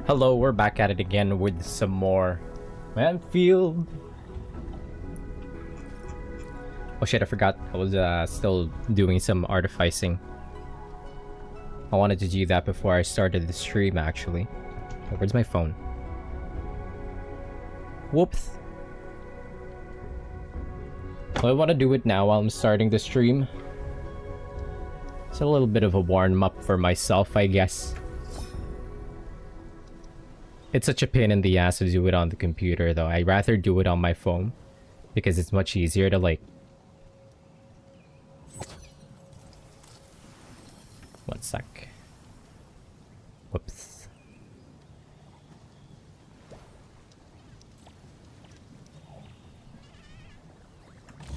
Hello, we're back at it again with some more Endfield. Oh shit, I forgot. I was still doing some artificing. I wanted to do that before I started the stream, actually. Oh, where's my phone? Whoops. Well, I want to do it now while I'm starting the stream. It's a little bit of a warm-up for myself, I guess. It's such a pain in the ass to do it on the computer, though. I'd rather do it on my phone because it's much easier to, like... One sec. Whoops.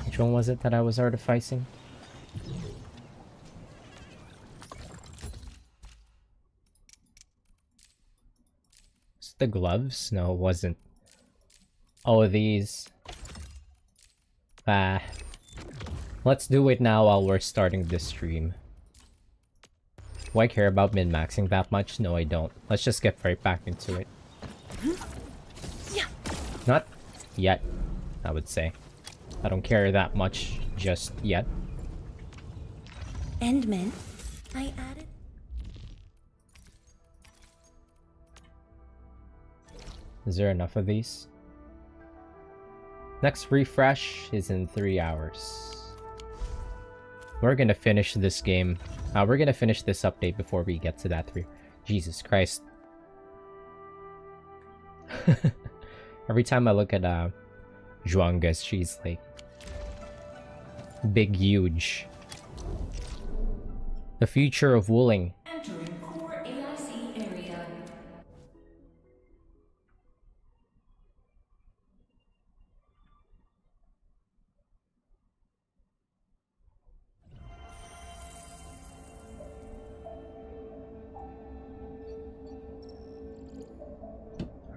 Which one was it that I was artificing? The gloves? No, it wasn't. Oh, these. Let's do it now while we're starting this stream. Do I care about min-maxing that much? No, I don't. Let's just get right back into it. Not yet, I would say. I don't care that much just yet. Endman, I added. Is there enough of these? Next refresh is in 3 hours. We're gonna finish this game. We're gonna finish this update before we get to that 3. Jesus Christ. Every time I look at zhuang, she's like big, huge. The future of wooling. Entering core AIC area.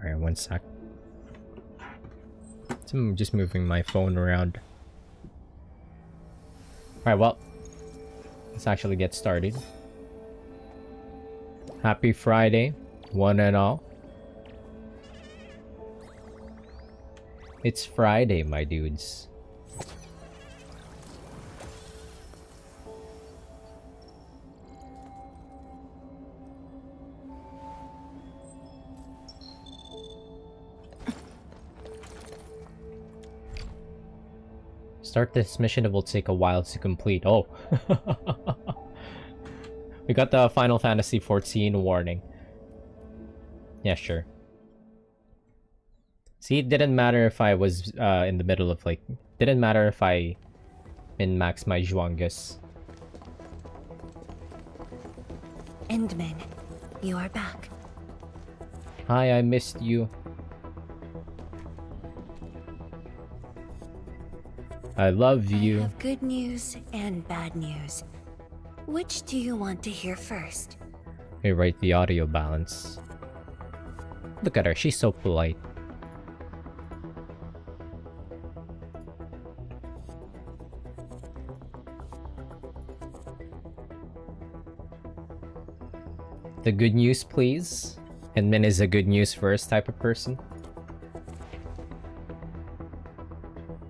Alright, one sec. So I'm just moving my phone around. Alright, well, let's actually get started. Happy Friday, one and all. It's Friday, my dudes. Start this mission, it will take a while to complete. Oh. We got the Final Fantasy XIV warning. Yeah, sure. See, it didn't matter if I was in the middle of, like... Didn't matter if I min-max my zhuangus. Endman, you are back. Hi, I missed you. I love you. I have good news and bad news. Which do you want to hear first? Rewrite the audio balance. Look at her, she's so polite. The good news, please. And Min is a good news first type of person.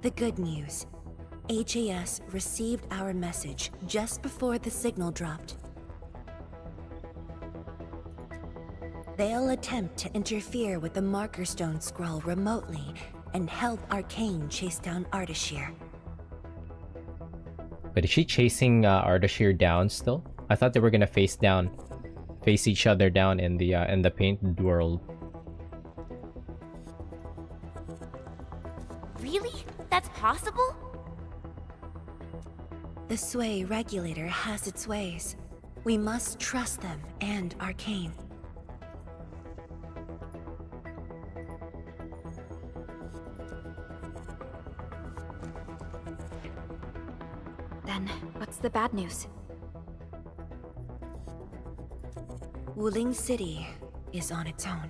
The good news. HAS received our message just before the signal dropped. They'll attempt to interfere with the Marker Stone scroll remotely and help Arcane chase down Ardashir. But is she chasing Ardashir down still? I thought they were gonna face each other down in the painted world. Really? That's possible? The Sway regulator has its ways. We must trust them and Arcane. Then, what's the bad news? Wuling City is on its own.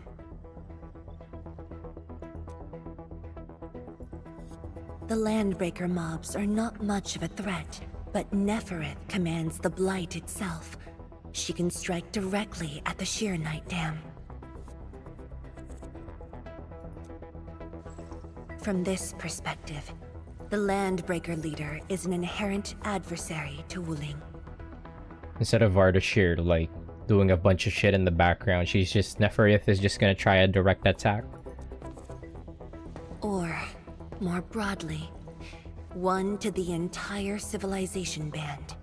The Landbreaker mobs are not much of a threat, but Nefereth commands the Blight itself. She can strike directly at the Sheer Night Dam. From this perspective, the Landbreaker leader is an inherent adversary to Wuling. Instead of Ardashir, like, doing a bunch of shit in the background, she's just... Neferith is just gonna try a direct attack. Or, more broadly, one to the entire civilization band.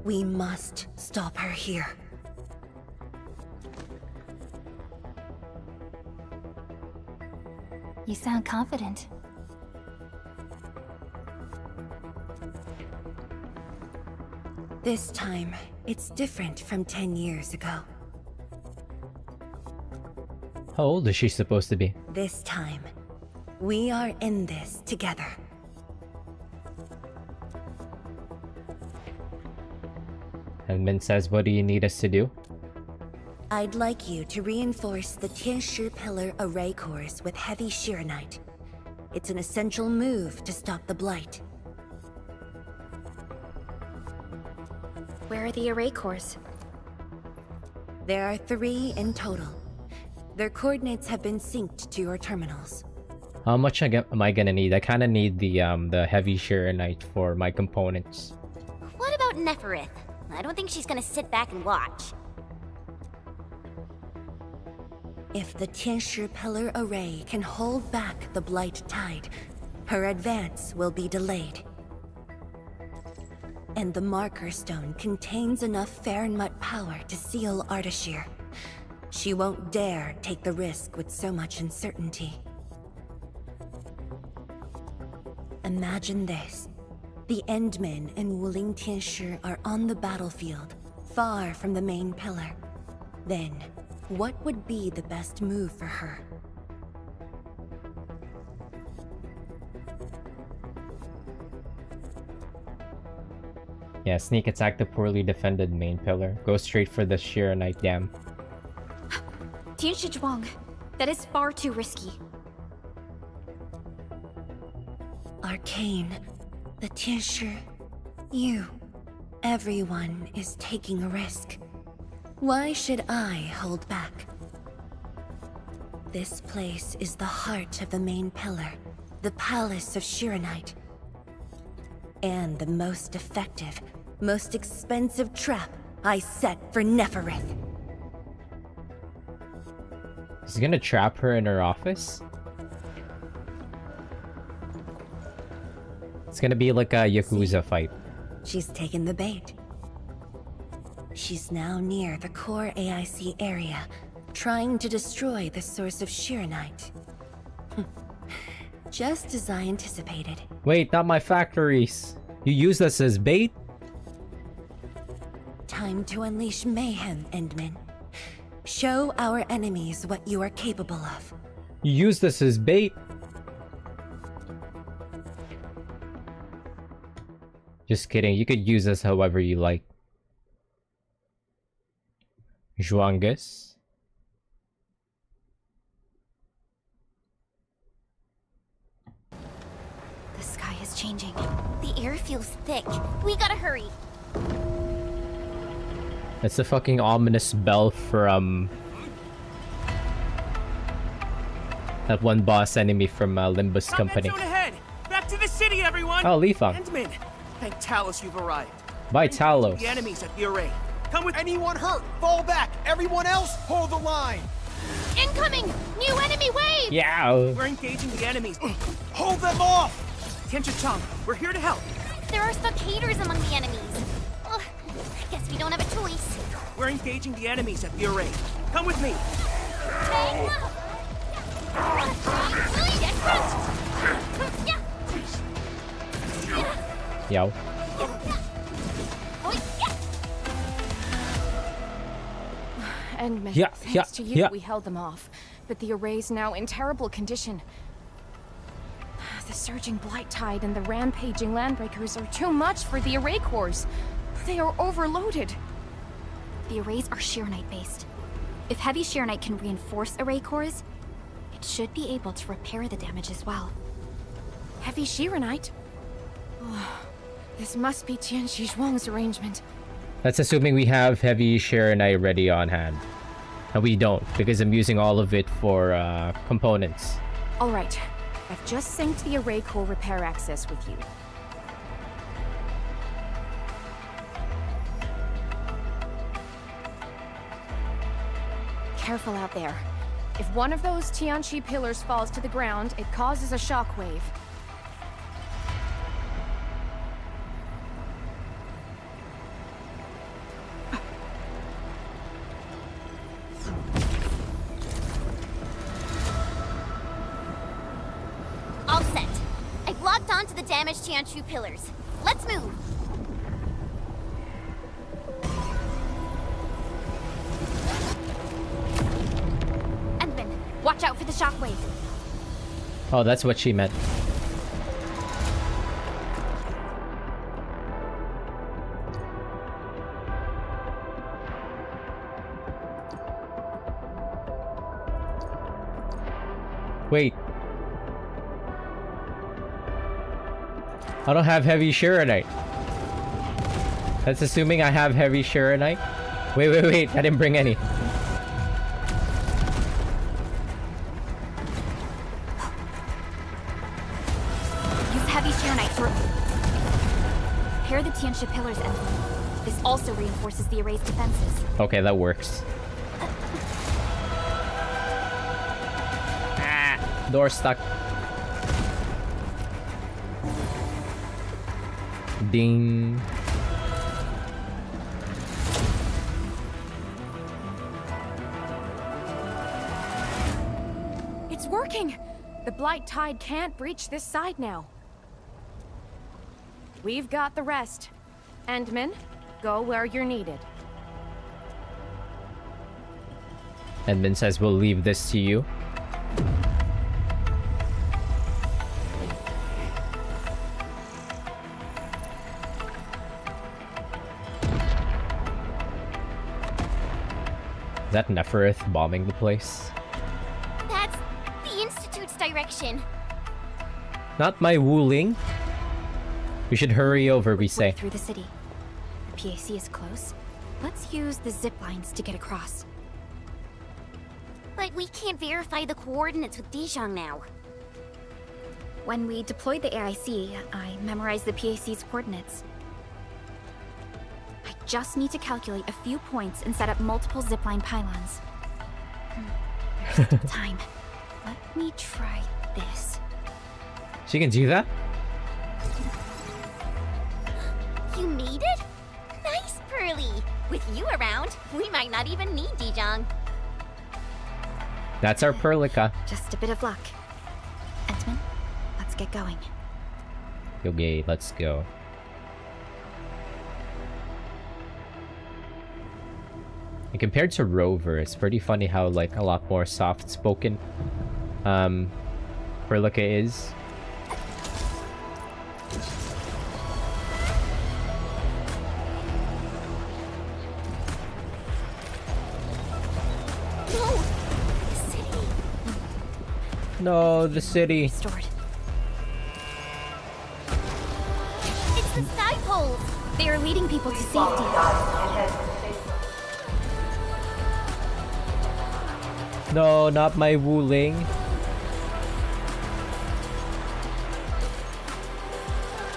We must stop her here. You sound confident. This time, it's different from 10 years ago. How old is she supposed to be? This time, we are in this together. And Min says, what do you need us to do? I'd like you to reinforce the Tianshi Pillar array cores with heavy Shiranite. It's an essential move to stop the Blight. Where are the array cores? There are 3 in total. Their coordinates have been synced to your terminals. How much am I gonna need? I kind of need the heavy Shiranite for my components. What about Neferith? I don't think she's gonna sit back and watch. If the Tianshi Pillar array can hold back the Blight Tide, her advance will be delayed. And the Marker Stone contains enough Farenmut power to seal Ardashir. She won't dare take the risk with so much uncertainty. Imagine this. The Endmen and Wuling Tianshi are on the battlefield, far from the main pillar. Then, what would be the best move for her? Yeah, sneak attack the poorly defended main pillar. Go straight for the Shiranite Dam. Tianshi zhuang. That is far too risky. Arcane, the Tianshi, you, everyone is taking a risk. Why should I hold back? This place is the heart of the main pillar, the Palace of Shiranite. And the most effective, most expensive trap I set for Neferith. He's gonna trap her in her office? It's gonna be like a Yakuza fight. She's taken the bait. She's now near the core AIC area, trying to destroy the source of Shiranite. Just as I anticipated. Wait, not my factories. You use this as bait? Time to unleash mayhem, Endman. Show our enemies what you are capable of. You use this as bait? Just kidding, you could use this however you like. Zhuangus. The sky is changing. The air feels thick. We gotta hurry. That's the fucking ominous bell from that one boss enemy from Limbus Company. Zone ahead. Back to the city, everyone. Oh, Li Fang. Endman, thank Talos you've arrived. By Talos. The enemies at the array. Come with Anyone hurt, fall back. Everyone else, hold the line. Incoming! New enemy wave! Yeah. We're engaging the enemies. Hold them off. Tianshi-chang, we're here to help. There are stockaders among the enemies. Ugh, I guess we don't have a choice. We're engaging the enemies at the array. Come with me. Bang! Get crushed! Yo. Endman, Yeah, thanks to you, yeah. we held them off. But the array's now in terrible condition. The surging blight tide and the rampaging landbreakers are too much for the array cores. They are overloaded. The arrays are Shiranite based. If heavy Shiranite can reinforce array cores, it should be able to repair the damage as well. Heavy Shiranite? Oh, this must be Tianshi Zhuang's arrangement. That's assuming we have heavy Shiranite ready on hand. And we don't, because I'm using all of it for components. All right. I've just synced the array core repair access with you. Careful out there. If one of those Tianqi pillars falls to the ground, it causes a shockwave. All set. I've locked onto the damaged Tianchu pillars. Let's move. Endman, watch out for the shockwave. Oh, that's what she meant. Wait. I don't have heavy Shironite. That's assuming I have heavy Shironite. Wait. I didn't bring any. Use heavy Shironite to repair the Tianxia pillars, and this also reinforces the array's defenses. Okay, that works. Door stuck. Ding. It's working! The Blight Tide can't breach this side now. We've got the rest. Endman, go where you're needed. Edmund says we'll leave this to you. Is that Neferith bombing the place? That's the Institute's direction. Not my Wuling. We should hurry over, we say. Through the city. The PAC is close. Let's use the zip lines to get across. But we can't verify the coordinates with Dijon now. When we deployed the AIC, I memorized the PAC's coordinates. I just need to calculate a few points and set up multiple zipline pylons. There's still time. Let me try this. She can do that? You made it? Nice, Pearly! With you around, we might not even need Dijon. That's our Perlica. Just a bit of luck. Entman, let's get going. Okay, let's go. And compared to Rover, it's pretty funny how like a lot more soft-spoken Perlica is. No, the city. Restored. It's the sky poles! They are leading people to safety. No, not my Wuling.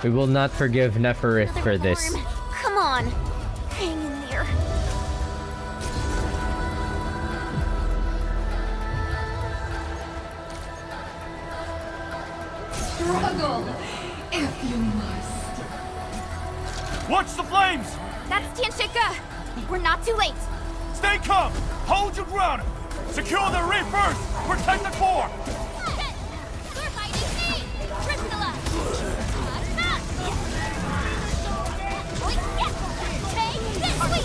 We will not forgive Neferith for this. Arm. Come on! Hang in there. Struggle, if you must. Watch the flames! That's Tianshika! We're not too late! Stay calm! Hold your ground! Secure the reef first! Protect the core! We're fighting me! Priscilla! Take this way!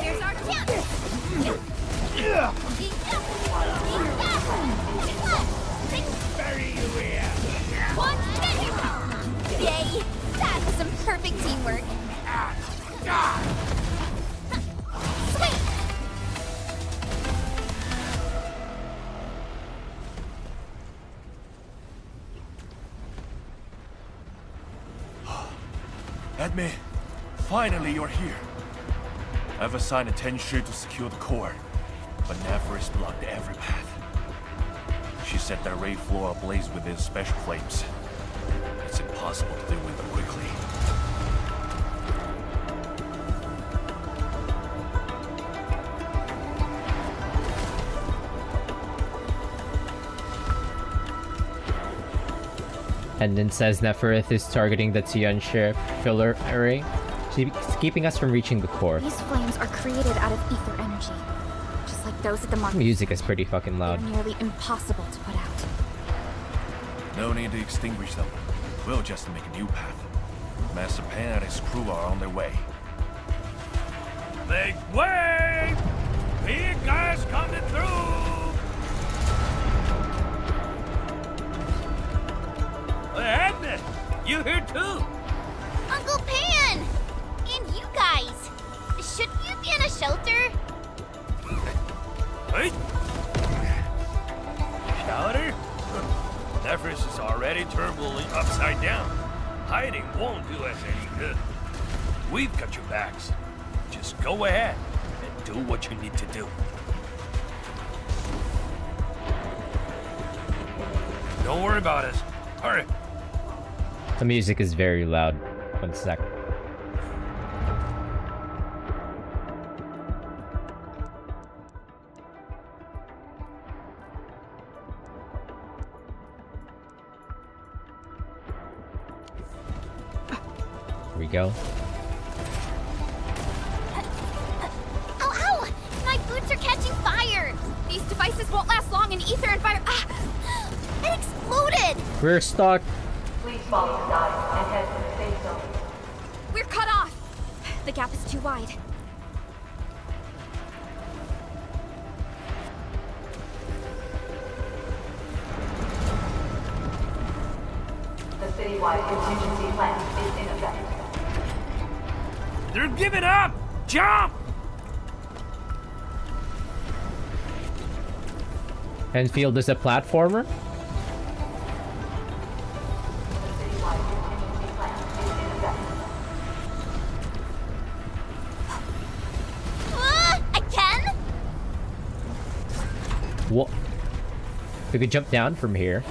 Here's our chance! Bury you here! One minute! Yay! That was some perfect teamwork! Sweet! Edme, finally you're here. I've assigned a Tenshu to secure the core. but Nephris blocked every path. She set the array floor ablaze with his special flames. It's impossible to deal with them quickly. And then says Neferith is targeting the Tianxia filler array. She's keeping us from reaching the core. These flames are created out of ether energy. Just like those at the market. Music is pretty fucking They're loud. nearly impossible to put out. No need to extinguish them. We'll just make a new path. Master Pan and his crew are on their way. Make way! Big guys coming through! Agnes, you here too? Uncle Pan! And you guys! Shouldn't you be in a shelter? Hey? Shelter? Nephris is already turbulently upside down. Hiding won't do us any good. We've got your backs. Just go ahead and do what you need to do. Don't worry about us. Hurry. The music is very loud. 1 sec. Here we go. Ow, ow! My boots are catching fire! These devices won't last long in ether and fire. Ah! It exploded! We're stuck. Please follow the guide and head to the safe zone. We're cut off. The gap is too wide. The citywide contingency plan is in effect. They're giving up! Jump! Endfield is a platformer? Again? What? We could jump down from here.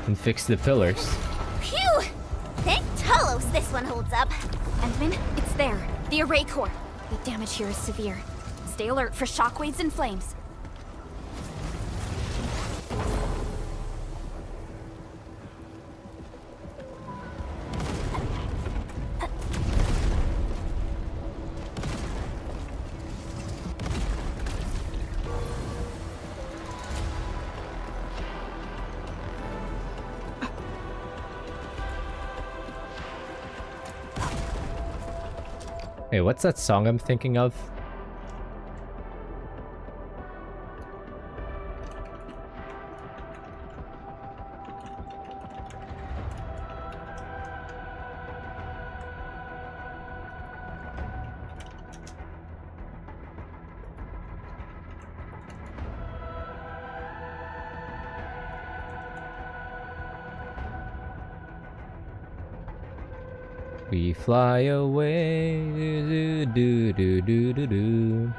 And fix the pillars. Phew! Thank Talos this one holds up. Endman, it's there. The array core. The damage here is severe. Stay alert for shockwaves and flames. Hey, what's that song I'm thinking of? We fly away, do do do do do do.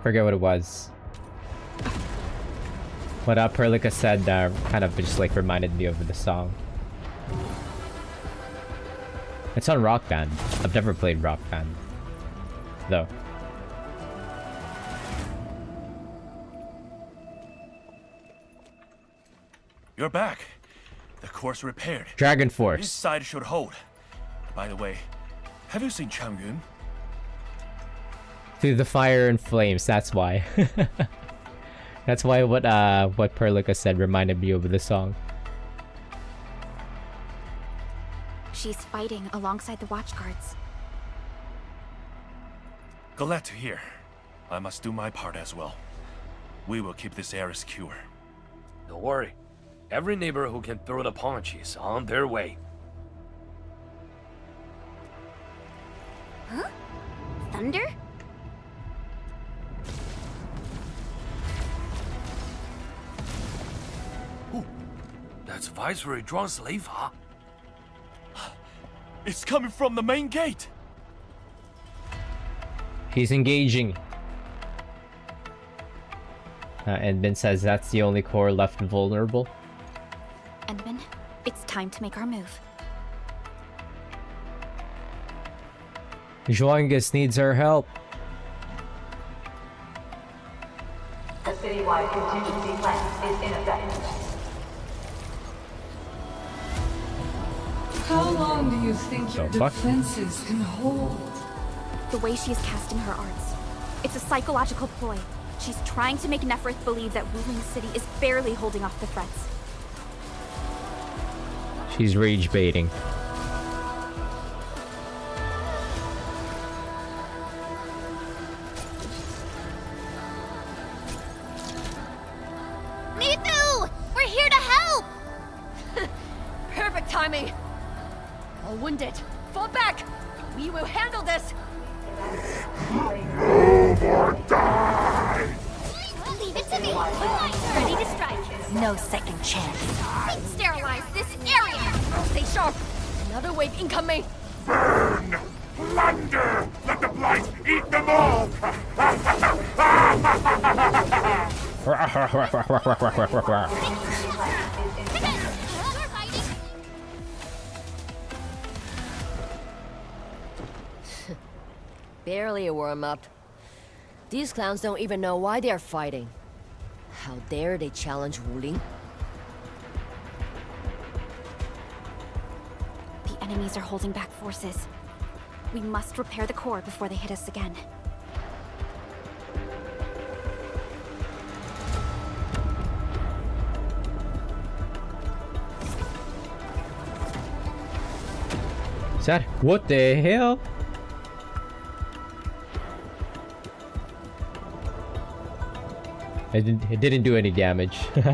Forget what it was. What Perlica said kind of just like reminded me of the song. It's on Rock Band. I've never played Rock Band, though. You're back. The core's repaired. Dragon This Force. side should hold. By the way, have you seen Chang Yun? Through the fire and flames, that's why. That's why what Perlica said reminded me of the song. She's fighting alongside the watchguards. Glad to hear. I must do my part as well. We will keep this area secure. Don't worry. Every neighbor who can throw the punch is on their way. Huh? Thunder? Ooh, that's Viceroy Zhuang's slave, huh? It's coming from the main gate! He's engaging. Endman says that's the only core left vulnerable. Endman, it's time to make our move. Zhuangus needs our help. The citywide contingency plan is in effect. How long do you think your The fuck? defenses can hold? The way she is casting her arts. It's a psychological ploy. She's trying to make Neferth believe that Wuling City is barely holding off the threats. She's rage baiting. Mithu! We're here to help! Perfect timing. All wounded. Fall back. We will handle this. Leave it to me. Ready to strike. No second chance. Sterilize this area. Stay sharp. Another wave incoming. Burn! Plunder! Let the blight eat them all! Barely a warm-up. These clowns don't even know why they're fighting. How dare they challenge Wuling? The enemies are holding back forces. We must repair the core before they hit us again. Is that what the hell? It didn't do any damage. It's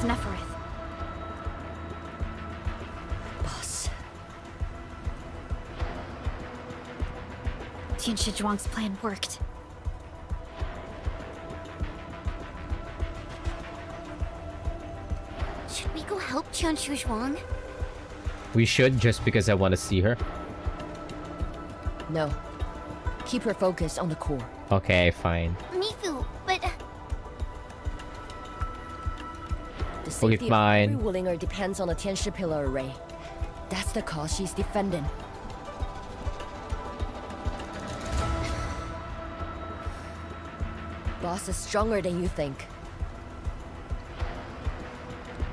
Neferth. Boss. Tianshi Zhuang's plan worked. Should we go help Tianshi Zhuang? We should, just because I want to see her. No. Keep her focused on the core. Okay, fine. Mithu, but... The safety of fine. every Wulinger depends on the Tianshi Pillar Array. That's the cause she's defending. Boss is stronger than you think.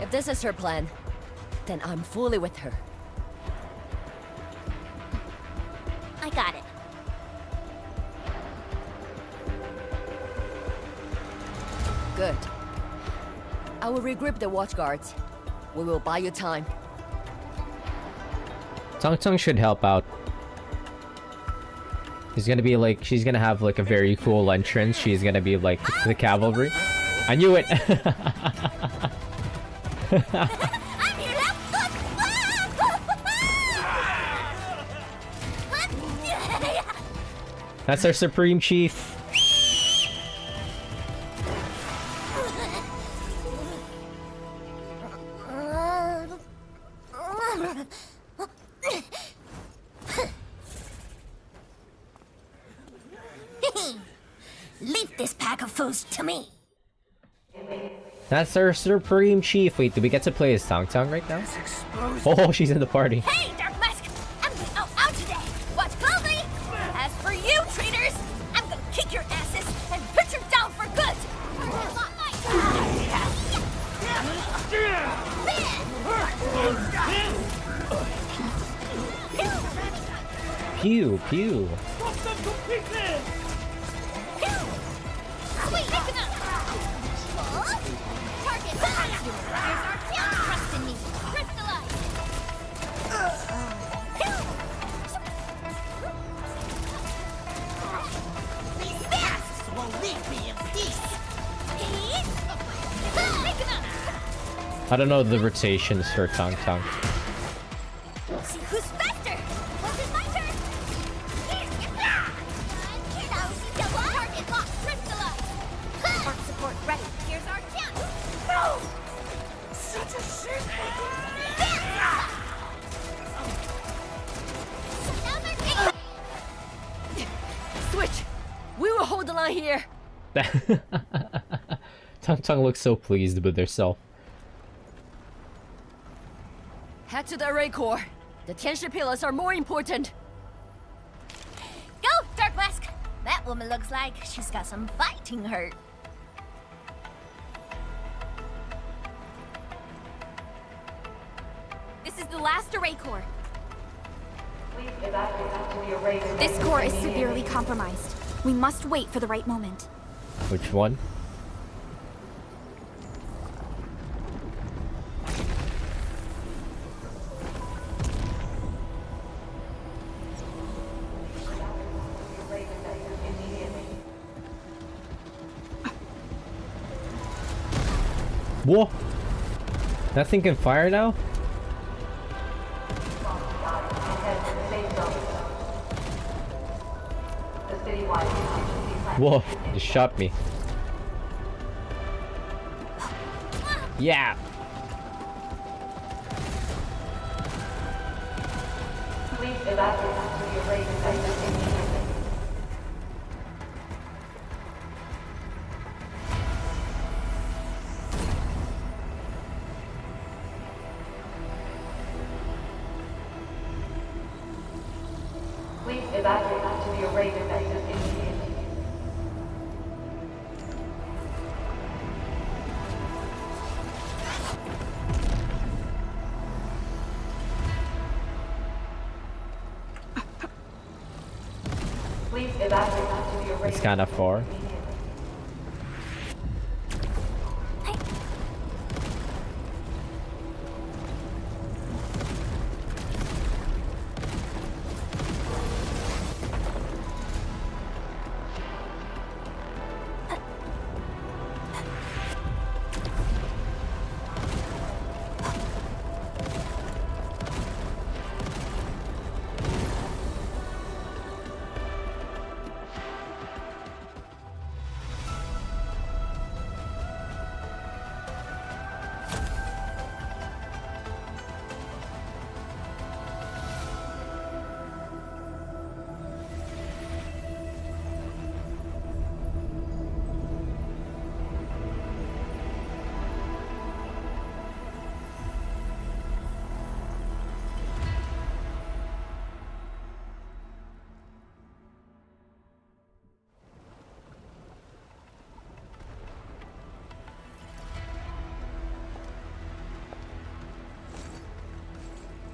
If this is her plan, then I'm fully with her. I got it. Good. I will regroup the watch guards. We will buy you time. Tong Tong should help out. She's gonna be like, she's gonna have like a very cool entrance. She's gonna be like the cavalry. I knew it. I'm here now! That's our supreme chief. Leave this pack of foes to me. That's our supreme chief. Wait, do we get to play as Tong Tong right now? Oh, she's in the party. Hey, Dark Mask! I'm going out today! Watch closely! As for you, traitors, I'm gonna kick your asses and put you down for good! Pew, pew. Sweet, listen up! Target! Trust in me! Crystallize! I don't know the rotations for Tong Tong. See who's faster. Was it my turn? Target locked. Crystallized. Arc support ready. Here's our chance. No! Such a shit. Switch! We will hold the line here! Tong Tong looks so pleased with herself. Head to the array core. The Tianshi pillars are more important. Go, Dark Mask. That woman looks like she's got some fighting hurt. This is the last array core. Please evacuate to the array. This core is severely compromised. We must wait for the right moment. Which one? Whoa! That thing can fire now? Whoa, just shot me. Yeah! Please evacuate to the array immediately. Please evacuate to the array defenses immediately. Please evacuate to the array. It's kinda far.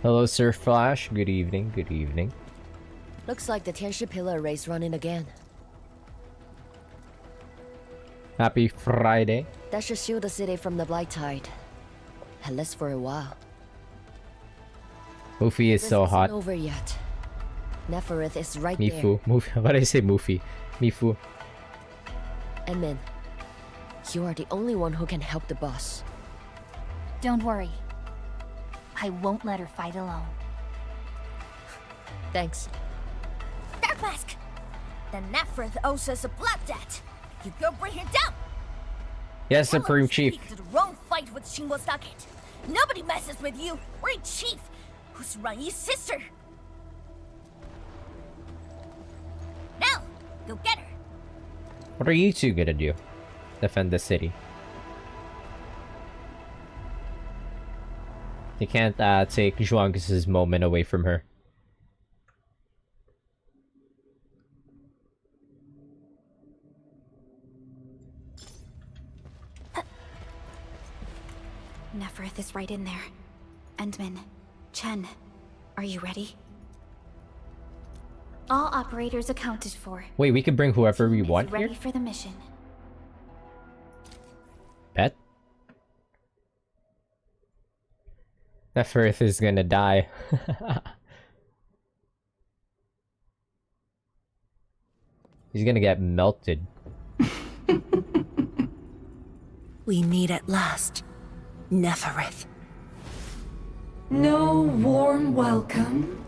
Hello, Sir Flash. Good evening. Good evening. Looks like the Tianshi pillar array's running again. Happy Friday. That should shield the city from the blight tide. At least for a while. Mufi is This so isn't hot. over yet. Neferith is right Mifu. Mufi. Why did I say Mufi? Mifu. there. And Min, you are the only one who can help the boss. Don't worry. I won't let her fight alone. Thanks. Dark Mask! The Neferith owes us a blood debt. You go bring her down! Yes, Tell her Supreme to Chief. speak to the wrong fight with Shingo Stockade. Nobody messes with you or a chief who's Ranyi's sister. Now, go get her. What are you two gonna do? Defend the city. You can't take Zhuang's moment away from her. Neferith is right in there. Endman, Chen, are you ready? All operators accounted for. Wait, we can bring whoever we Is want ready here? for the mission. Bet? Neferith is gonna die. He's gonna get melted. We meet at last, Neferith. No warm welcome?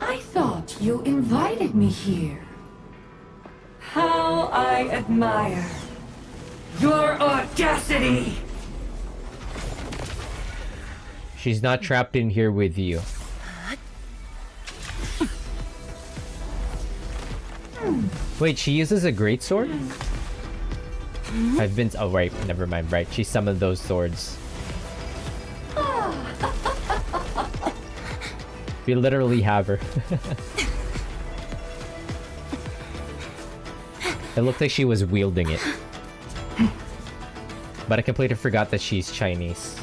I thought you invited me here. How I admire your audacity! She's not trapped in here with you. Wait, she uses a greatsword? I've been. Oh, right. Never mind. Right. She summoned those swords. We literally have her. It looked like she was wielding it. But I completely forgot that she's Chinese.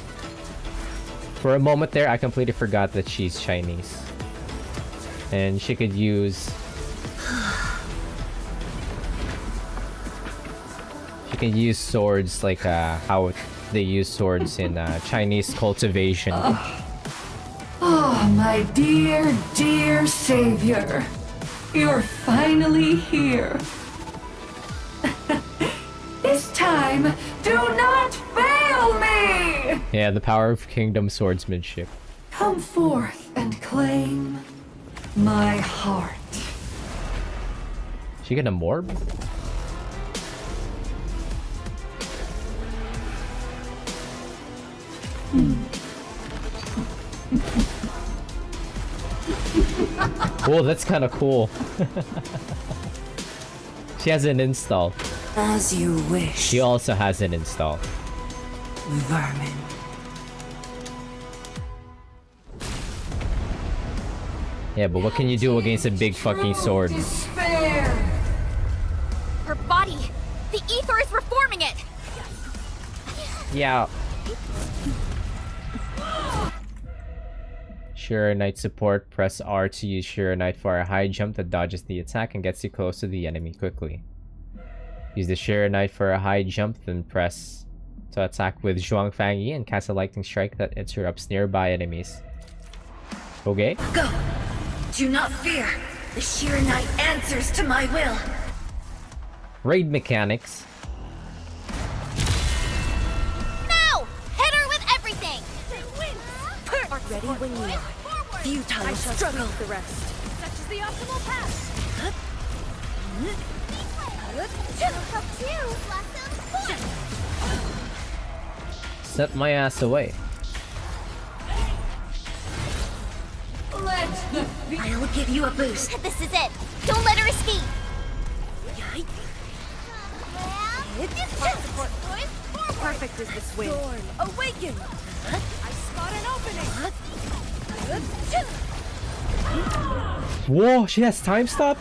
For a moment there, I completely forgot that she's Chinese. And she could use... She can use swords like how they use swords in Chinese cultivation. Oh, my dear, dear savior. You're finally here. This time, do not fail me! Yeah, the power of kingdom swordsmanship. Come forth and claim my heart. She get a morb? Whoa, that's kind of cool. She has an install. As you wish. She also has an install. Vermin. Yeah, but what can you do against a big fucking sword? Despair! Her body! The ether is reforming it! Yeah. Sheer Knight support. Press R to use Sheer Knight for a high jump that dodges the attack and gets you close to the enemy quickly. Use the Sheer Knight for a high jump, then press to attack with zhuang fangyi and cast a lightning strike that interrupts nearby enemies. Okay? Go! Do not fear! The Sheer Knight answers to my will! Raid mechanics. No! Hit her with everything! Ready when you are. Futile struggle. The rest. Such is the optimal path! Set my ass away. I'll give you a boost. This is it! Don't let her escape! Perfect is this win. Storm, awaken! I spot an opening! Whoa, she has time stop?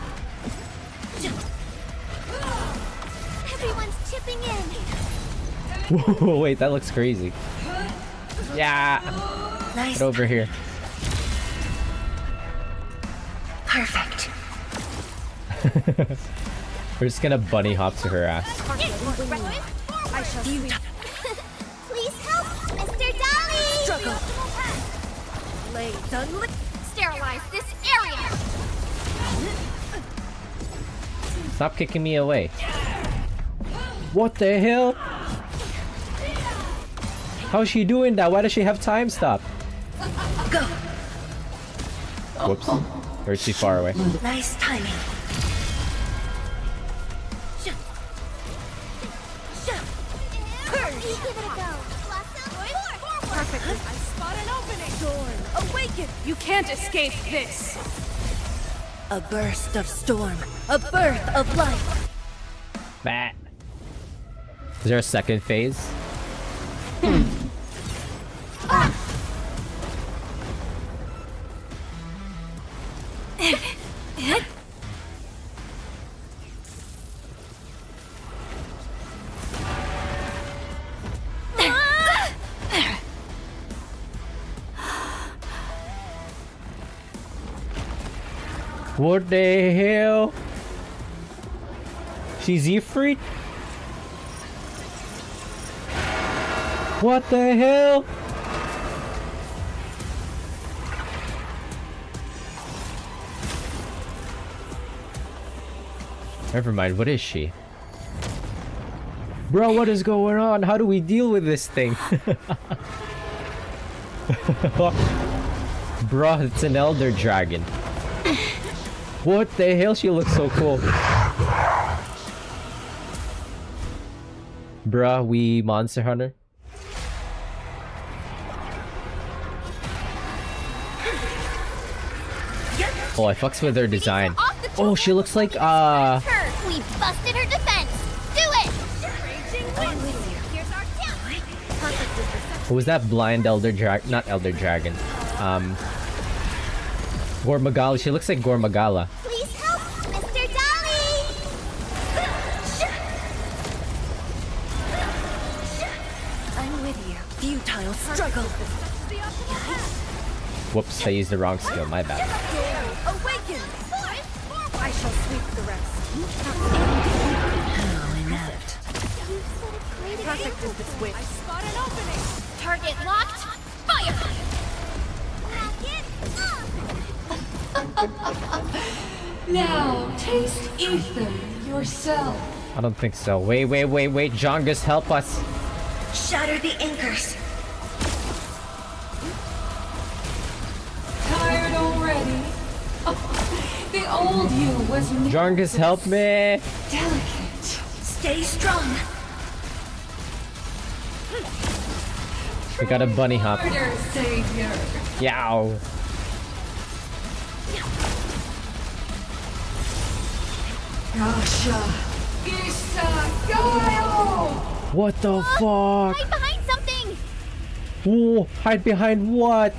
Everyone's chipping in! Whoa, wait, that looks crazy. Yeah. Nice. Get over here. Perfect. We're just gonna bunny hop to her ass. I shall Please help, Mr. Dolly! Struggle. Blades unlit. Sterilize this area! Stop kicking me away. What the hell? How's she doing that? Why does she have time stop? Go. Whoops. We're too far away. Nice timing. Perfect. I spot an opening! Storm, awaken! You can't escape this. A burst of storm. A birth of life. Bah. Is there a second phase? What the hell? She's Ifrit? What the hell? Never mind, what is she? Bro, what is going on? How do we deal with this thing? Bro, it's an elder dragon. What the hell? She looks so cool. Bruh, we Monster Hunter. Oh, I fucks with her design. Oh, she looks like We busted her defense. Do it. Here's our chance. who was that blind elder drag? Not elder dragon. Gormagala. She looks like Gormagala. Please help, Mr. Dolly. I'm with you. Futile struggle. Whoops, I used the wrong skill. My bad. Awaken! I shall sweep the rest. How inept. Perfect is the swift. I spot an opening. Target locked. Fire. Now, taste ether yourself. I don't think so. Wait. Jongus, help us. Shatter the anchors. Tired already? The old you was Jongus, help me. delicate. Stay strong. We got a bunny hop. Harder, savior. Yow. Rasha. Isa Gaio. What the fuck? Hide behind something. Ooh, hide behind what?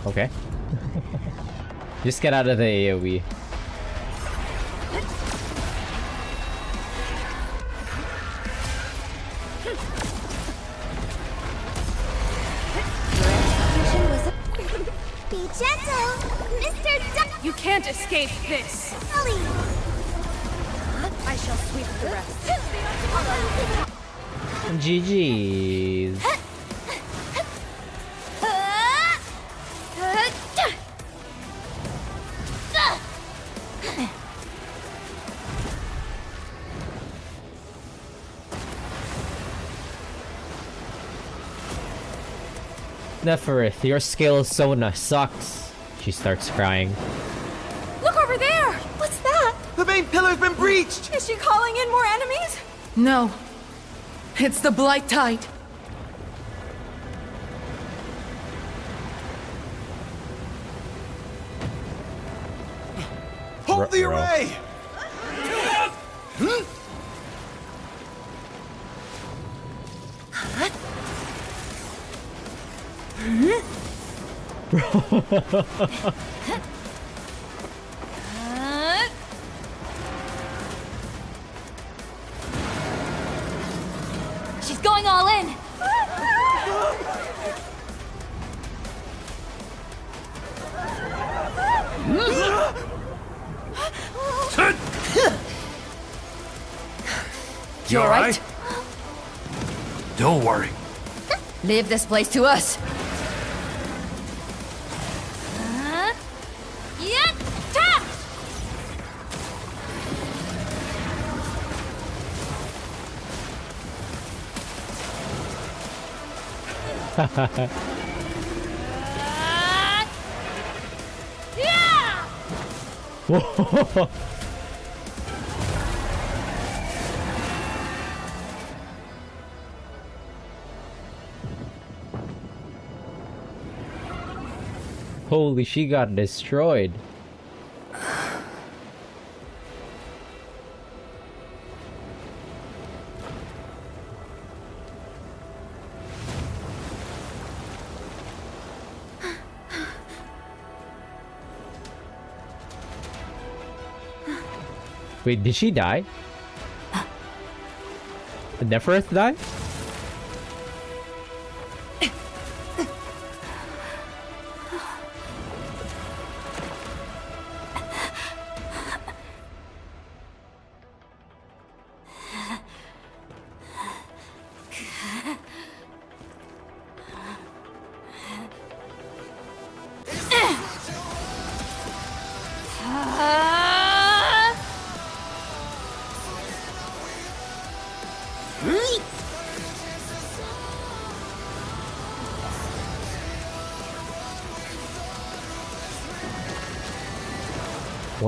Okay. Just get out of the AoE. Be gentle, Mr. You can't escape this. Dolly. I shall sweep the rest. GG's. Neferith, your skill Sona sucks. She starts crying. Look over there! What's that? The main pillar's been breached! Is she calling in more enemies? No. It's the Blight Tide. Hold the Ruh-roh. array! She's going all in. You alright? Don't worry. Leave this place to us. Yatta! Yeah! Holy, she got destroyed. Wait, did she die? Did Neferith die?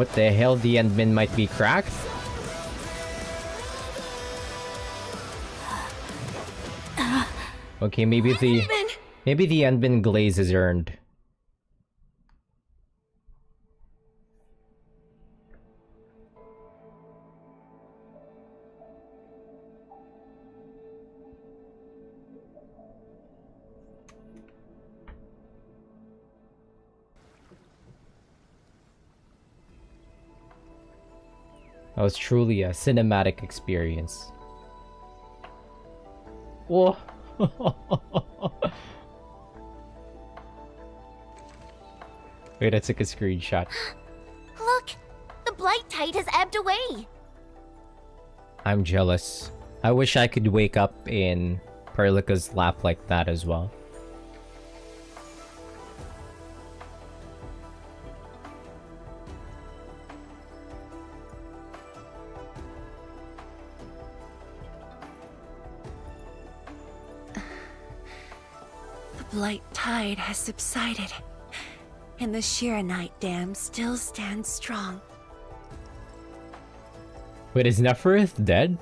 What the hell? The Endmin might be cracked? Okay, maybe the Endmin glaze is earned. That was truly a cinematic experience. Whoa. Wait, I took a screenshot. Look! The blight tide has ebbed away! I'm jealous. I wish I could wake up in Perlica's lap like that as well. The blight tide has subsided, and the Shiranite Dam still stands strong. Wait, is Neferith dead?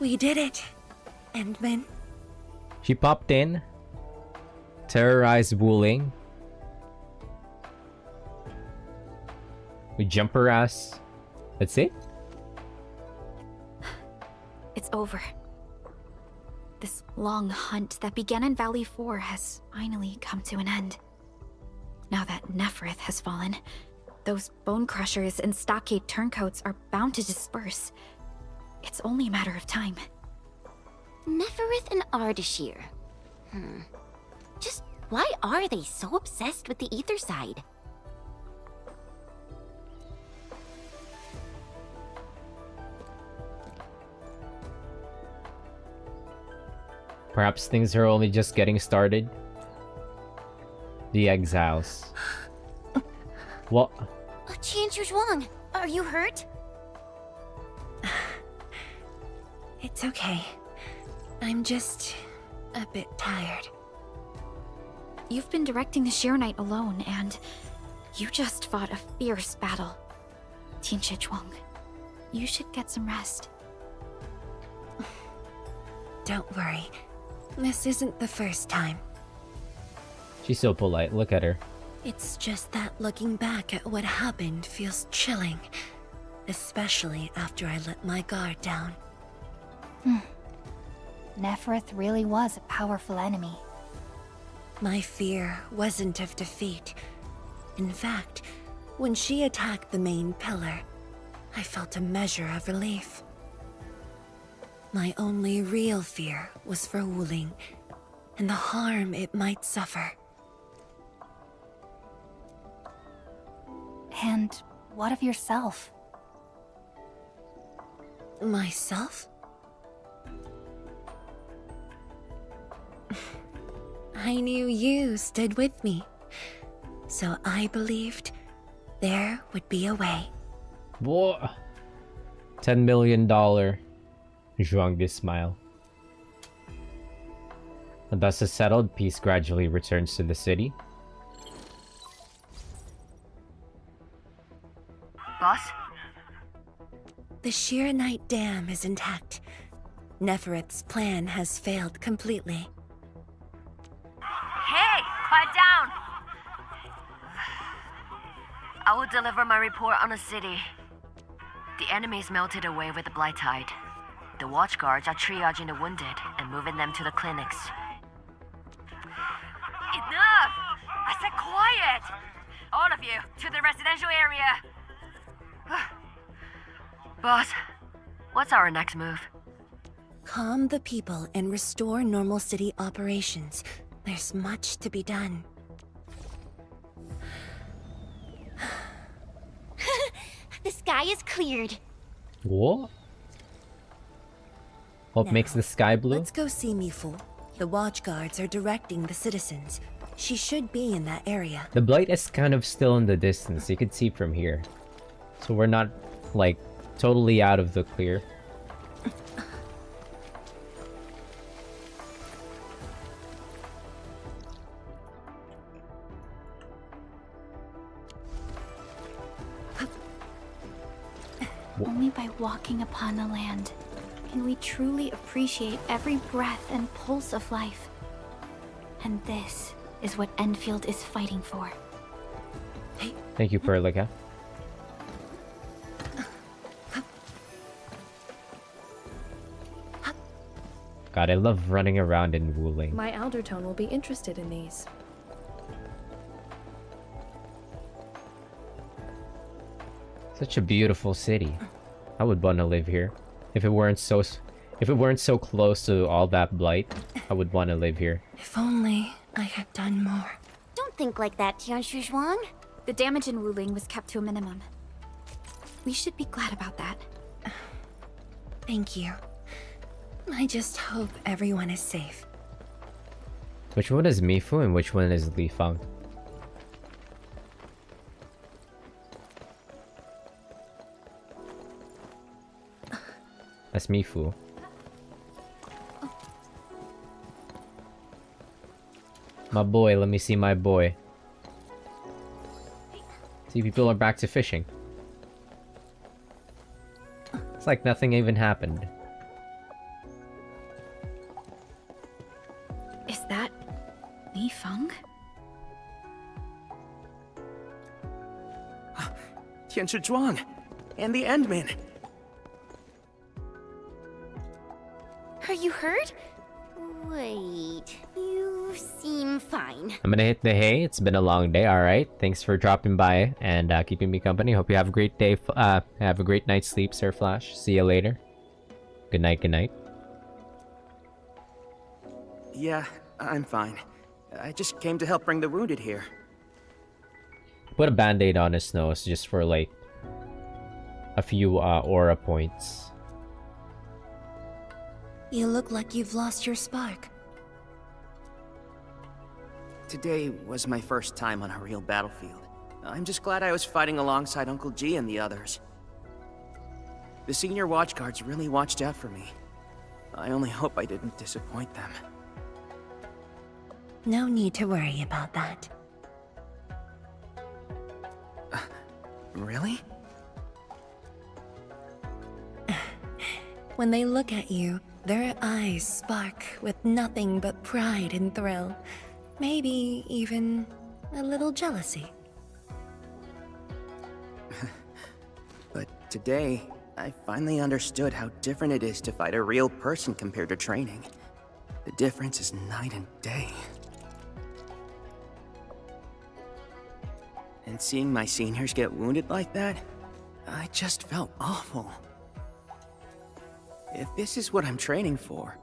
We did it, Endman. She popped in, terrorized Wuling. We jump her ass. That's it? It's over. This long hunt that began in Valley 4 has finally come to an end. Now that Neferith has fallen, those bone crushers and stockade turncoats are bound to disperse. It's only a matter of time. Neferith and Ardashir. Just why are they so obsessed with the ether side? Perhaps things are only just getting started. The exiles. What? Zhuang, are you hurt? It's okay. I'm just a bit tired. You've been directing the Shiranite alone, and you just fought a fierce battle. Zhuang, you should get some rest. Don't worry. This isn't the first time. She's so polite. Look at her. It's just that looking back at what happened feels chilling. Especially after I let my guard down. Neferith really was a powerful enemy. My fear wasn't of defeat. In fact, when she attacked the main pillar, I felt a measure of relief. My only real fear was for Wuling, and the harm it might suffer. And what of yourself? Myself? I knew you stood with me, so I believed there would be a way. What? $10 million. Zhuang did smile. The dust is settled, peace gradually returns to the city. Boss? The Shiranite Dam is intact. Neferith's plan has failed completely. Hey! Quiet down! I will deliver my report on the city. The enemy's melted away with the blight tide. The watchguards are triaging the wounded and moving them to the clinics. Enough! I said quiet! All of you, to the residential area! Boss, what's our next move? Calm the people and restore normal city operations. There's much to be done. The sky is cleared. What? What Now, makes the sky blue? Let's go see Mifu. The watchguards are directing the citizens. She should be in that area. The blight is kind of still in the distance. You can see from here. So we're not, like, totally out of the clear. Only by walking upon the land can we truly appreciate every breath and pulse of life. And this is what Endfield is fighting for. Thank you, Perlica. God, I love running around in Wuling. My Aldertone will be interested in these. Such a beautiful city. I would want to live here. If it weren't so close to all that blight, I would want to live here. If only I had done more. Don't think like that, Tianshu Zhuang. The damage in Wuling was kept to a minimum. We should be glad about that. Thank you. I just hope everyone is safe. Which one is Mifu and which one is Li Fang? That's Mifu. My boy, let me see my boy. See, people are back to fishing. It's like nothing even happened. Is that Li Fang? Tianshu Zhuang and the Endman. Are you hurt? Wait, you seem fine. I'm gonna hit the hay. It's been a long day. All right. Thanks for dropping by and keeping me company. Hope you have a great day. Have a great night's sleep, Sir Flash. See you later. Good night. Good night. Yeah, I'm fine. I just came to help bring the wounded here. Put a band-aid on his nose just for like a few aura points. You look like you've lost your spark. Today was my first time on a real battlefield. I'm just glad I was fighting alongside Uncle G and the others. The senior watchguards really watched out for me. I only hope I didn't disappoint them. No need to worry about that. Really? When they look at you, their eyes spark with nothing but pride and thrill. Maybe even a little jealousy. But today, I finally understood how different it is to fight a real person compared to training. The difference is night and day. And seeing my seniors get wounded like that, I just felt awful. If this is what I'm training for,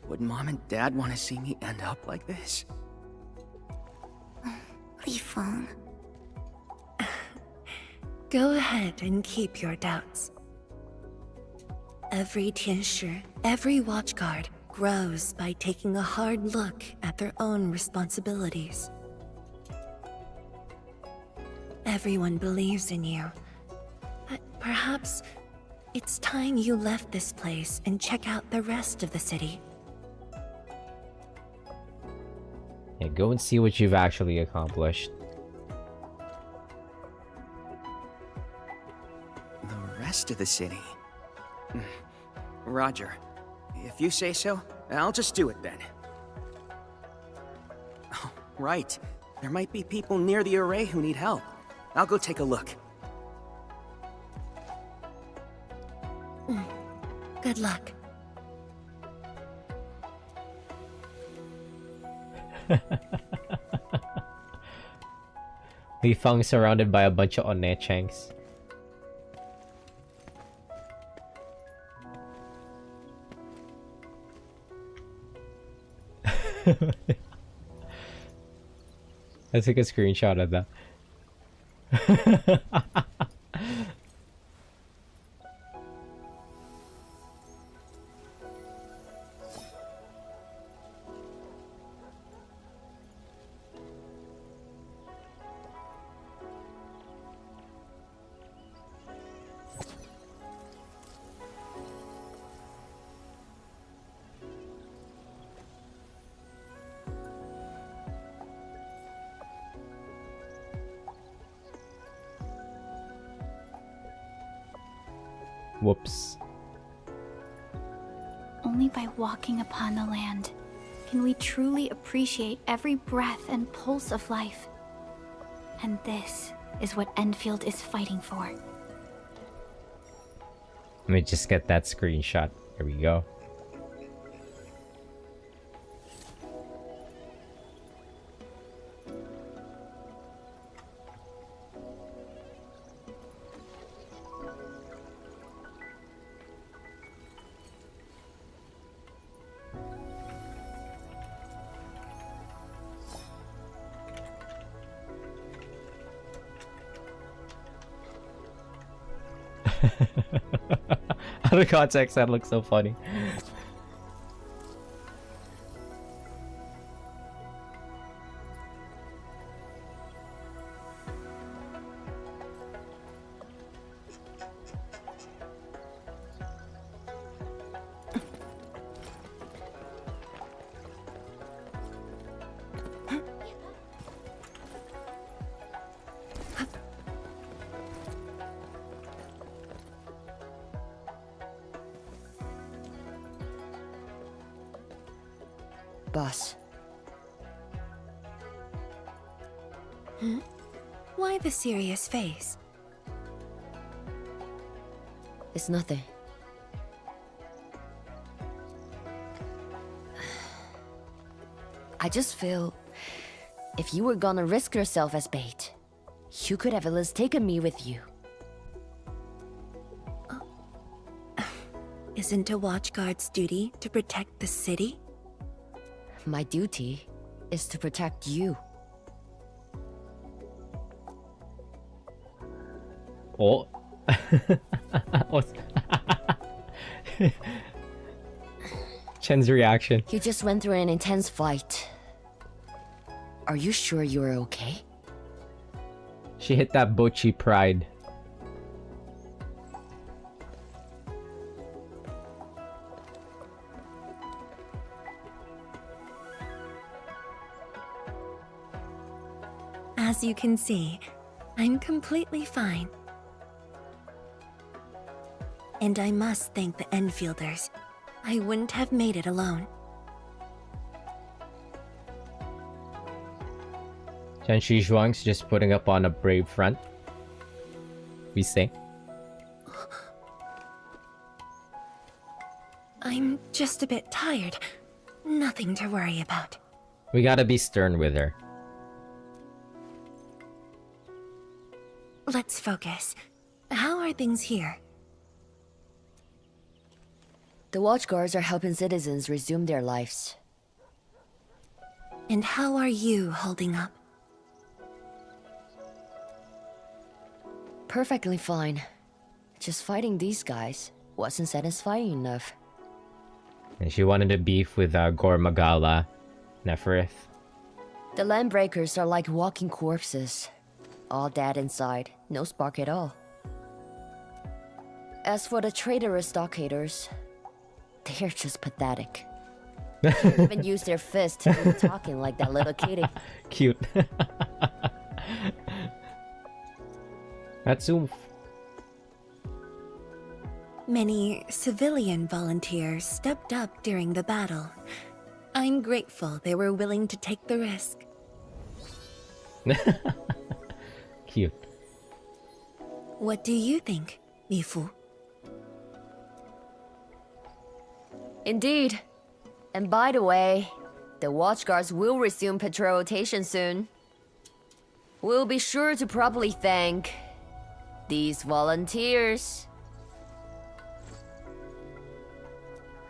would Mom and Dad want to see me end up like this? Li Fang. Go ahead and keep your doubts. Every Tianshi, every watchguard grows by taking a hard look at their own responsibilities. Everyone believes in you, but perhaps it's time you left this place and check out the rest of the city. Yeah, go and see what you've actually accomplished. The rest of the city? Roger. If you say so, I'll just do it then. Oh, right. There might be people near the array who need help. I'll go take a look. Good luck. Li Fang surrounded by a bunch of onechangs. I took a screenshot of that. Whoops. Only by walking upon the land can we truly appreciate every breath and pulse of life. And this is what Endfield is fighting for. Let me just get that screenshot. Here we go. Out of context, that looks so funny. Boss. Why the serious face? It's nothing. I just feel if you were gonna risk yourself as bait, you could have at least taken me with you. Isn't a watchguard's duty to protect the city? My duty is to protect you. Oh. Chen's reaction. You just went through an intense fight. Are you sure you're okay? She hit that Bochi pride. As you can see, I'm completely fine. And I must thank the Enfielders. I wouldn't have made it alone. Chen Zhuang's just putting up on a brave front. We say. I'm just a bit tired. Nothing to worry about. We gotta be stern with her. Let's focus. How are things here? The watchguards are helping citizens resume their lives. And how are you holding up? Perfectly fine. Just fighting these guys wasn't satisfying enough. And she wanted to beef with Gormagala, Neferith. The landbreakers are like walking corpses. All dead inside, no spark at all. As for the traitorous stockaders, they're just pathetic. They even use their fists to do talking like that little kitty. Cute. That's oomph. Many civilian volunteers stepped up during the battle. I'm grateful they were willing to take the risk. Cute. What do you think, Mifu? Indeed. And by the way, the watchguards will resume patrol rotation soon. We'll be sure to properly thank these volunteers.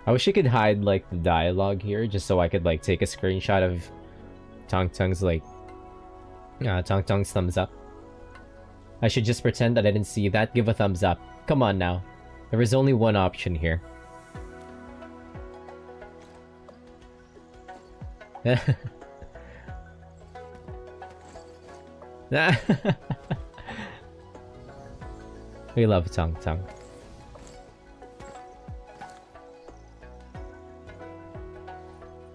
I wish you could hide like the dialogue here just so I could like take a screenshot of Tong Tong's like Tong Tong's thumbs up. I should just pretend that I didn't see that. Give a thumbs up. Come on now. There is only one option here. We love Tong Tong.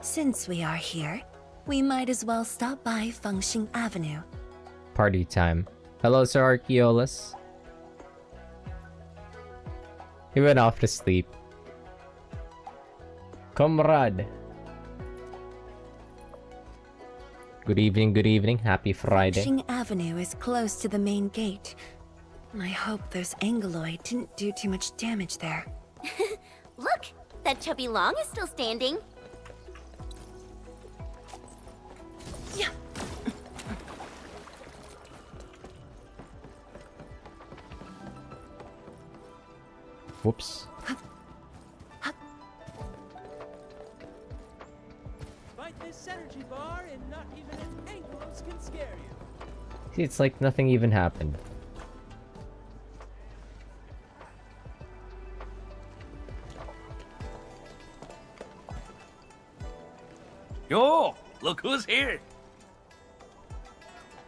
Since we are here, we might as well stop by Fengxing Avenue. Party time. Hello, Sir Archeolus. He went off to sleep. Comrade. Good evening. Happy Friday. Xing Avenue is close to the main gate. I hope those Angeloid didn't do too much damage there. Look, that chubby long is still standing. Yeah. Whoops. Fight this energy bar and not even its ankles can scare you. See, it's like nothing even happened. Yo, look who's here.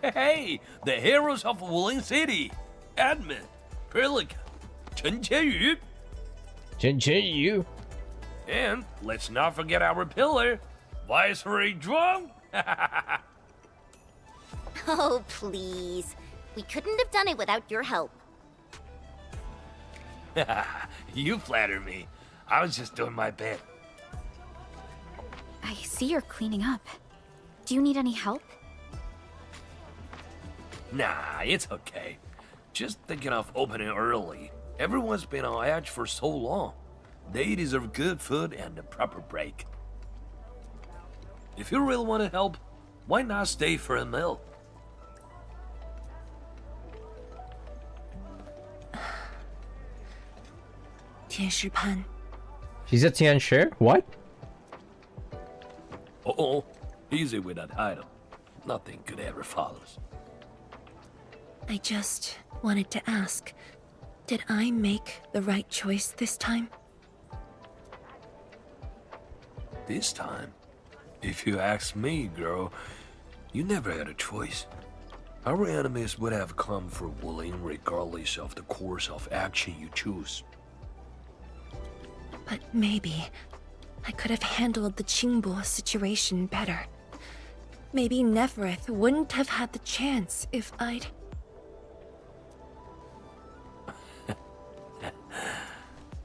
Hey, the heroes of Wuling City. Admin, Prilica, Chen Qianyu. Chen, And let's not forget our pillar, Viceroy Zhuang. Oh, please. We couldn't have done it without your help. You flatter me. I was just doing my bit. I see you're cleaning up. Do you need any help? Nah, it's okay. Just thinking of opening early. Everyone's been on edge for so long. They deserve good food and a proper break. If you really want to help, why not stay for a meal? Tianshi Pan. She's a Tianshi? What? Uh-oh, easy with that item. Nothing good ever follows. I just wanted to ask, did I make the right choice this time? This time, if you ask me, girl, you never had a choice. Our enemies would have come for Wuling regardless of the course of action you choose. But maybe I could have handled the Qingbo situation better. Maybe Nefereth wouldn't have had the chance if I'd...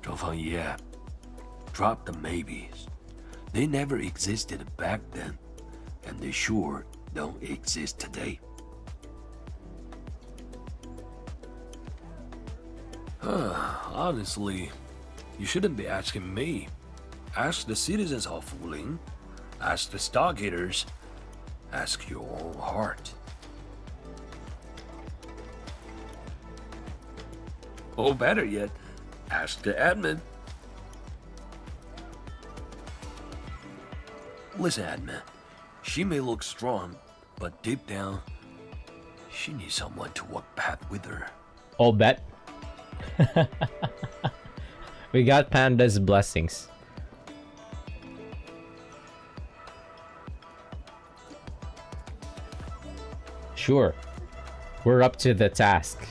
Zhou Fangyi, drop the maybes. They never existed back then, and they sure don't exist today. Honestly, you shouldn't be asking me. Ask the citizens of Wuling. Ask the Stargaters. Ask your own heart. Or better yet, ask the admin. Listen, admin. She may look strong, but deep down, she needs someone to walk path with her. All bet. We got Panda's blessings. Sure. We're up to the task.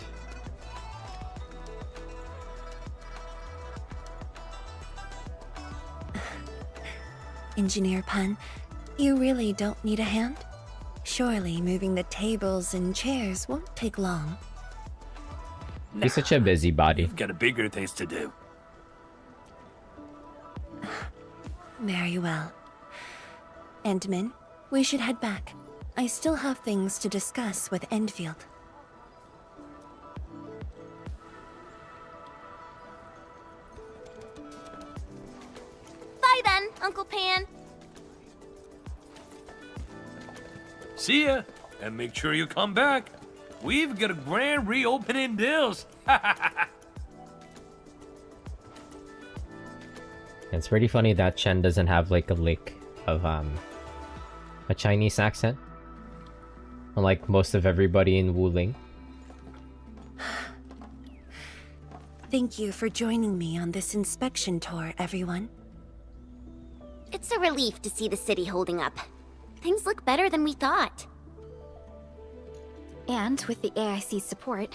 Engineer Pan, you really don't need a hand? Surely moving the tables and chairs won't take long. He's such a busybody. Got a bigger things to do. Very well. Endman, we should head back. I still have things to discuss with Endfield. Bye then, Uncle Pan. See ya, and make sure you come back. We've got a grand reopening deals. It's pretty funny that Chen doesn't have like a lick of a Chinese accent. Unlike most of everybody in Wuling. Thank you for joining me on this inspection tour, everyone. It's a relief to see the city holding up. Things look better than we thought. And with the AIC's support,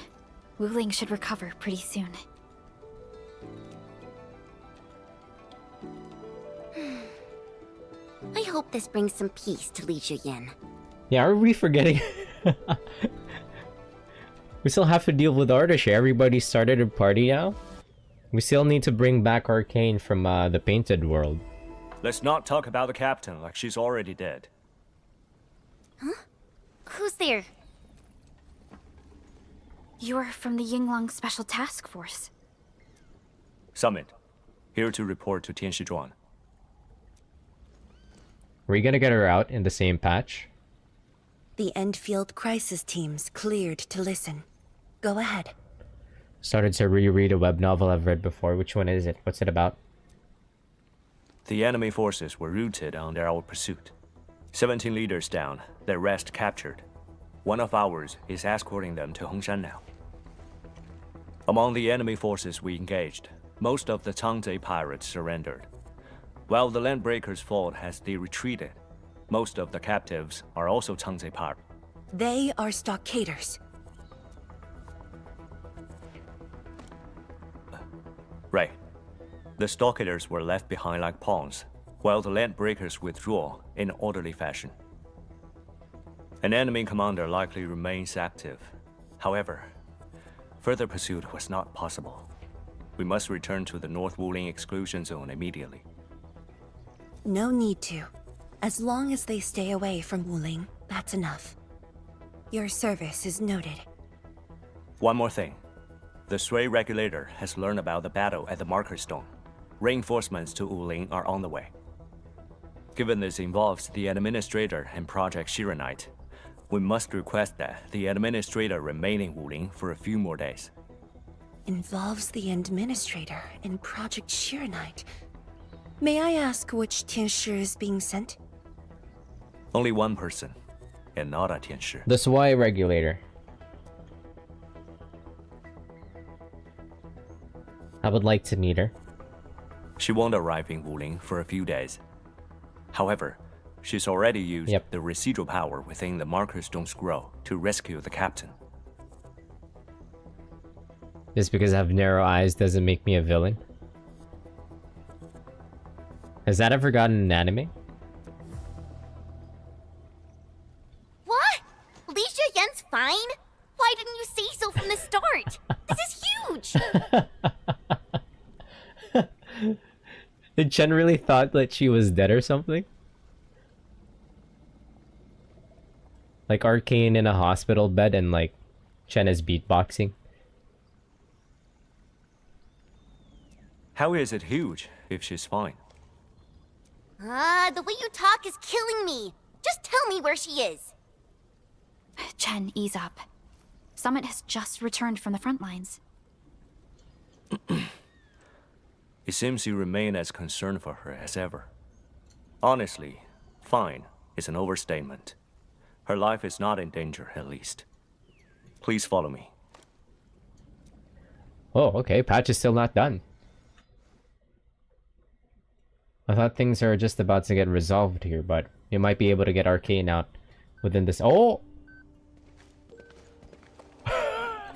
Wuling should recover pretty soon. I hope this brings some peace to Li Zhiyin. Yeah, are we forgetting? We still have to deal with Artish. Everybody started a party now? We still need to bring back Arcane from the Painted World. Let's not talk about the captain like she's already dead. Huh? Who's there? You're from the Yinglang Special Task Force. Summit. Here to report to Tianshi Zhuang. Are we gonna get her out in the same patch? The Endfield crisis teams cleared to listen. Go ahead. Started to reread a web novel I've read before. Which one is it? What's it about? The enemy forces were routed under our pursuit. 17 leaders down, the rest captured. One of ours is escorting them to Hongshan now. Among the enemy forces we engaged, most of the Changzhe pirates surrendered. While the Landbreakers' fleet has retreated, most of the captives are also Changzhe pirates. They are stockaders. Right. The stockaders were left behind like pawns, while the Landbreakers withdraw in orderly fashion. An enemy commander likely remains active. However, further pursuit was not possible. We must return to the North Wuling exclusion zone immediately. No need to. As long as they stay away from Wuling, that's enough. Your service is noted. One more thing. The Sui regulator has learned about the battle at the Marker Stone. Reinforcements to Wuling are on the way. Given this involves the administrator and Project Shiranite, we must request that the administrator remain in Wuling for a few more days. Involves the administrator and Project Shiranite. May I ask which Tianshi is being sent? Only one person, and not a Tianshi. The Sui regulator. I would like to meet her. She won't arrive in Wuling for a few days. However, she's already used the residual power within the Marker Stone Scroll to rescue the captain. Just because I have narrow eyes doesn't make me a villain. Has that ever gotten an anime? What? Li Yan's fine? Why didn't you say so from the start? This is huge! Did Chen really thought that she was dead or something? Like Arcane in a hospital bed and like Chen is beatboxing. How is it huge if she's fine? The way you talk is killing me. Just tell me where she is. Chen, ease up. Summit has just returned from the front lines. It seems you remain as concerned for her as ever. Honestly, fine is an overstatement. Her life is not in danger, at least. Please follow me. Oh, okay. Patch is still not done. I thought things are just about to get resolved here, but you might be able to get Arcane out within this. Oh!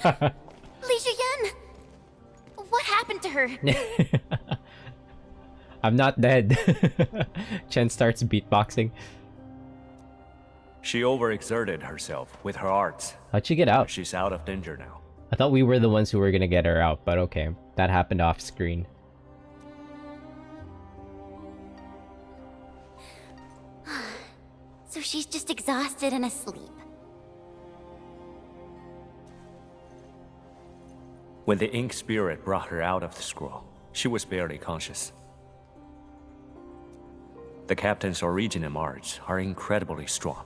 Li Yan! What happened to her? I'm not dead. Chen starts beatboxing. She overexerted herself with her arts. How'd she get out? She's out of danger now. I thought we were the ones who were gonna get her out, but okay. That happened off screen. So she's just exhausted and asleep. When the ink spirit brought her out of the scroll, she was barely conscious. The captain's origin and arts are incredibly strong,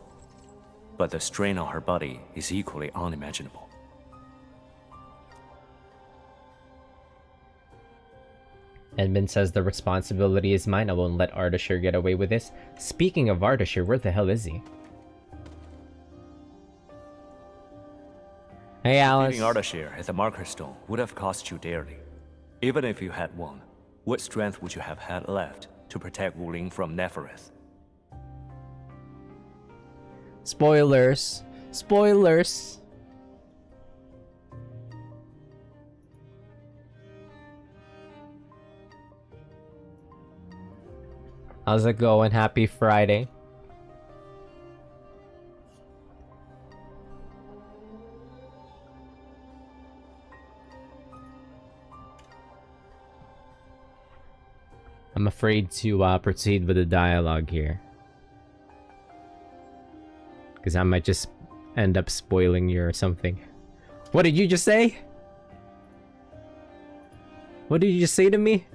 but the strain on her body is equally unimaginable. Edmund says the responsibility is mine. I won't let Ardashir get away with this. Speaking of Ardashir, where the hell is he? Hey, Alice. Leaving Ardashir at the Marker Stone would have cost you dearly. Even if you had won, what strength would you have had left to protect Wuling from Nefereth? Spoilers. Spoilers. How's it going? Happy Friday. I'm afraid to proceed with the dialogue here. Because I might just end up spoiling you or something. What did you just say? What did you just say to me?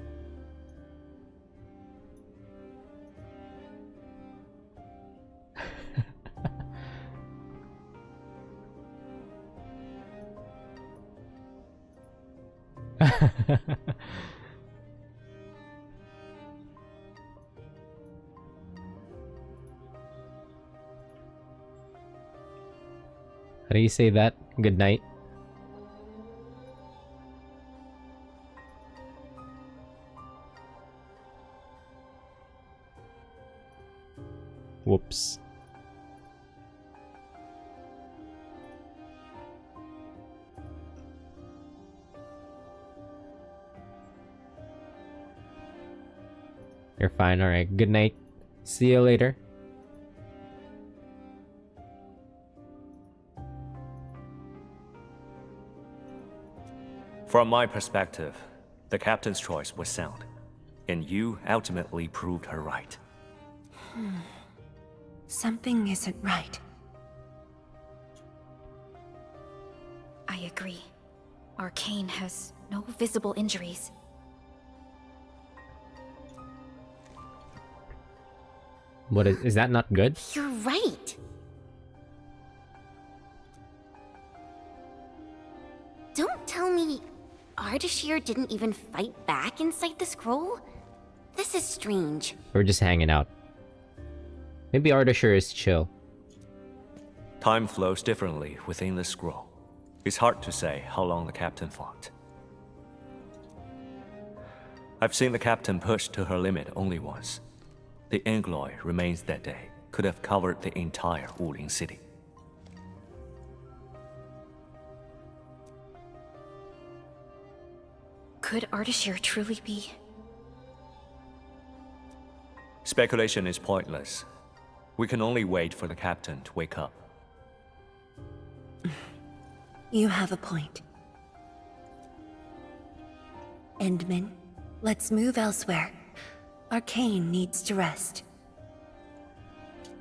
How do you say that? Good night. Whoops. You're fine, alright. Good night. See you later. From my perspective, the captain's choice was sound, and you ultimately proved her right. Something isn't right. I agree. Arcane has no visible injuries. What is that not good? You're right. Don't tell me Ardashir didn't even fight back inside the scroll? This is strange. We're just hanging out. Maybe Ardashir is chill. Time flows differently within the scroll. It's hard to say how long the captain fought. I've seen the captain push to her limit only once. The Angloy remains that day could have covered the entire Wuling city. Could Ardashir truly be? Speculation is pointless. We can only wait for the captain to wake up. You have a point. Endman, let's move elsewhere. Arcane needs to rest.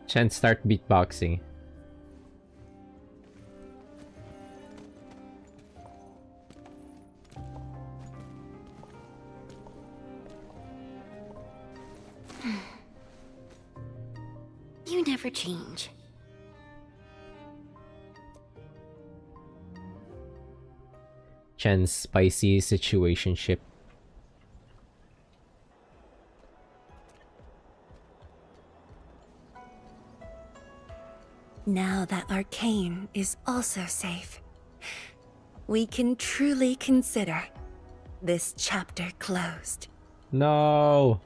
Chen, start beatboxing. You never change. Chen's spicy situationship. Now that Arcane is also safe, we can truly consider this chapter closed. No.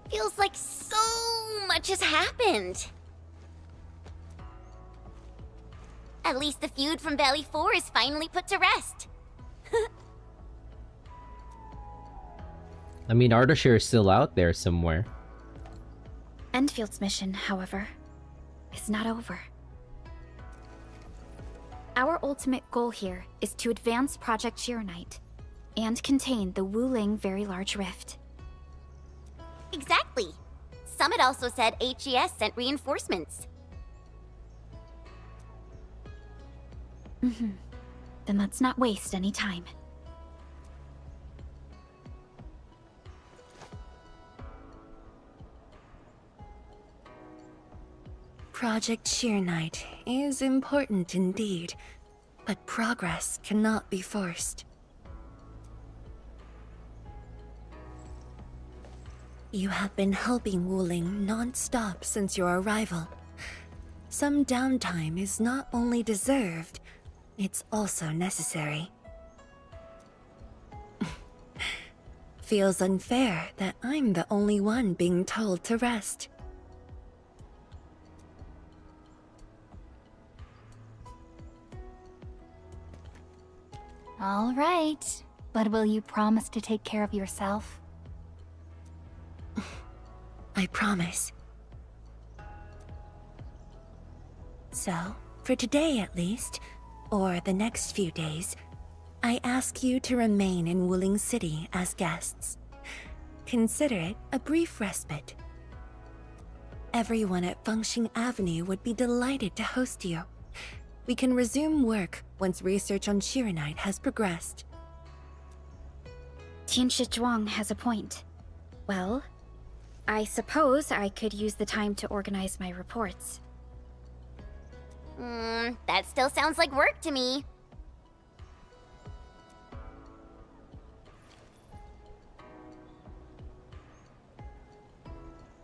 Feels like so much has happened. At least the feud from Valley 4 is finally put to rest. I mean, Ardashir is still out there somewhere. Endfield's mission, however, is not over. Our ultimate goal here is to advance Project Shironite and contain the Wuling Very Large Rift. Exactly. Summit also said HES sent reinforcements. Then let's not waste any time. Project Shironite is important indeed, but progress cannot be forced. You have been helping Wuling non-stop since your arrival. Some downtime is not only deserved, it's also necessary. Feels unfair that I'm the only one being told to rest. All right, but will you promise to take care of yourself? I promise. So, for today at least, or the next few days, I ask you to remain in Wuling City as guests. Consider it a brief respite. Everyone at Fengxing Avenue would be delighted to host you. We can resume work once research on Chironite has progressed. Tianshi Zhuang has a point. Well, I suppose I could use the time to organize my reports. That still sounds like work to me.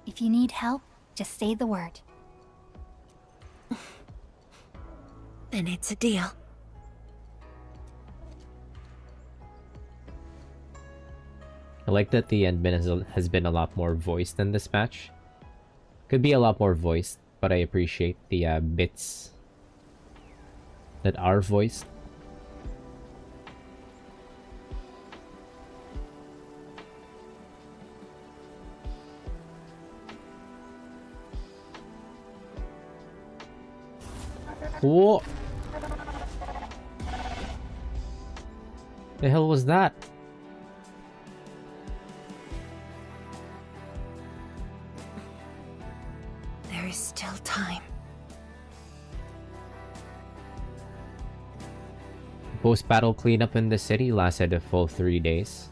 If you need help, just say the word. Then it's a deal. I like that the Endmin has been a lot more voiced in this match. Could be a lot more voiced, but I appreciate the bits that are voiced. Whoa! The hell was that? There is still time. Post-battle cleanup in the city lasted a full 3 days.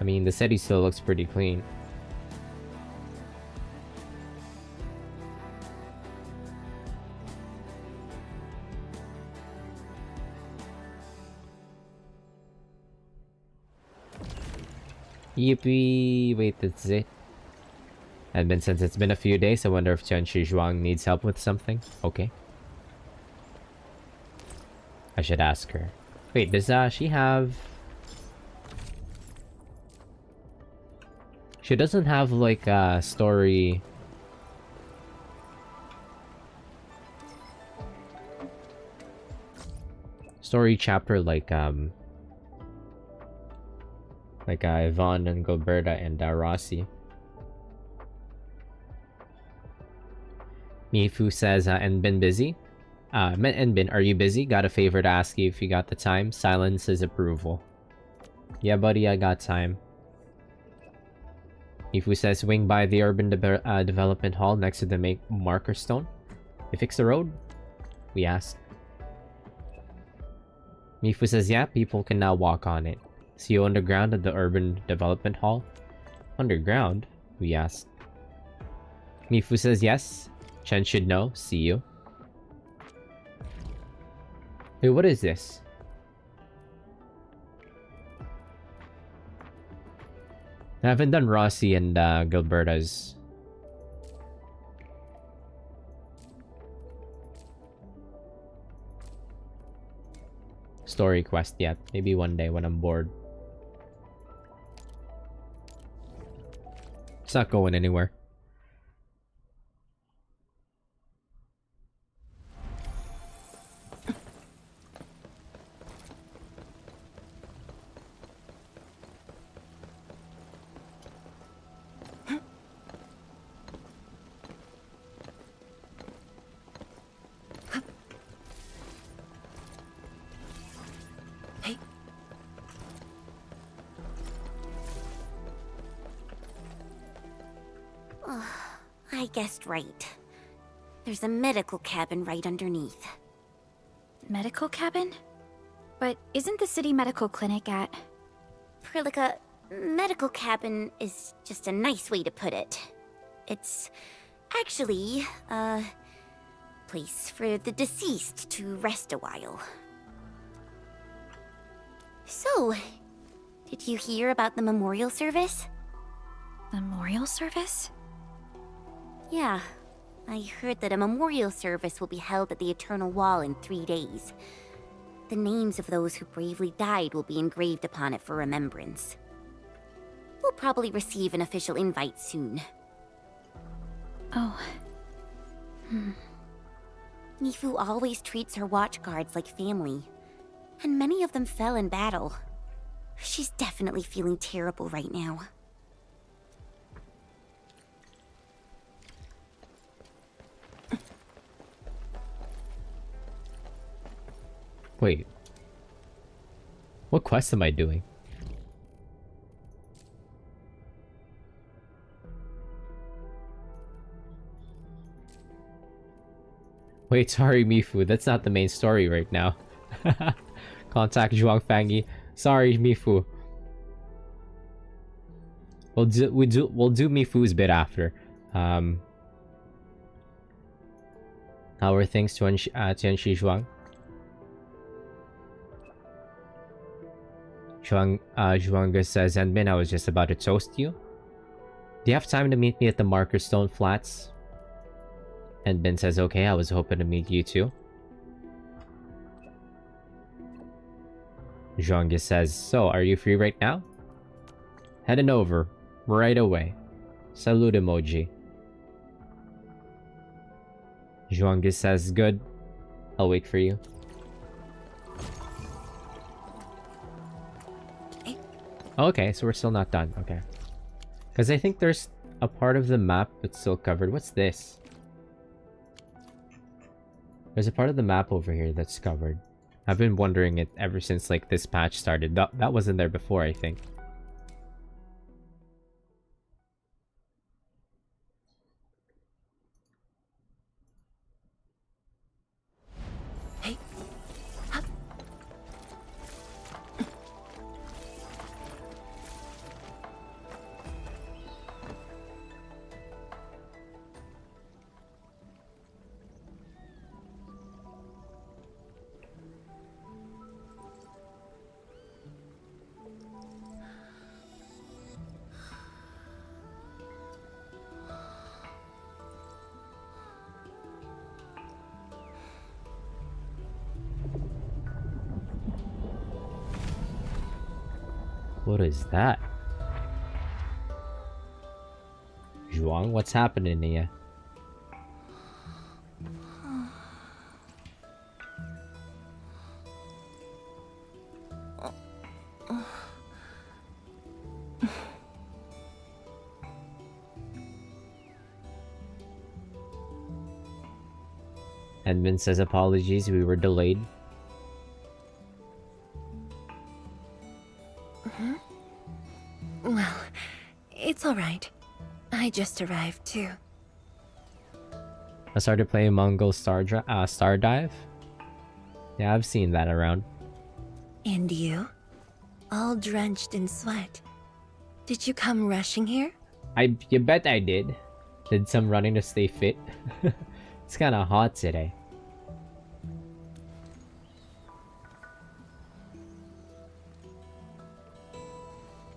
I mean, the city still looks pretty clean. Yippee! Wait, that's it. And since it's been a few days, I wonder if Tianshi Zhuang needs help with something. Okay. I should ask her. Wait, does she have... She doesn't have like a story... Story chapter like Yvonne and Gilberta and Rossi. Mifu says, and been busy? Enbin, are you busy? Got a favor to ask you if you got the time. Silence is approval. Yeah, buddy, I got time. Mifu says, swing by the urban development hall next to the marker stone. You fix the road? We asked. Mifu says, yeah, people can now walk on it. See you underground at the urban development hall? Underground? We asked. Mifu says, yes. Chen should know. See you. Wait, what is this? I haven't done Rossi and Gilberta's. Story quest yet. Maybe one day when I'm bored. It's not going anywhere. I guessed right. There's a medical cabin right underneath. Medical cabin? But isn't the city medical clinic at... Prilika, medical cabin is just a nice way to put it. It's actually a place for the deceased to rest a while. So, did you hear about the memorial service? Memorial service? Yeah, I heard that a memorial service will be held at the Eternal Wall in 3 days. The names of those who bravely died will be engraved upon it for remembrance. We'll probably receive an official invite soon. Oh. Nifu always treats her watchguards like family, and many of them fell in battle. She's definitely feeling terrible right now. Wait. What quest am I doing? Wait, sorry, Mifu. That's not the main story right now. Contact Zhuang Fangyi. Sorry, Mifu. We'll do Mifu's bit after. How are things, Tianxi Zhuang? Zhuang says, Endmin, I was just about to toast you. Do you have time to meet me at the Marker Stone Flats? Endmin says, okay, I was hoping to meet you too. Zhuang says, so, are you free right now? Heading over, right away. Salute emoji. Zhuang says, good. I'll wait for you. Okay, so we're still not done. Okay. Because I think there's a part of the map that's still covered. What's this? There's a part of the map over here that's covered. I've been wondering it ever since like this patch started. That wasn't there before, I think. Hey. What is that? Zhuang, what's happening here? Edmund says apologies, we were delayed. Well, it's alright. I just arrived too. I started playing Mongol Stardive. Yeah, I've seen that around. And you? All drenched in sweat. Did you come rushing here? You bet I did. Did some running to stay fit. It's kind of hot today.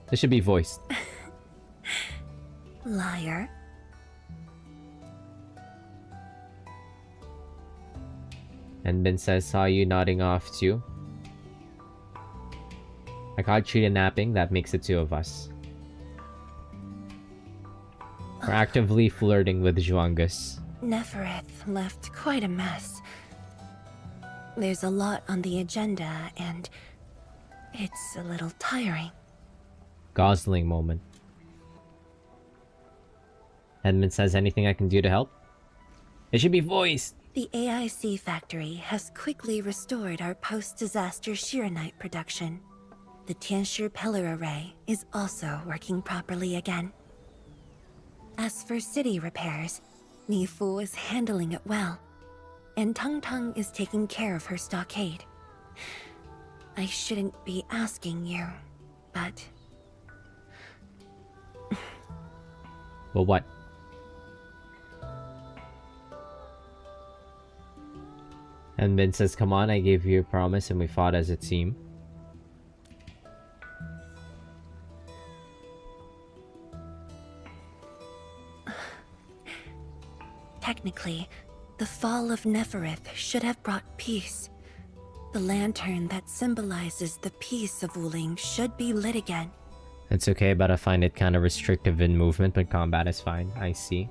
This should be voiced. Liar. And Ben says, saw you nodding off too. I caught Cheetah napping, that makes it two of us. We're actively flirting with Zhuangus. Nefereth left quite a mess. There's a lot on the agenda, and it's a little tiring. Gosling moment. Edmund says, anything I can do to help? It should be voiced! The AIC factory has quickly restored our post-disaster Shiranite production. The Tianshi pillar array is also working properly again. As for city repairs, Nifu is handling it well, and Tung Tung is taking care of her stockade. I shouldn't be asking you, but... Well, what? And Ben says, come on, I gave you a promise and we fought as a team. Technically, the fall of Nefereth should have brought peace. The lantern that symbolizes the peace of Wuling should be lit again. It's okay, but I find it kind of restrictive in movement, but combat is fine. I see.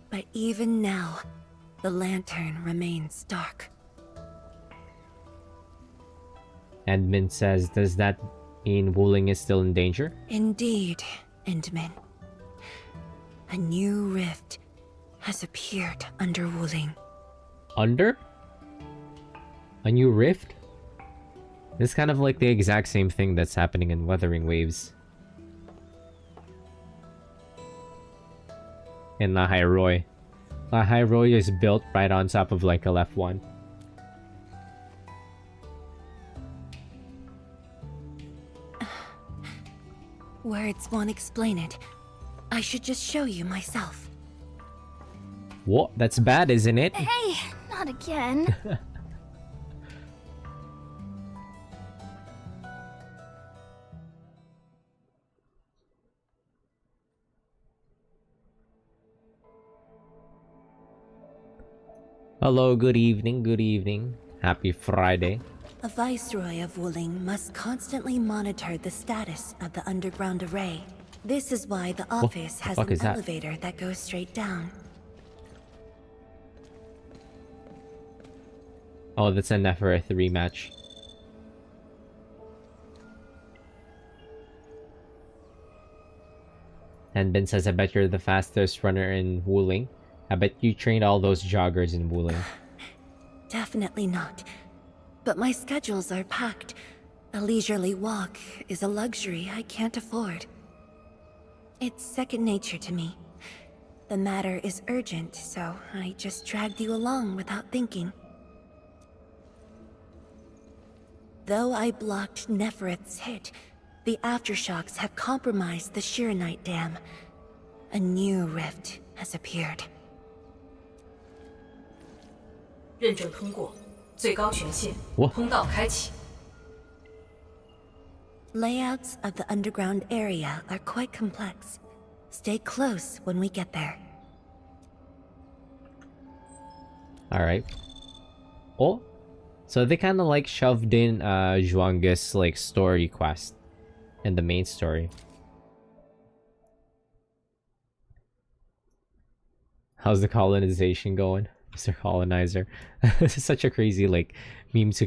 But even now, the lantern remains dark. Edmund says, does that mean Wuling is still in danger? Indeed, Endmin. A new rift has appeared under Wuling. Under? A new rift? It's kind of like the exact same thing that's happening in Wuthering Waves. In Lahai Roi. Lahai Roi is built right on top of like a left one. Words won't explain it. I should just show you myself. What? That's bad, isn't it? Hey, not again. Hello, good evening, good evening. Happy Friday. A viceroy of Wuling must constantly monitor the status of the underground array. This is why the office has an elevator that goes straight down. Oh, that's a Nefereth rematch. And Ben says, I bet you're the fastest runner in Wuling. I bet you trained all those joggers in Wuling. Definitely not. But my schedules are packed. A leisurely walk is a luxury I can't afford. It's second nature to me. The matter is urgent, so I just dragged you along without thinking. Though I blocked Nefereth's hit, the aftershocks have compromised the Shiranite Dam. A new rift has appeared. 认证通过，最高权限，通道开启。 Layouts of the underground area are quite complex. Stay close when we get there. Alright. Oh, so they kind of like shoved in Zhuang's like story quest in the main story. How's the colonization going, Mr. Colonizer? This is such a crazy like meme to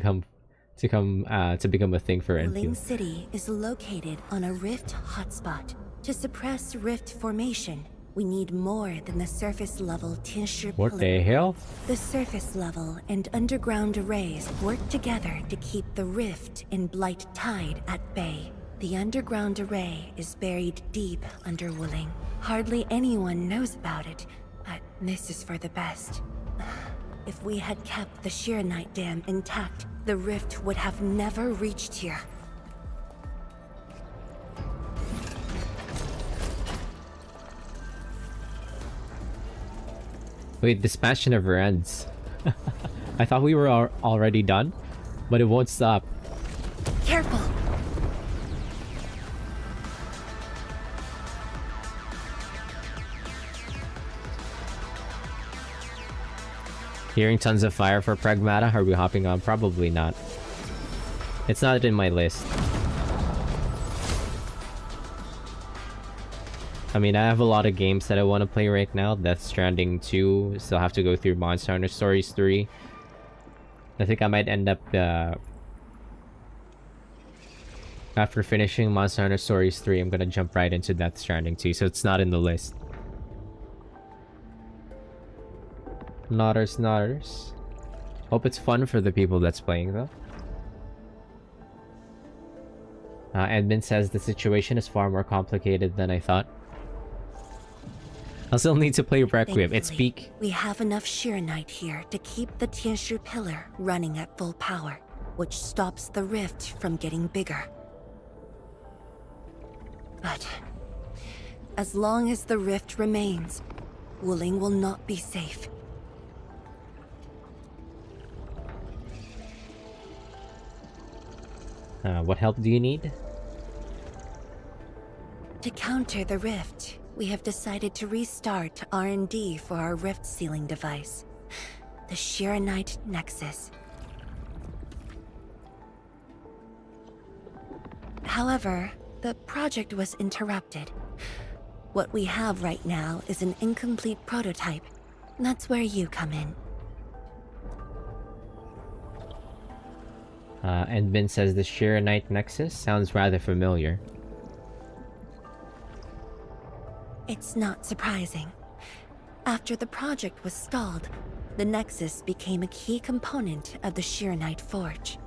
become a thing for Wuling Endfield. City is located on a rift hotspot. To suppress rift formation, we need more than the surface level Tianshi pillar. What the hell? The surface level and underground arrays work together to keep the rift in Blight Tide at bay. The underground array is buried deep under Wuling. Hardly anyone knows about it, but this is for the best. If we had kept the Shiranite Dam intact, the rift would have never reached here. Wait, this match never ends. I thought we were already done, but it won't stop. Careful! Hearing tons of fire for Pragmata, are we hopping on? Probably not. It's not in my list. I mean, I have a lot of games that I want to play right now. Death Stranding 2, still have to go through Monster Hunter Stories 3. I think I might end up, after finishing Monster Hunter Stories 3, I'm gonna jump right into Death Stranding 2, so it's not in the list. Nodders. Hope it's fun for the people that's playing, though. Edmund says the situation is far more complicated than I thought. I'll still need to play Requiem. It's peak. We have enough Shiranite here to keep the Tianshi pillar running at full power, which stops the rift from getting bigger. But as long as the rift remains, Wuling will not be safe. What help do you need? To counter the rift, we have decided to restart R&D for our rift sealing device, the Shiranite Nexus. However, the project was interrupted. What we have right now is an incomplete prototype. That's where you come in. And Vin says the Shiranite Nexus sounds rather familiar. It's not surprising. After the project was stalled, the Nexus became a key component of the Shiranite Forge.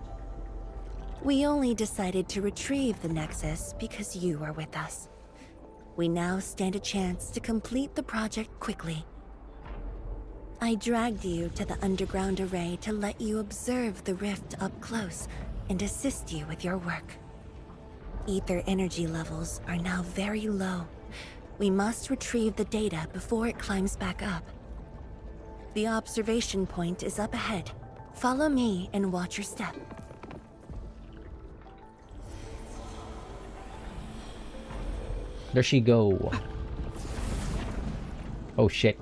We only decided to retrieve the Nexus because you are with us. We now stand a chance to complete the project quickly. I dragged you to the underground array to let you observe the rift up close and assist you with your work. Ether energy levels are now very low. We must retrieve the data before it climbs back up. The observation point is up ahead. Follow me and watch your step. There she go. Oh shit.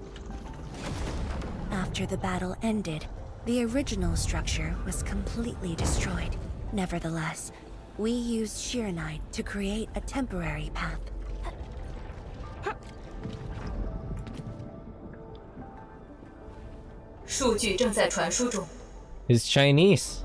After the battle ended, the original structure was completely destroyed. Nevertheless, we used Shiranite to create a temporary path. It's Chinese.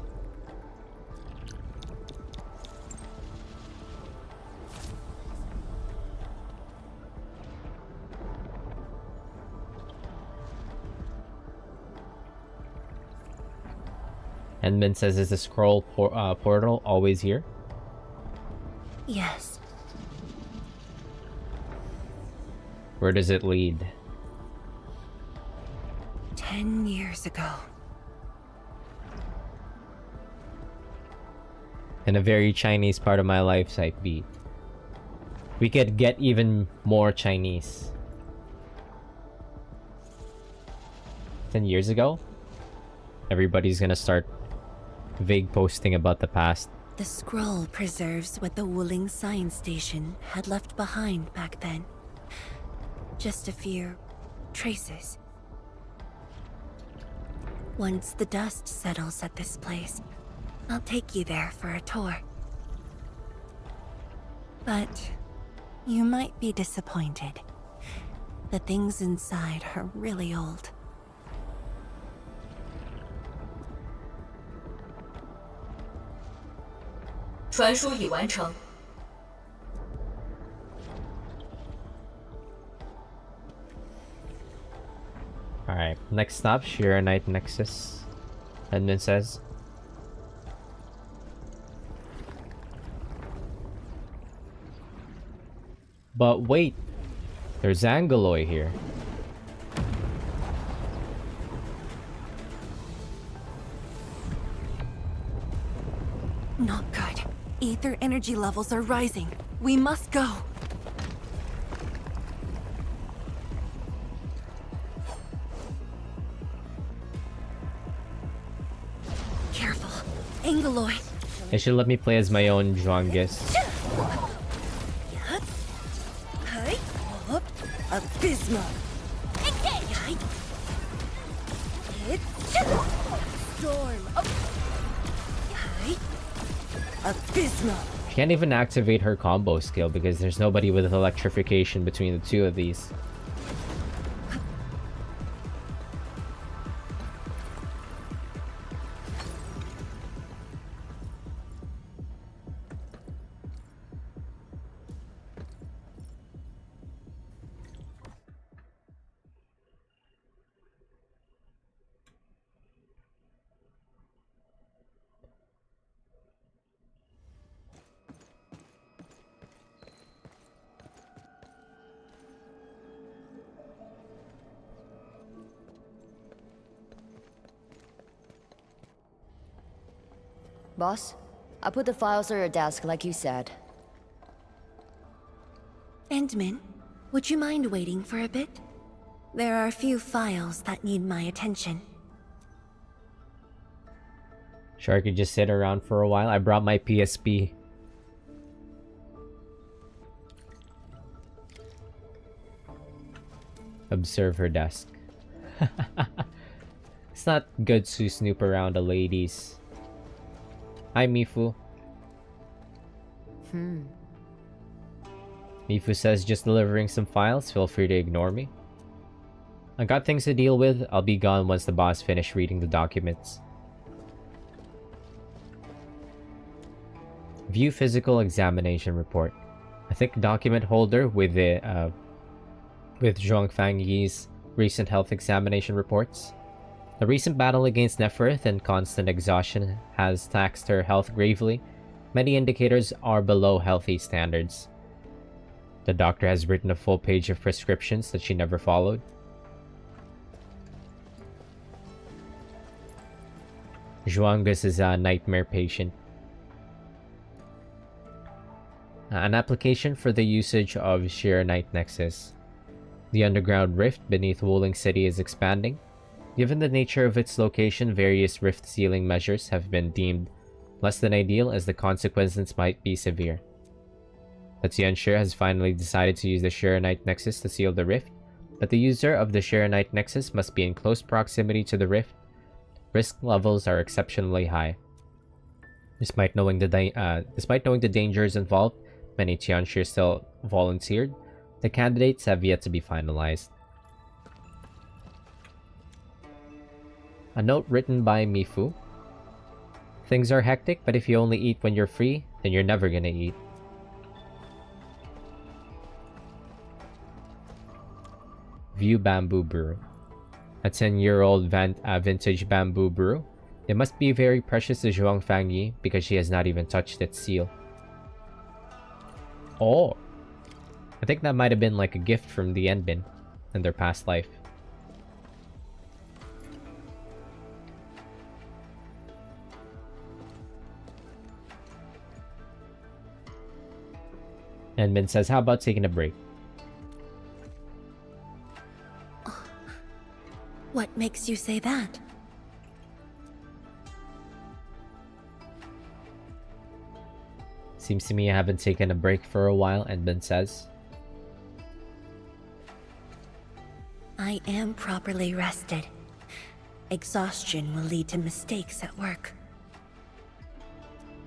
Endman says, is the scroll portal always here? Yes. Where does it lead? 10 years ago. In a very Chinese part of my life site beat. We could get even more Chinese. 10 years ago? Everybody's gonna start vague posting about the past. The scroll preserves what the Wuling Science Station had left behind back then. Just a few traces. Once the dust settles at this place, I'll take you there for a tour. But you might be disappointed. The things inside are really old. Alright, next stop, Shiranite Nexus. Endman says. But wait, there's Angaloy here. Not good. Ether energy levels are rising. We must go. Careful. Angaloy. They should let me play as my own Zhuangis. Abysmal. Storm. Abysmal. She can't even activate her combo skill because there's nobody with electrification between the two of these. Boss, I put the files on your desk like you said. Endman, would you mind waiting for a bit? There are a few files that need my attention. Sure, I could just sit around for a while. I brought my PSP. Observe her desk. It's not good to snoop around the ladies. Hi, Mifu. Mifu says, just delivering some files. Feel free to ignore me. I got things to deal with. I'll be gone once the boss finishes reading the documents. View physical examination report. I think document holder with the with Zhuang Fangyi's recent health examination reports. The recent battle against Neferth and constant exhaustion has taxed her health gravely. Many indicators are below healthy standards. The doctor has written a full page of prescriptions that she never followed. Zhuang is a nightmare patient. An application for the usage of Sheer Night Nexus. The underground rift beneath Wuling City is expanding. Given the nature of its location, various rift sealing measures have been deemed less than ideal, as the consequences might be severe. The Tianshi has finally decided to use the Sheer Night Nexus to seal the rift, but the user of the Sheer Night Nexus must be in close proximity to the rift. Risk levels are exceptionally high. Despite knowing the dangers involved, many Tianshi still volunteered. The candidates have yet to be finalized. A note written by Mifu. Things are hectic, but if you only eat when you're free, then you're never gonna eat. View Bamboo Brew. A 10-year-old vintage bamboo brew. It must be very precious to Zhuang Fangyi because she has not even touched its seal. Oh! I think that might have been like a gift from the Endbin in their past life. Endbin says, how about taking a break? What makes you say that? Seems to me I haven't taken a break for a while, Endbin says. I am properly rested. Exhaustion will lead to mistakes at work.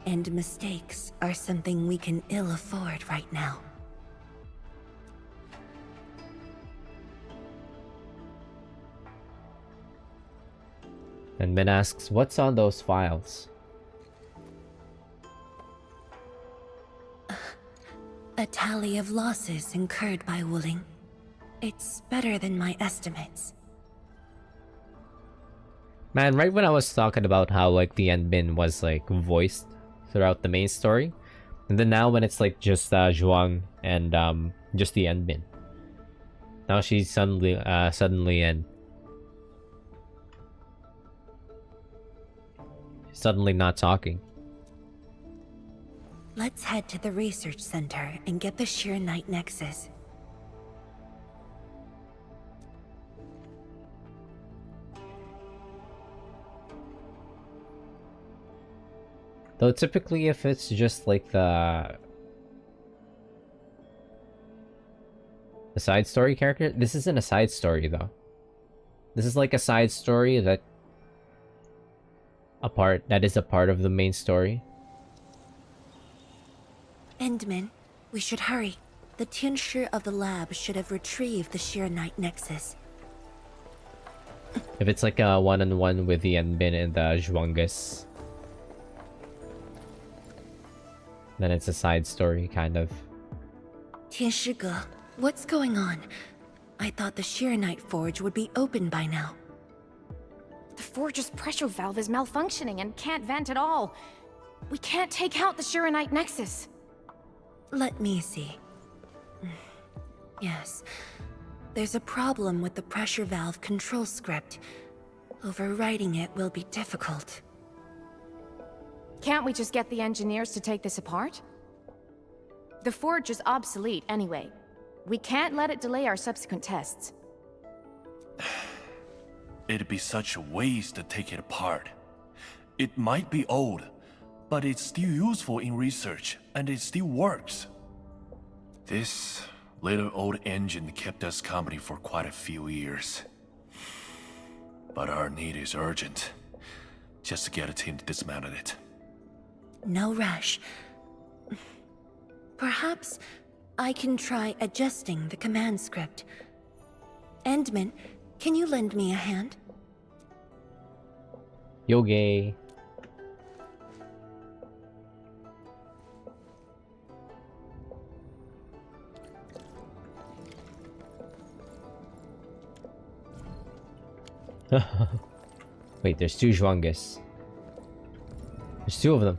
And mistakes are something we can ill afford right now. And Min asks, what's on those files? A tally of losses incurred by Wuling. It's better than my estimates. Man, right when I was talking about how like the Endbin was like voiced throughout the main story, and then now when it's like just Zhuang and just the Endbin, now she's suddenly not talking. Let's head to the research center and get the Sheer Night Nexus. Though typically if it's just like the side story character, this isn't a side story though. This is like a side story that is a part of the main story. Endman, we should hurry. The Tianshi of the lab should have retrieved the Sheer Night Nexus. If it's like a one-on-one with the Endbin and the Zhuangus, then it's a side story, kind of. Tianshi, what's going on? I thought the Sheer Night Forge would be open by now. The forge's pressure valve is malfunctioning and can't vent at all. We can't take out the Sheer Night Nexus. Let me see. Yes. There's a problem with the pressure valve control script. Overwriting it will be difficult. Can't we just get the engineers to take this apart? The forge is obsolete anyway. We can't let it delay our subsequent tests. It'd be such a waste to take it apart. It might be old, but it's still useful in research, and it still works. This little old engine kept us company for quite a few years. But our need is urgent. Just to get a team to dismantle it. No rush. Perhaps I can try adjusting the command script. Endman, can you lend me a hand? Yoge. Wait, there's two Zhuangus. There's two of them.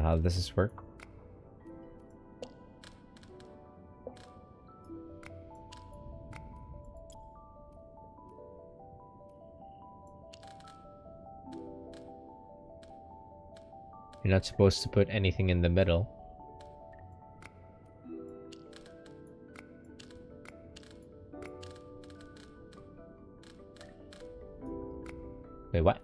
How does this work? You're not supposed to put anything in the middle. Wait, what?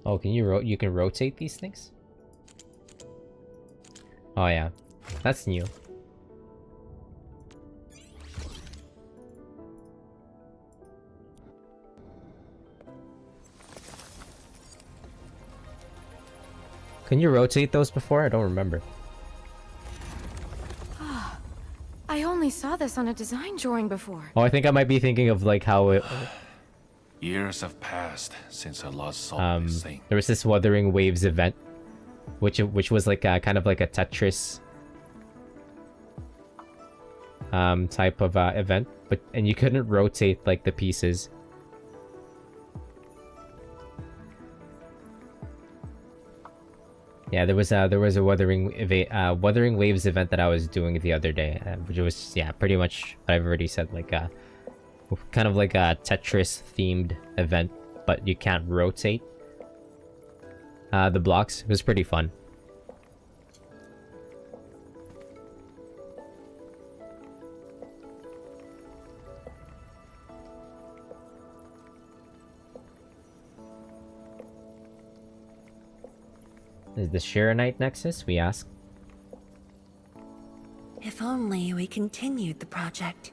Oh, can you can rotate these things? Oh yeah, that's new. Can you rotate those before? I don't remember. I only saw this on a design drawing before. Oh, I think I might be thinking of like how it. Years have passed since I last saw this thing. There was this Wuthering Waves event, which was like kind of like a Tetris type of event, and you couldn't rotate like the pieces. Yeah, there was a Wuthering Waves event that I was doing the other day, which was pretty much what I've already said, like kind of like a Tetris themed event, but you can't rotate the blocks. It was pretty fun. Is the Shiranite Nexus? We ask. If only we continued the project.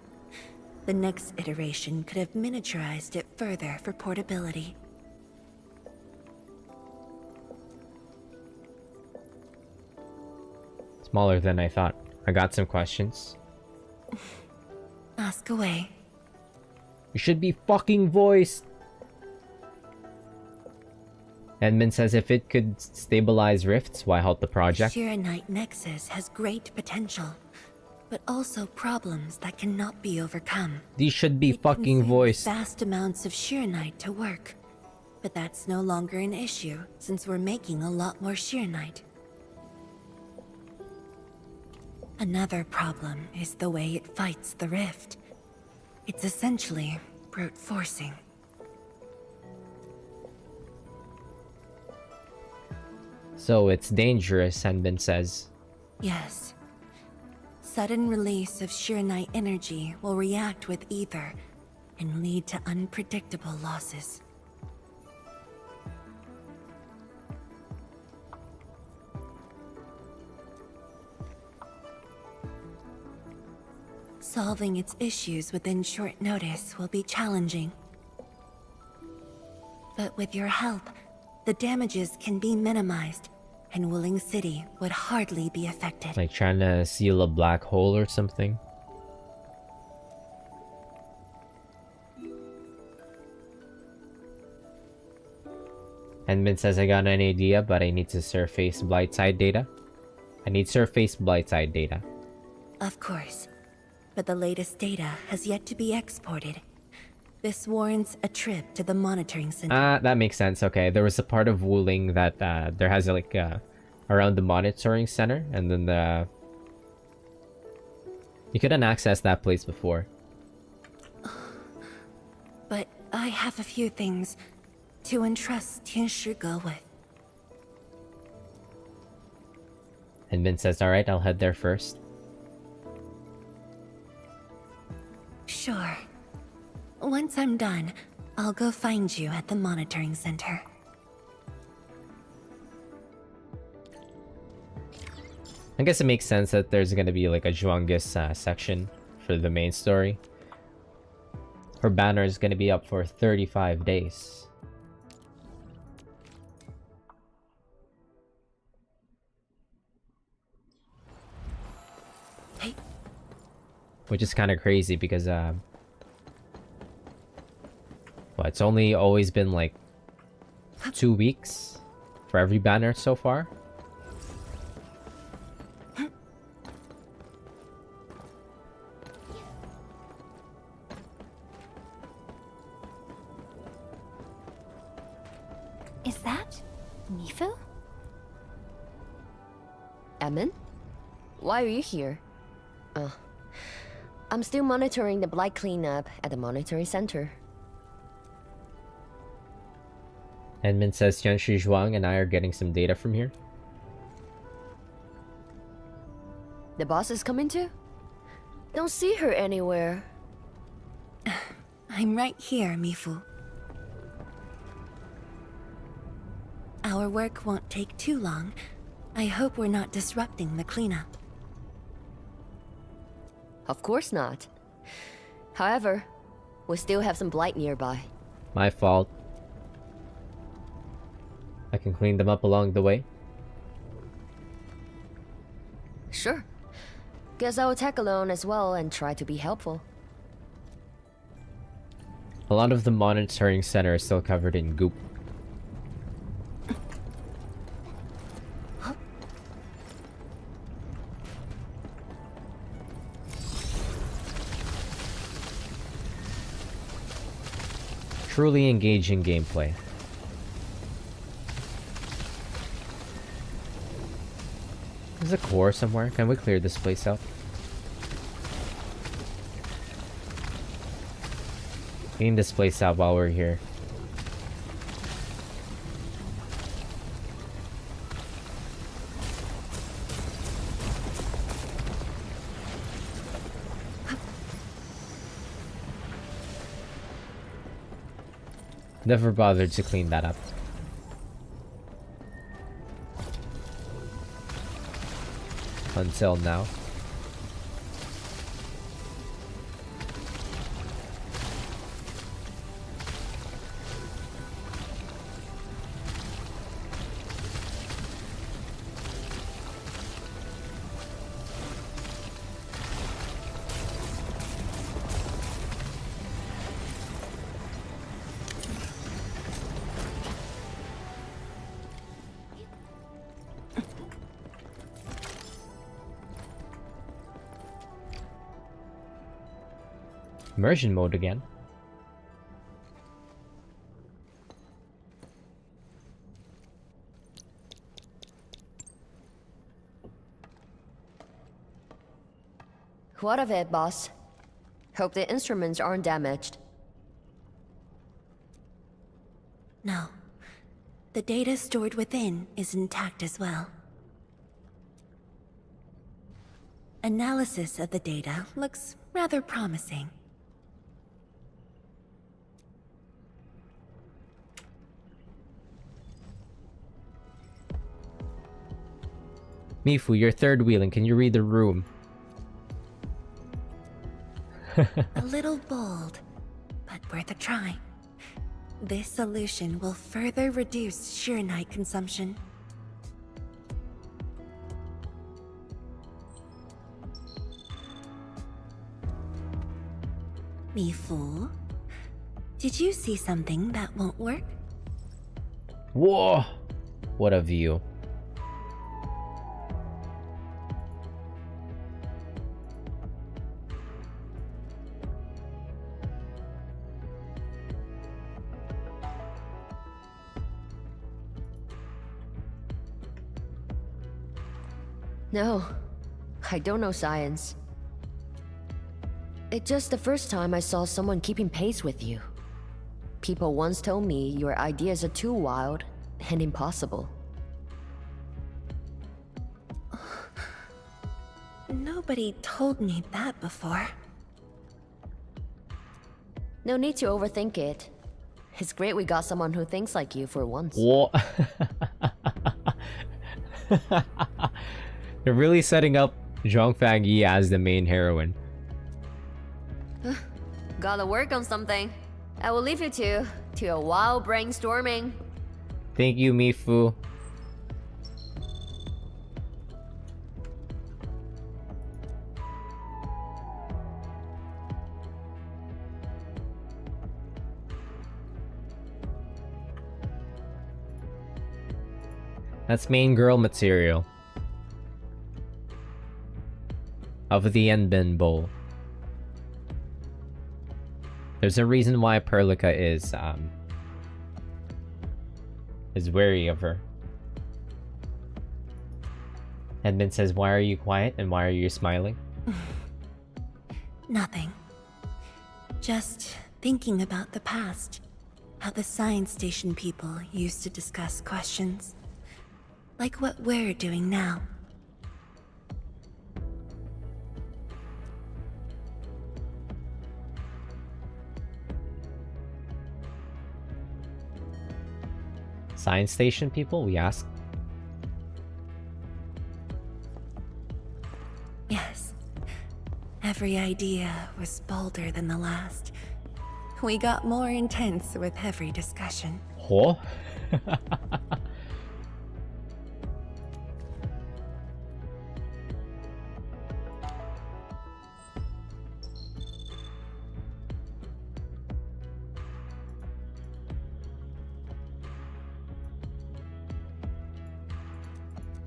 The next iteration could have miniaturized it further for portability. Smaller than I thought. I got some questions. Ask away. You should be fucking voiced. Edmund says if it could stabilize rifts, why halt the project? Shiranite Nexus has great potential, but also problems that cannot be overcome. These should be fucking voiced. Vast amounts of Shiranite to work, but that's no longer an issue since we're making a lot more Shiranite. Another problem is the way it fights the rift. It's essentially brute forcing. So it's dangerous, Henbin says. Yes. Sudden release of Shiranite energy will react with ether and lead to unpredictable losses. Solving its issues within short notice will be challenging. But with your help, the damages can be minimized, and Wuling City would hardly be affected. Like trying to seal a black hole or something. Henbin says I got an idea, but I need to surface Blightside data. I need surface Blightside data. Of course, but the latest data has yet to be exported. This warrants a trip to the monitoring center. That makes sense. Okay, there was a part of Wuling that there has like around the monitoring center, and then you couldn't access that place before. But I have a few things to entrust Tianshi Ge with. And Min says, "All right, I'll head there first." Sure. Once I'm done, I'll go find you at the monitoring center. I guess it makes sense that there's gonna be like a Zhuangis section for the main story. Her banner is gonna be up for 35 days. which is kind of crazy because well, it's only always been like 2 weeks for every banner so far. Is that Mifu? Emin? Why are you here? I'm still monitoring the blight cleanup at the monitoring center. Edmund says Tianshi Zhuang and I are getting some data from here. The boss is coming too? Don't see her anywhere. I'm right here, Mifu. Our work won't take too long. I hope we're not disrupting the cleanup. Of course not. However, we still have some blight nearby. My fault. I can clean them up along the way. Sure. Guess I'll tag along as well and try to be helpful. A lot of the monitoring center is still covered in goop. Truly engaging gameplay. There's a core somewhere. Can we clear this place out? Clean this place out while we're here. Never bothered to clean that up. Until now. Immersion mode again. What of it, boss? Hope the instruments aren't damaged. No. The data stored within is intact as well. Analysis of the data looks rather promising. Mifu, you're third wheeling. Can you read the room? A little bold, but worth a try. This solution will further reduce Shirenite consumption. Mifu, did you see something that won't work? Whoa! What a view. No, I don't know science. It's just the first time I saw someone keeping pace with you. People once told me your ideas are too wild and impossible. Nobody told me that before. No need to overthink it. It's great we got someone who thinks like you for once. What? They're really setting up Zhuang Fangyi as the main heroine. Gotta work on something. I will leave you to a wild brainstorming. Thank you, Mifu. That's main girl material. Of the Endbin Bowl. There's a reason why Perlica is wary of her. Endbin says, "Why are you quiet and why are you smiling?" Nothing. Just thinking about the past. How the science station people used to discuss questions. Like what we're doing now. Science station people, we ask. Yes. Every idea was bolder than the last. We got more intense with every discussion. Oh?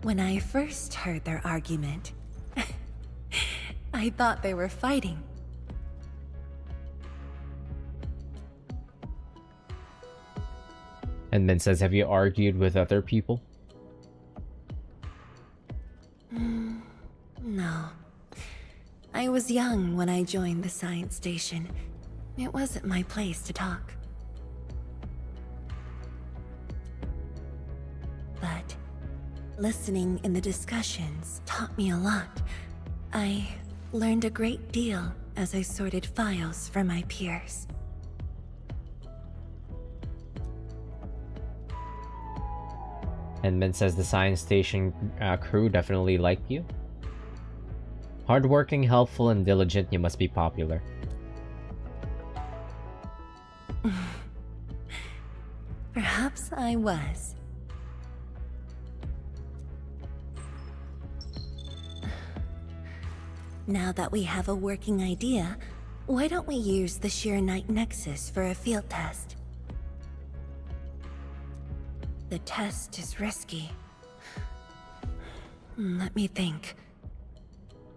When I first heard their argument, I thought they were fighting. And then says, "Have you argued with other people?" No. I was young when I joined the science station. It wasn't my place to talk. But listening in the discussions taught me a lot. I learned a great deal as I sorted files for my peers. And then says, "The science station crew definitely like you. Hardworking, helpful, and diligent, you must be popular." Perhaps I was. Now that we have a working idea, why don't we use the Sheer-Night Nexus for a field test? The test is risky. Let me think.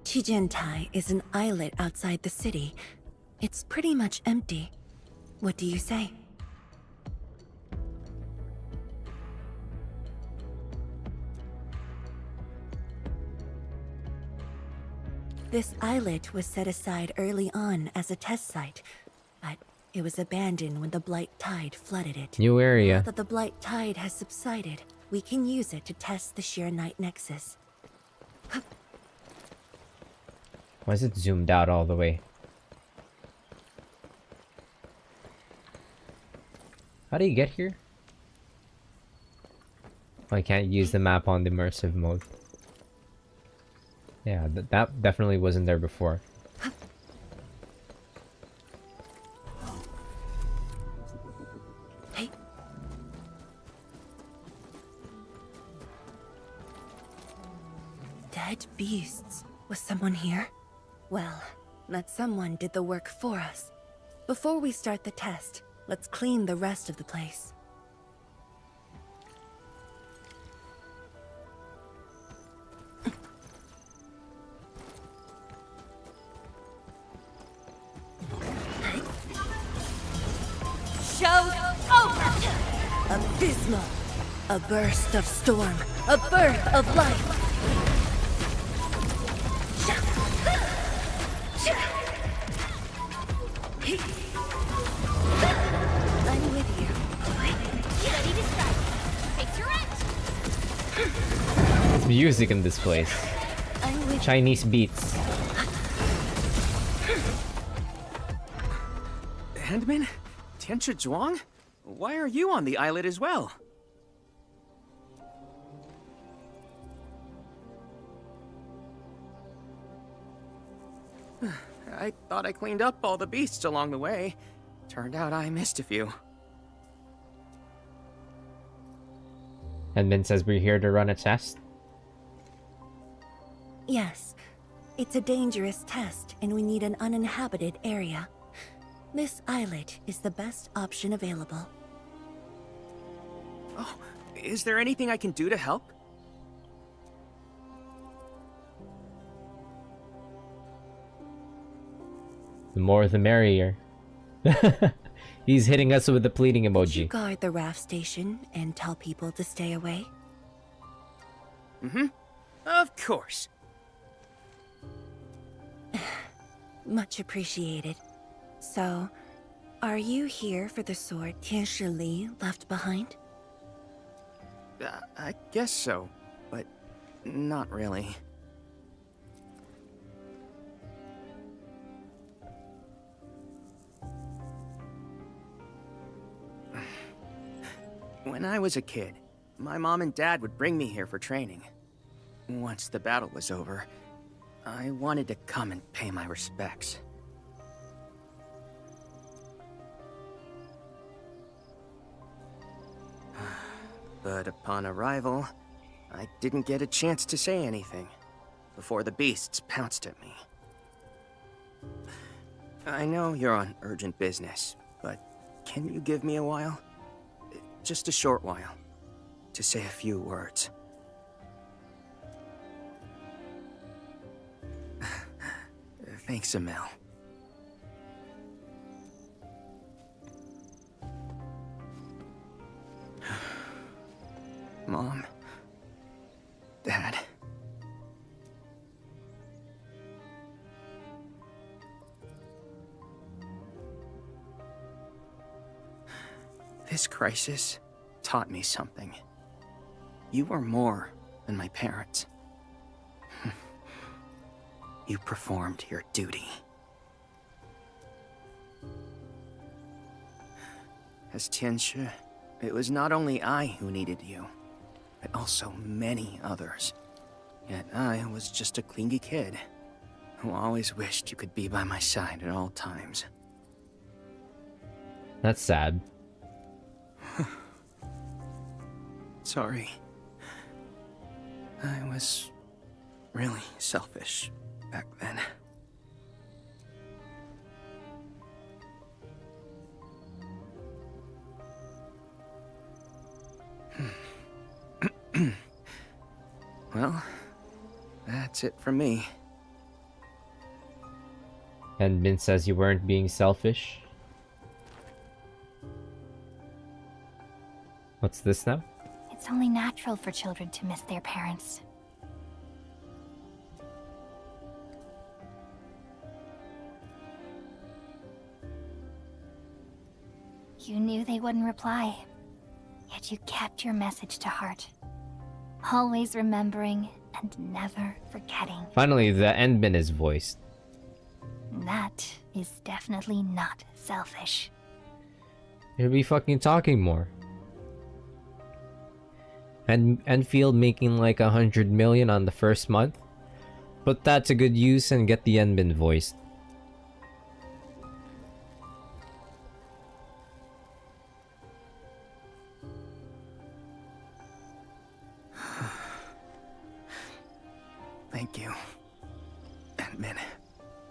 Chijentai is an islet outside the city. It's pretty much empty. What do you say? This islet was set aside early on as a test site, but it was abandoned when the Blight Tide flooded it. New area. Now that the Blight Tide has subsided, we can use it to test the Sheer-Night Nexus. Why is it zoomed out all the way? How do you get here? I can't use the map on the immersive mode. Yeah, that definitely wasn't there before. Hey. Dead beasts. Was someone here? Well, that someone did the work for us. Before we start the test, let's clean the rest of the place. Show's over! Abysmal! A burst of storm. A birth of life! I'm with you. Ready to strike. Take your end! It's music in this place. I'm with Chinese beats. Endman? Tianchi Zhuang? Why are you on the islet as well? I thought I cleaned up all the beasts along the way. Turned out I missed a few. And then says, "We're here to run a test." Yes. It's a dangerous test, and we need an uninhabited area. This islet is the best option available. Oh, is there anything I can do to help? The more the merrier. He's hitting us with the pleading Did you emoji. guard the raft station and tell people to stay away? Mm-hmm. Of course. Much appreciated. So, are you here for the sword Tianshi Li left behind? I guess so, but not really. When I was a kid, my mom and dad would bring me here for training. Once the battle was over, I wanted to come and pay my respects. But upon arrival, I didn't get a chance to say anything before the beasts pounced at me. I know you're on urgent business, but can you give me a while? Just a short while, to say a few words. Thanks, Emil. Mom. Dad. This crisis taught me something. You are more than my parents. You performed your duty. As Tianshi, it was not only I who needed you, but also many others. Yet I was just a clingy kid who always wished you could be by my side at all times. That's sad. Sorry. I was really selfish back then. Well, that's it from me. And Min says you weren't being selfish. What's this now? It's only natural for children to miss their parents. You knew they wouldn't reply, yet you kept your message to heart. Always remembering and never forgetting. Finally, the Endmin is voiced. That is definitely not selfish. You'll be fucking talking more. And Endfield making like 100 million on the first month. Put that to good use and get the Endmin voiced. Thank you, Endmin.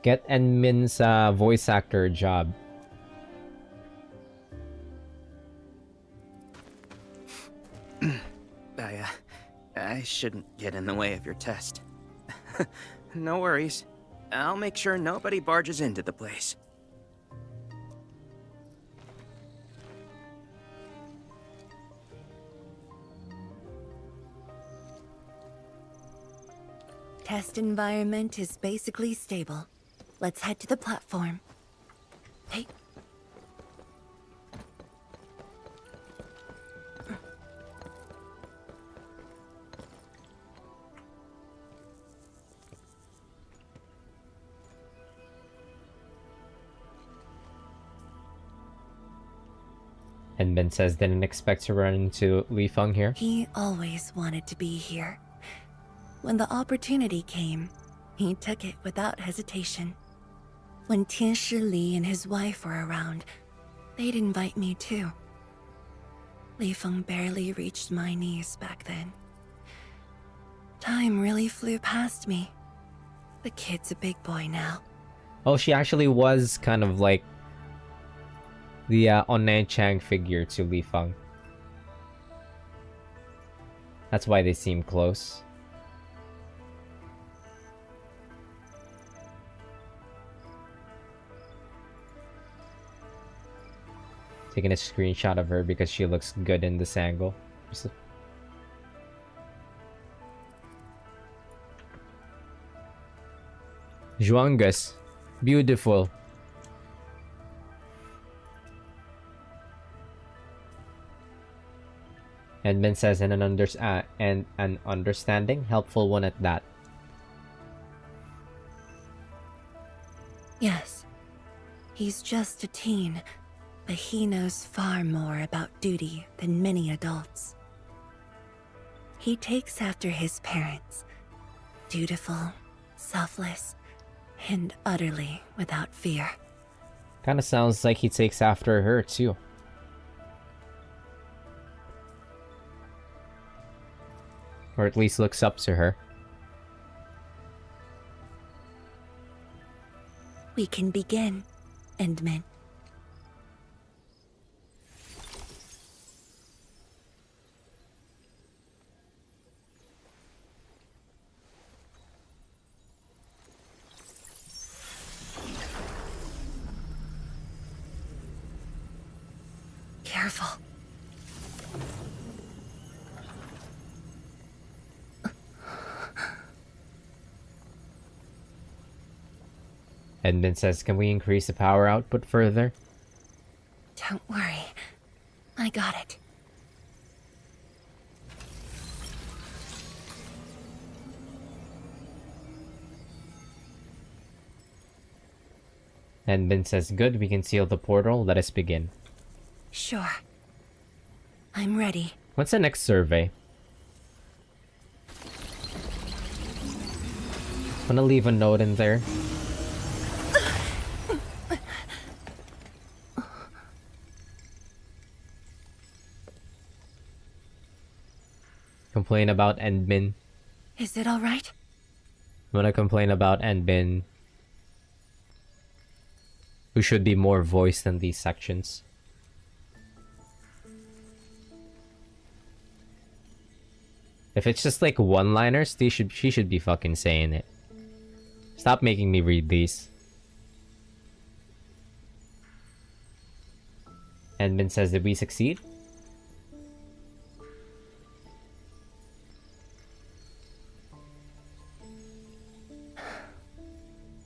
Get Endmin's voice actor a job. I shouldn't get in the way of your test. No worries. I'll make sure nobody barges into the place. Test environment is basically stable. Let's head to the platform. Hey. And Ben says didn't expect to run into Li Feng here. He always wanted to be here. When the opportunity came, he took it without hesitation. When Tianshi Li and his wife were around, they'd invite me too. Li Feng barely reached my knees back then. Time really flew past me. The kid's a big boy now. Oh, she actually was kind of like the Onan Chang figure to Li Feng. That's why they seem close. Taking a screenshot of her because she looks good in this angle. Zhuangus. Beautiful. Edmund says, and an understanding, helpful one at that. Yes. He's just a teen, but he knows far more about duty than many adults. He takes after his parents. Dutiful, selfless, and utterly without fear. Kinda sounds like he takes after her, too. Or at least looks up to her. We can begin, Endman. Careful. Edmund says, can we increase the power output further? Don't worry. I got it. Edmund says, good, we can seal the portal. Let us begin. Sure. I'm ready. What's the next survey? Wanna leave a note in there? Complain about Endbin. Is it alright? Wanna complain about Endbin, who should be more voiced in these sections. If it's just like one-liners, she should be fucking saying it. Stop making me read these. Endman says, did we succeed?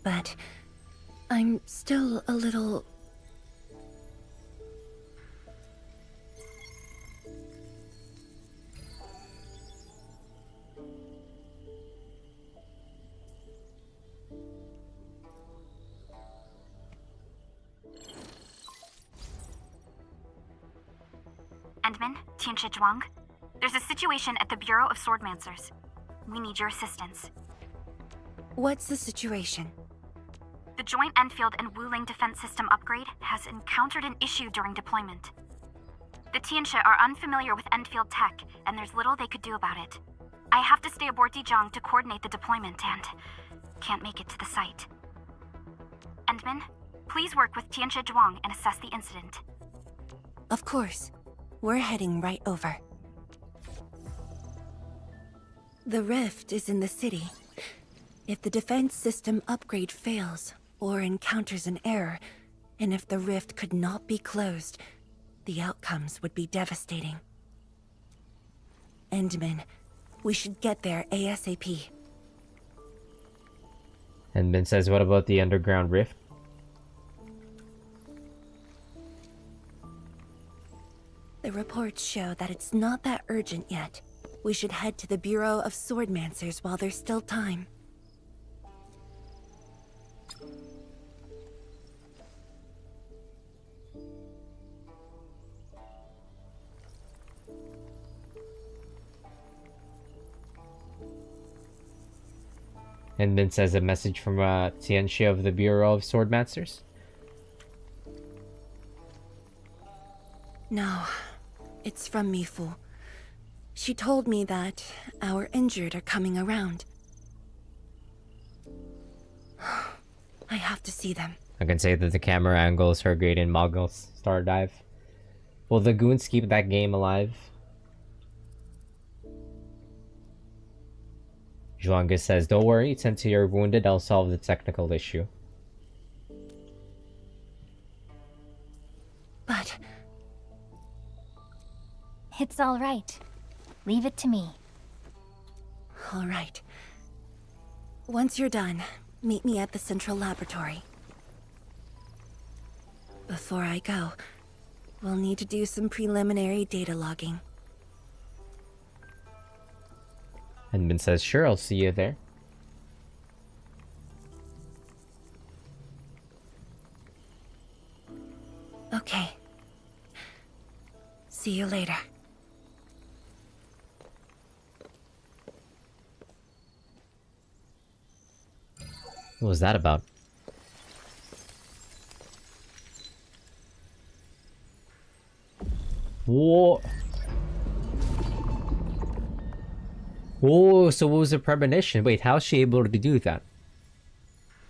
But I'm still a little... Endman, Tianshi Zhuang. There's a situation at the Bureau of Swordmancers. We need your assistance. What's the situation? The joint Endfield and Wuling defense system upgrade has encountered an issue during deployment. The Tianshi are unfamiliar with Endfield tech, and there's little they could do about it. I have to stay aboard Dijiang to coordinate the deployment and can't make it to the site. Endman, please work with Tianshi Zhuang and assess the incident. Of course. We're heading right over. The rift is in the city. If the defense system upgrade fails, or encounters an error, and if the rift could not be closed, the outcomes would be devastating. Endman, we should get there ASAP. Endman says, what about the underground rift? The reports show that it's not that urgent yet. We should head to the Bureau of Swordmancers while there's still time. Endman says, a message from Tianshi of the Bureau of Swordmasters. No, it's from Mifu. She told me that our injured are coming around. I have to see them. I can say that the camera angles are great in Moggle's Star Dive. Will the goons keep that game alive? Zhuanga says, don't worry, tend to your wounded, I'll solve the technical issue. But It's all right. Leave it to me. All right. Once you're done, meet me at the central laboratory. Before I go, we'll need to do some preliminary data logging. Edmund says, sure, I'll see you there. Okay. See you later. What was that about? Whoa. Oh, so what was the premonition? Wait, how's she able to do that?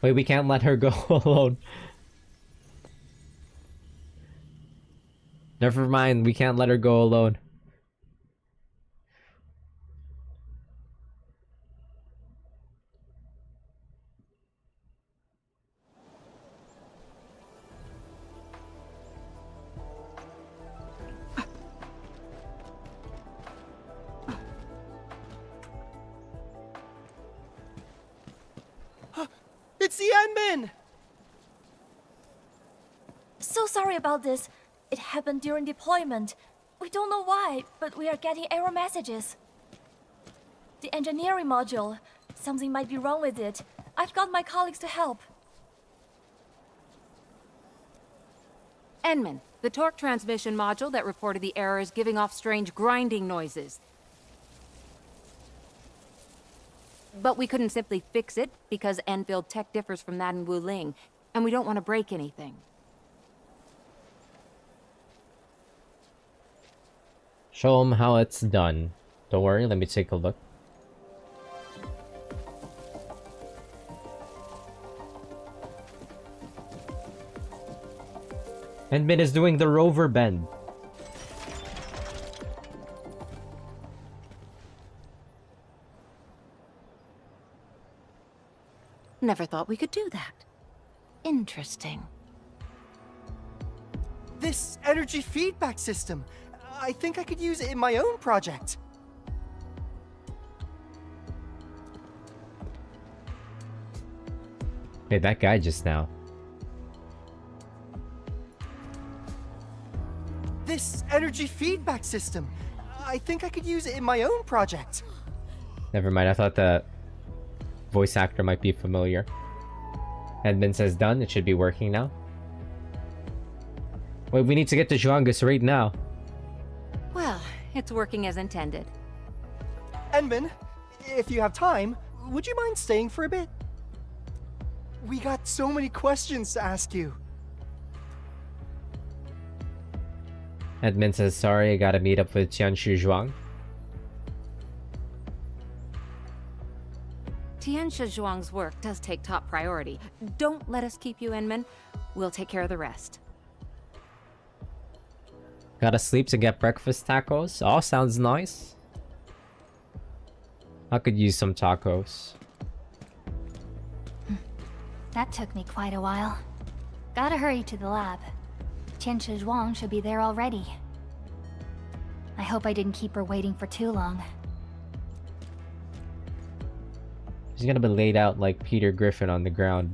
Wait, we can't let her go alone. Never mind, we can't let her go alone. It's the Endman! So sorry about this. It happened during deployment. We don't know why, but we are getting error messages. The engineering module. Something might be wrong with it. I've got my colleagues to help. Enman, the torque transmission module that reported the error is giving off strange grinding noises. But we couldn't simply fix it because Endfield tech differs from that in Wuling, and we don't want to break anything. Show them how it's done. Don't worry, let me take a look. Endman is doing the rover bend. Never thought we could do that. Interesting. This energy feedback system. I think I could use it in my own project. Hey, that guy just now. This energy feedback system. I think I could use it in my own project. Never mind, I thought the voice actor might be familiar. Edmund says done, it should be working now. Wait, we need to get to Zhuang's right now. Well, it's working as intended. Enman, if you have time, would you mind staying for a bit? We got so many questions to ask you. Edmund says sorry, I gotta meet up with Tianshu Zhuang. Tianxia Zhuang's work does take top priority. Don't let us keep you, Enman. We'll take care of the rest. Gotta sleep to get breakfast tacos. Oh, sounds nice. I could use some tacos. That took me quite a while. Gotta hurry to the lab. Tianxia Zhuang should be there already. I hope I didn't keep her waiting for too long. She's gonna be laid out like Peter Griffin on the ground.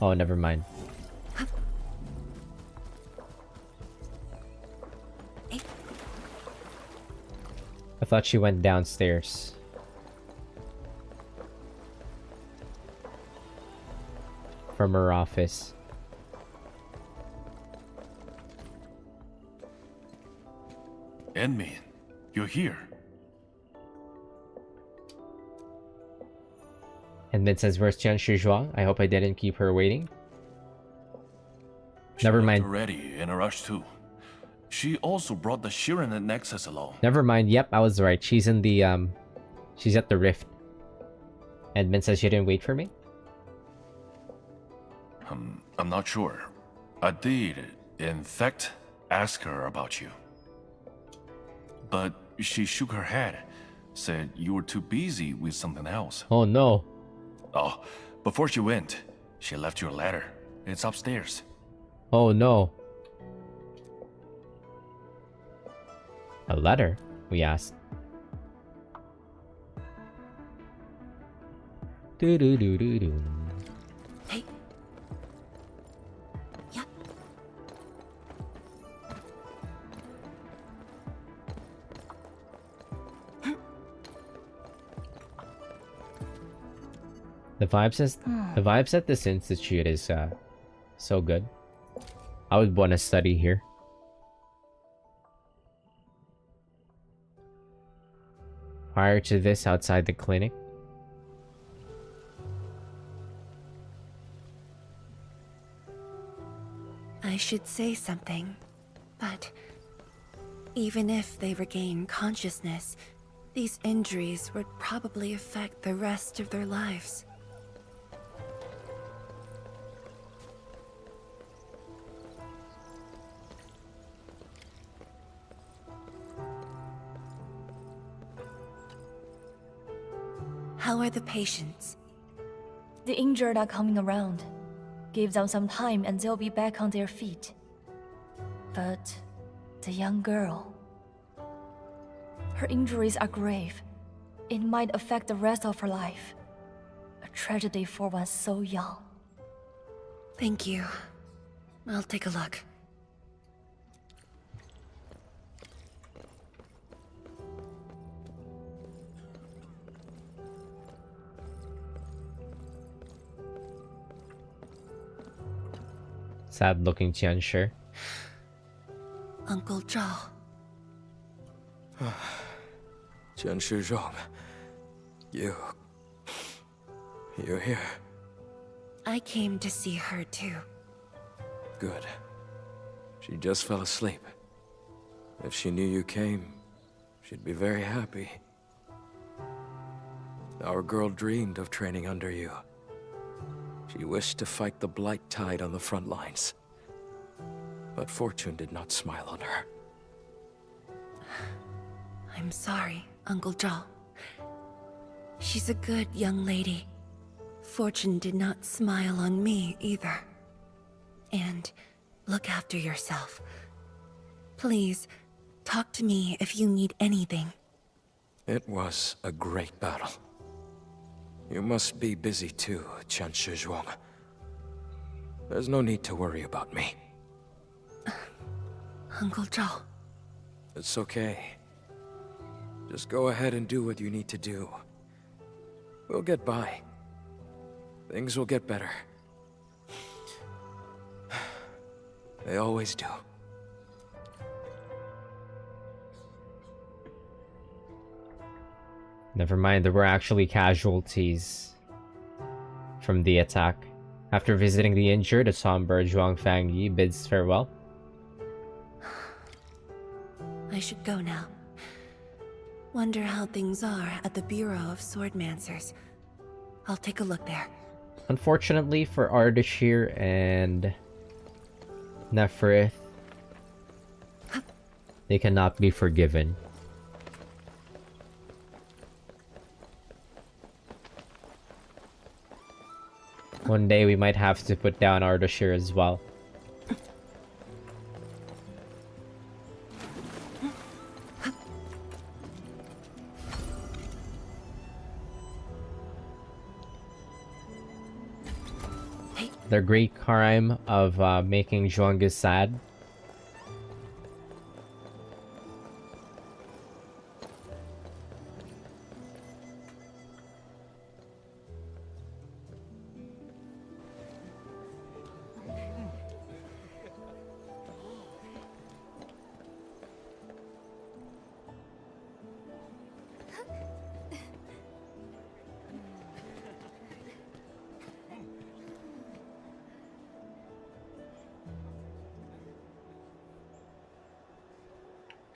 Oh, never mind. I thought she went downstairs. From her office. Enman, you're here. And then says, where's Tianshu Zhuang? I hope I didn't keep her waiting. She Never looked mind. ready in a rush too. She also brought the Shirin Nexus along. Never mind. Yep, I was right. She's in the she's at the rift. Edmund says she didn't wait for me. I'm not sure. I did, in fact, ask her about you. But she shook her head, Said you were too busy with something else. Oh no. Oh, before she went, she left you a letter. It's upstairs. Oh no. A letter? We asked. Do do do do do. Hey. Yeah. The vibes at this institute is so good. I would want to study here. Prior to this, outside the clinic. I should say something, but even if they regain consciousness, these injuries would probably affect the rest of their lives. How are the patients? The injured are coming around. Give them some time and they'll be back on their feet. But the young girl... her injuries are grave. It might affect the rest of her life. A tragedy for one so young. Thank you. I'll take a look. Sad-looking Tianshi. Uncle Zhao. Tianshi Zhuang, you're here. I came to see her too. Good. She just fell asleep. If she knew you came, she'd be very happy. Our girl dreamed of training under you. She wished to fight the blight tide on the front lines. But fortune did not smile on her. I'm sorry, Uncle Zhao. She's a good young lady. Fortune did not smile on me either. And look after yourself. Please, talk to me if you need anything. It was a great battle. You must be busy too, Tianshi Zhuang. There's no need to worry about me. Uncle Zhao. It's okay. Just go ahead and do what you need to do. We'll get by. Things will get better. They always do. Never mind, there were actually casualties from the attack. After visiting the injured, a somber Zhuang Fangyi bids farewell. I should go now. Wonder how things are at the Bureau of Swordmancers. I'll take a look there. Unfortunately for Ardashir and Neferith, they cannot be forgiven. One day we might have to put down Ardashir as well. Their great crime of making Zhuang sad.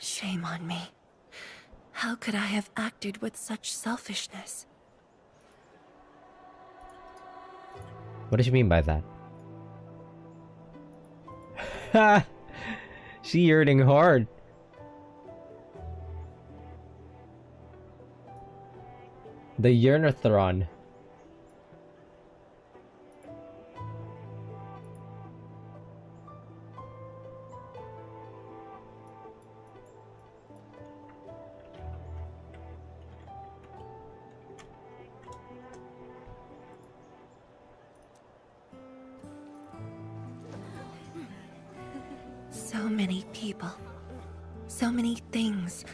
Shame on me. How could I have acted with such selfishness? What does she mean by that? Ha! She yearning hard. The Yearnathron. So many people. So many things.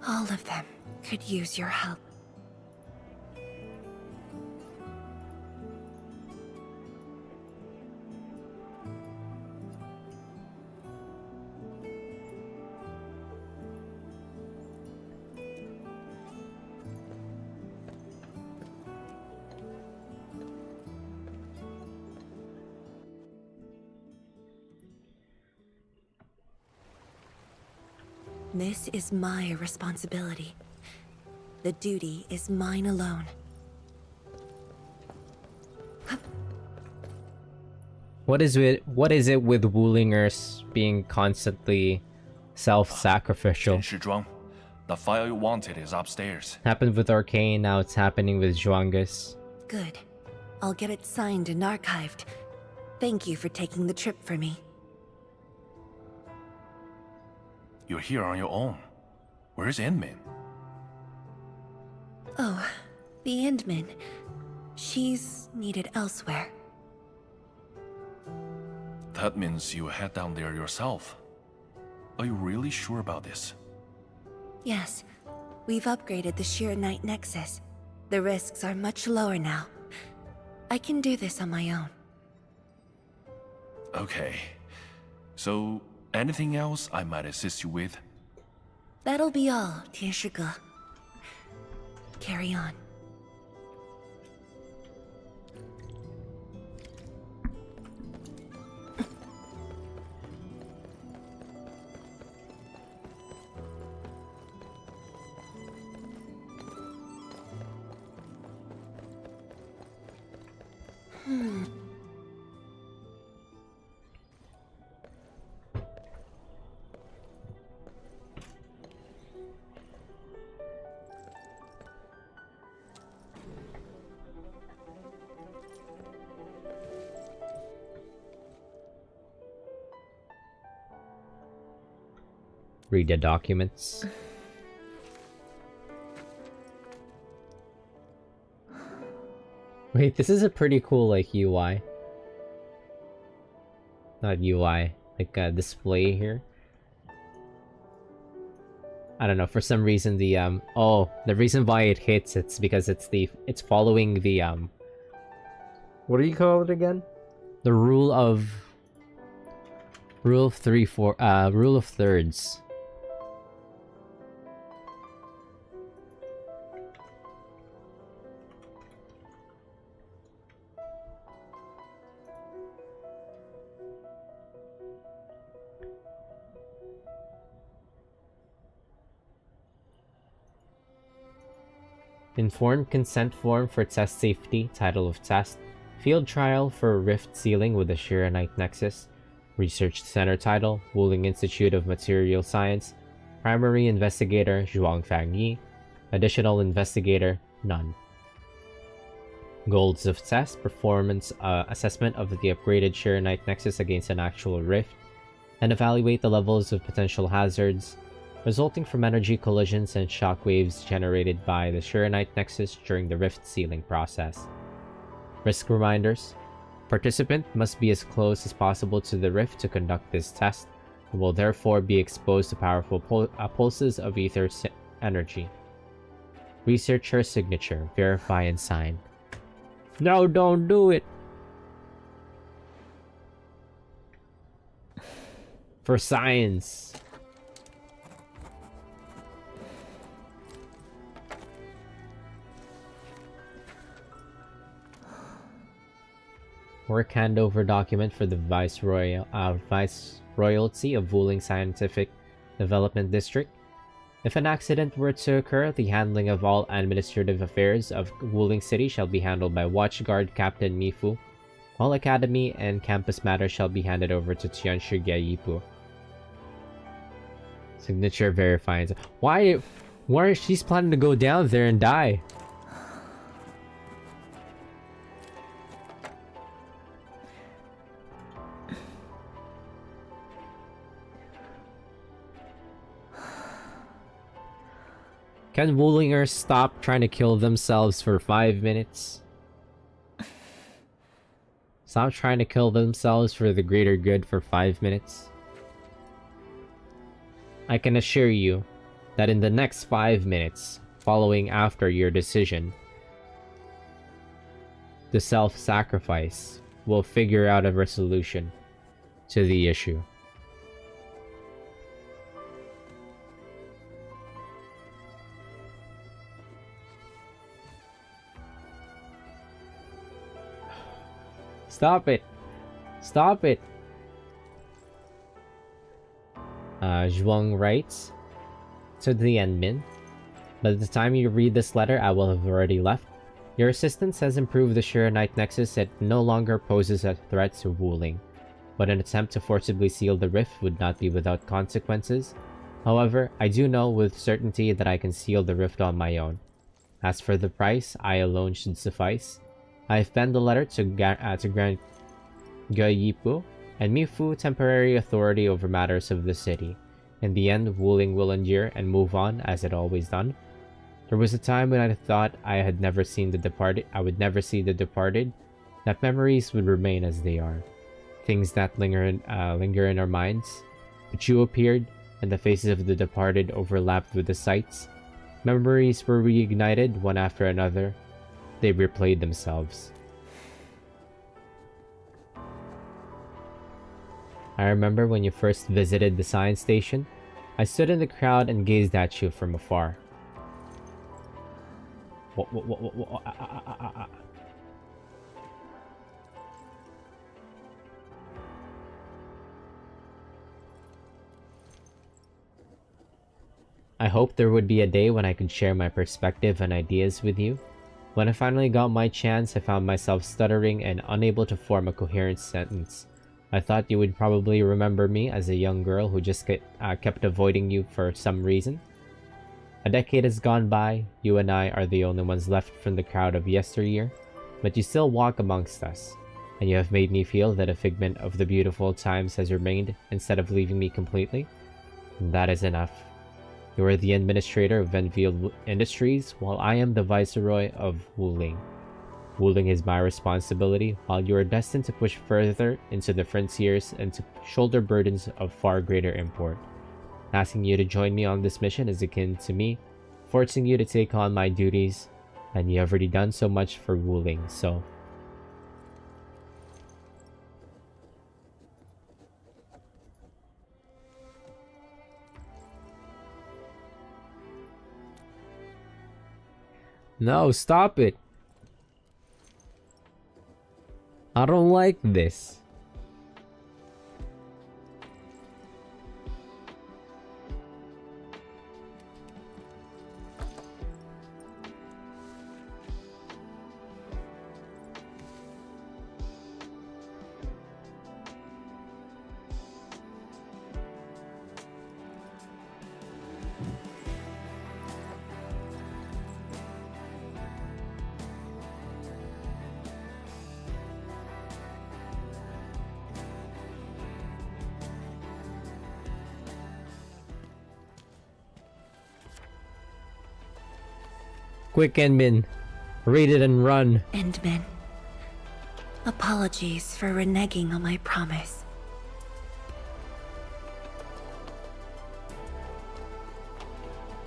All of them could use your help. This is my responsibility. The duty is mine alone. What is it with Wulingers being constantly self-sacrificial? Zhuang, the file you wanted is upstairs. Happened with Arcane, now it's happening with Zhuangus. Good. I'll get it signed and archived. Thank you for taking the trip for me. You're here on your own. Where's Inmin? Oh, the Endmin. She's needed elsewhere. That means you head down there yourself. Are you really sure about this? Yes. We've upgraded the Sheer Knight Nexus. The risks are much lower now. I can do this on my own. Okay. So, anything else I might assist you with? That'll be all, 天使哥. Carry on. Read the documents. Wait, this is a pretty cool, like, UI. Not UI, like a display here. I don't know, for some reason the, oh, the reason why it hits, it's because it's following the, what do you call it again? The rule of thirds. Informed consent form for test safety, title of test, field trial for rift sealing with the Sheer Knight Nexus, research center title, Wuling Institute of Material Science, primary investigator, zhuang fangyi, additional investigator, none. Goals of test, performance assessment of the upgraded Sheer Knight Nexus against an actual rift, and evaluate the levels of potential hazards resulting from energy collisions and shockwaves generated by the Sheer Knight Nexus during the rift sealing process. Risk reminders. Participant must be as close as possible to the rift to conduct this test, and will therefore be exposed to powerful pulses of ether energy. Researcher signature. Verify and sign. No, don't do it! For science. Work handover document for the Viceroyalty of Wuling Scientific Development District. If an accident were to occur, the handling of all administrative affairs of Wuling City shall be handled by Watchguard Captain Mifu. All academy and campus matters shall be handed over to Tianshu Gyayipu. Signature verifies. Why she's planning to go down there and die? Can Woolingers stop trying to kill themselves for 5 minutes? Stop trying to kill themselves for the greater good for 5 minutes? I can assure you that in the next 5 minutes, following after your decision, the self-sacrifice will figure out a resolution to the issue. Stop it! Stop it! Zhuang writes to the Endmin. By the time you read this letter, I will have already left. Your assistance has improved the Shiranite Nexus. It no longer poses a threat to Wuling, but an attempt to forcibly seal the rift would not be without consequences. However, I do know with certainty that I can seal the rift on my own. As for the price, I alone should suffice. I have penned the letter to grant Ge Yipu and Mifu temporary authority over matters of the city. In the end, Wuling will endure and move on as it always done. There was a time when I thought I had never seen the departed. I would never see the departed. That memories would remain as they are, things that linger in our minds. But you appeared, and the faces of the departed overlapped with the sights. Memories were reignited one after another. They replayed themselves. I remember when you first visited the science station. I stood in the crowd and gazed at you from afar. I hoped there would be a day when I could share my perspective and ideas with you. When I finally got my chance, I found myself stuttering and unable to form a coherent sentence. I thought you would probably remember me as a young girl who just kept avoiding you for some reason. A decade has gone by, you and I are the only ones left from the crowd of yesteryear, but you still walk amongst us, and you have made me feel that a figment of the beautiful times has remained instead of leaving me completely. And that is enough. You are the administrator of Endfield Industries, while I am the viceroy of Wuling. Wuling is my responsibility, while you are destined to push further into the frontiers and to shoulder burdens of far greater import. Asking you to join me on this mission is akin to me forcing you to take on my duties, and you have already done so much for Wuling, so... No, stop it! I don't like this. Quick, Endmin. Read it and run. Endmin. Apologies for reneging on my promise.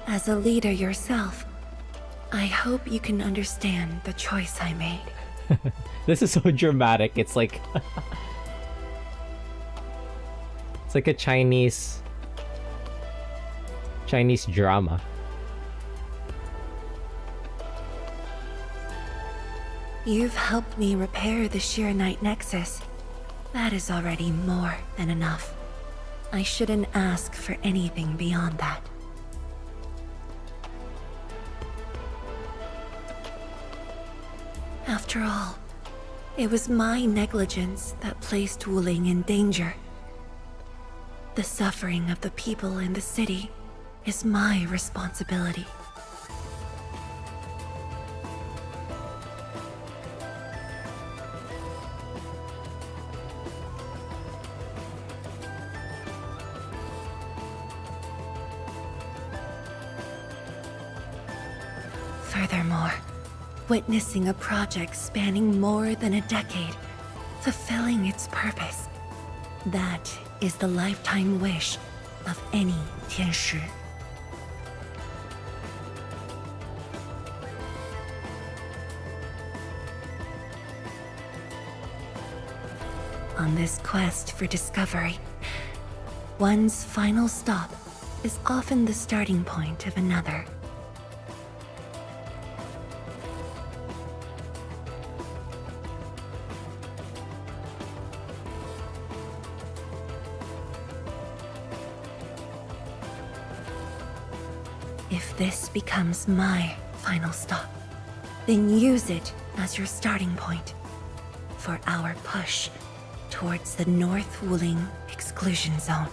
As a leader yourself, I hope you can understand the choice I made. This is so dramatic. It's like... it's like a Chinese drama. You've helped me repair the Shiranite Nexus. That is already more than enough. I shouldn't ask for anything beyond that. After all, it was my negligence that placed Wuling in danger. The suffering of the people in the city is my responsibility. Furthermore, witnessing a project spanning more than a decade, fulfilling its purpose, that is the lifetime wish of any Tianshi. On this quest for discovery, one's final stop is often the starting point of another. If this becomes my final stop, then use it as your starting point for our push towards the North Wuling exclusion zone.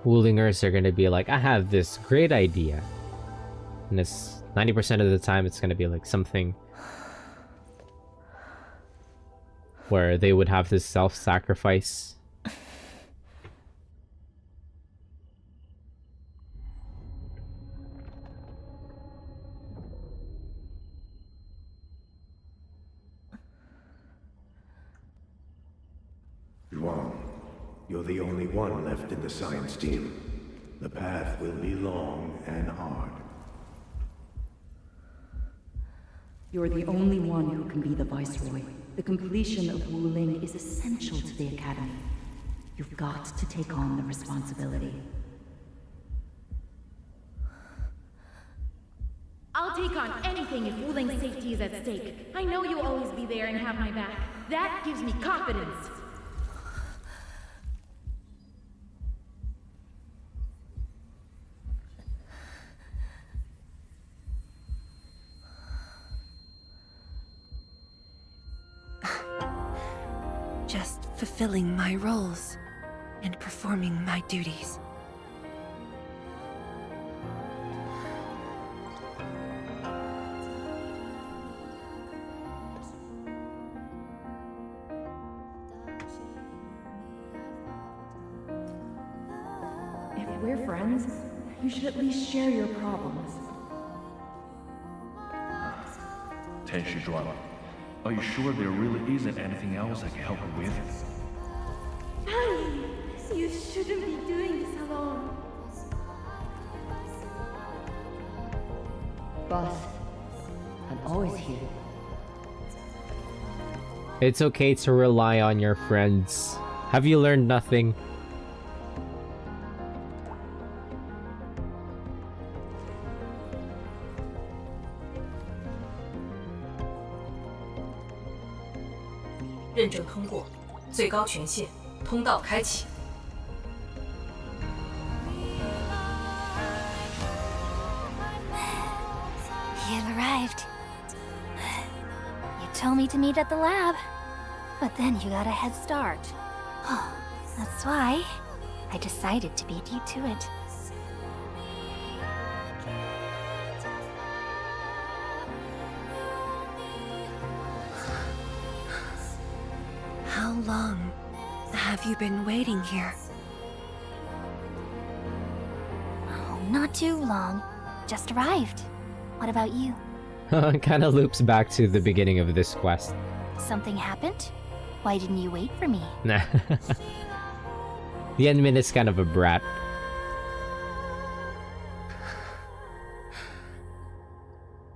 Wulingers are gonna be like, I have this great idea. And this 90% of the time it's gonna be like something where they would have this self-sacrifice. Zhuang, you're the only one left in the science team. The path will be long and hard. You're the only one who can be the Viceroy. The completion of Wuling is essential to the Academy. You've got to take on the responsibility. I'll take on anything if Wuling's safety is at stake. I know you'll always be there and have my back. That gives me confidence. Just fulfilling my roles and performing my duties. If we're friends, you should at least share your problems. Tianshi Zhuang, are you sure there really isn't anything else I can help you with? Fangyi, you shouldn't be doing this alone. Boss, I'm always here. It's okay to rely on your friends. Have you learned nothing? You've arrived. You told me to meet at the lab, but then you got a head start. Oh, that's why I decided to beat you to it. How long have you been waiting here? Oh, not too long. Just arrived. What about you? Kind of loops back to the beginning of this quest. Something happened? Why didn't you wait for me? Nah. The Endmin is kind of a brat.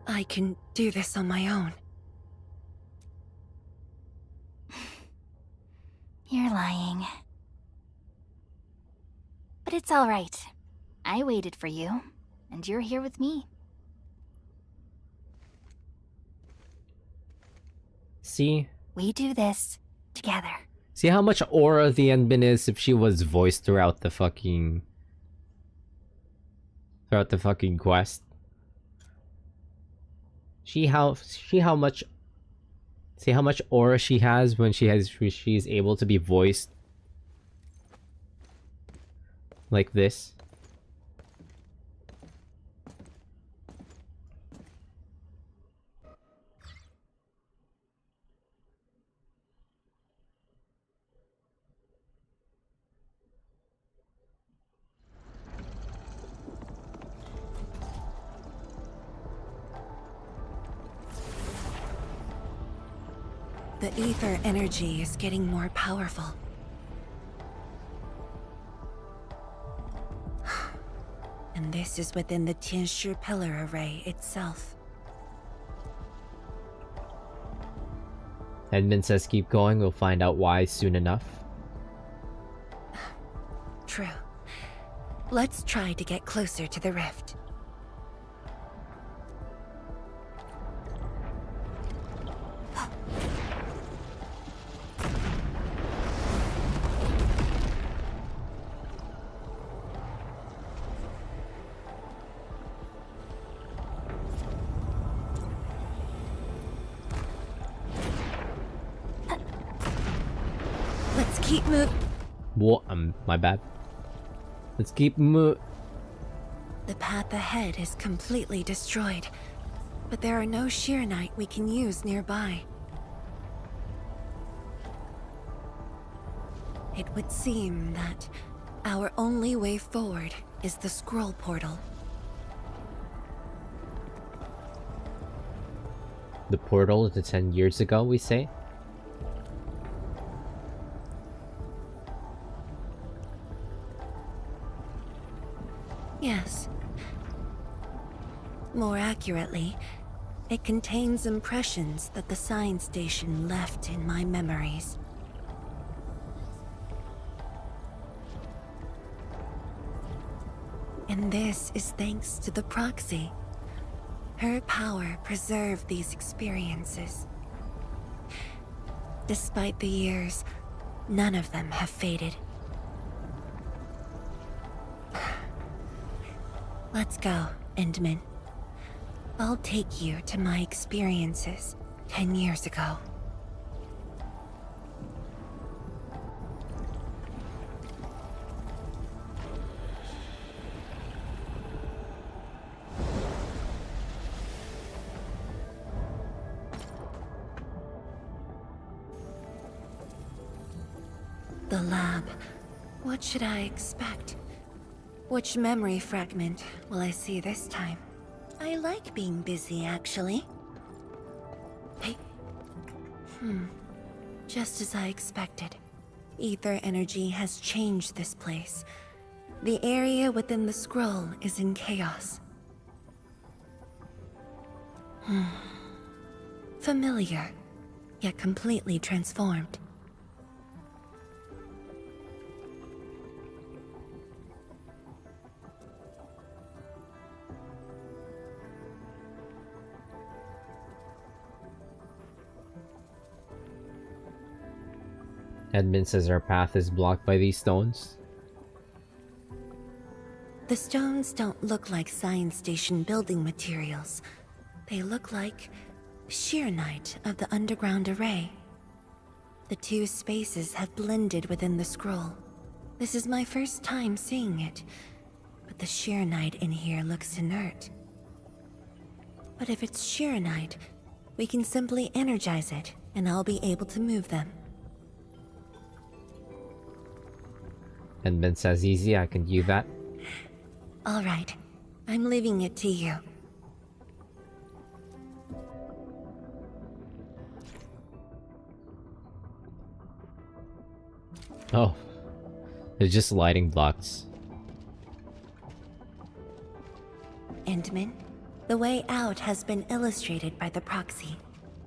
I can do this on my own. You're lying. But it's all right. I waited for you, and you're here with me. See? We do this together. See how much aura the Endmin is if she was voiced throughout the fucking quest. See how much aura she has when she's able to be voiced like this. The ether energy is getting more powerful. And this is within the Tianshi pillar array itself. Edmund says keep going, we'll find out why soon enough. True. Let's try to get closer to the rift. Let's keep moving. What? My bad. Let's keep The path ahead is completely destroyed, but there are no Sheernite we can use nearby. It would seem that our only way forward is the scroll portal. The portal to 10 years ago, we say? Yes. More accurately, it contains impressions that the science station left in my memories. And this is thanks to the proxy. Her power preserved these experiences. Despite the years, none of them have faded. Let's go, Endman. I'll take you to my experiences 10 years ago. The lab. What should I expect? Which memory fragment will I see this time? I like being busy, actually. Hey. Just as I expected. Ether energy has changed this place. The area within the scroll is in chaos. Familiar, yet completely transformed. Edmund says our path is blocked by these stones. The stones don't look like science station building materials. They look like Sheernite of the underground array. The two spaces have blended within the scroll. This is my first time seeing it, but the Sheernite in here looks inert. But if it's Sheernite, we can simply energize it, and I'll be able to move them. Edmund says easy, I can do that. All right, I'm leaving it to you. Oh, they're just lighting blocks. Endman, the way out has been illustrated by the proxy.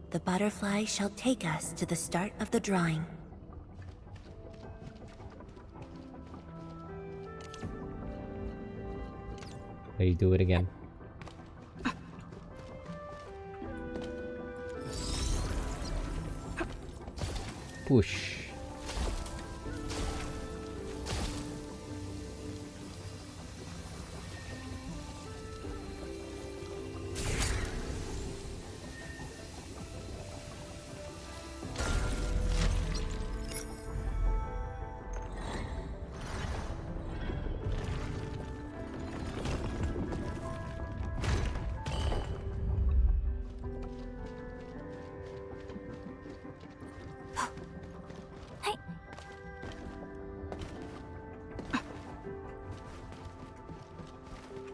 The butterfly shall take us to the start of the drawing. There you do it again. Push.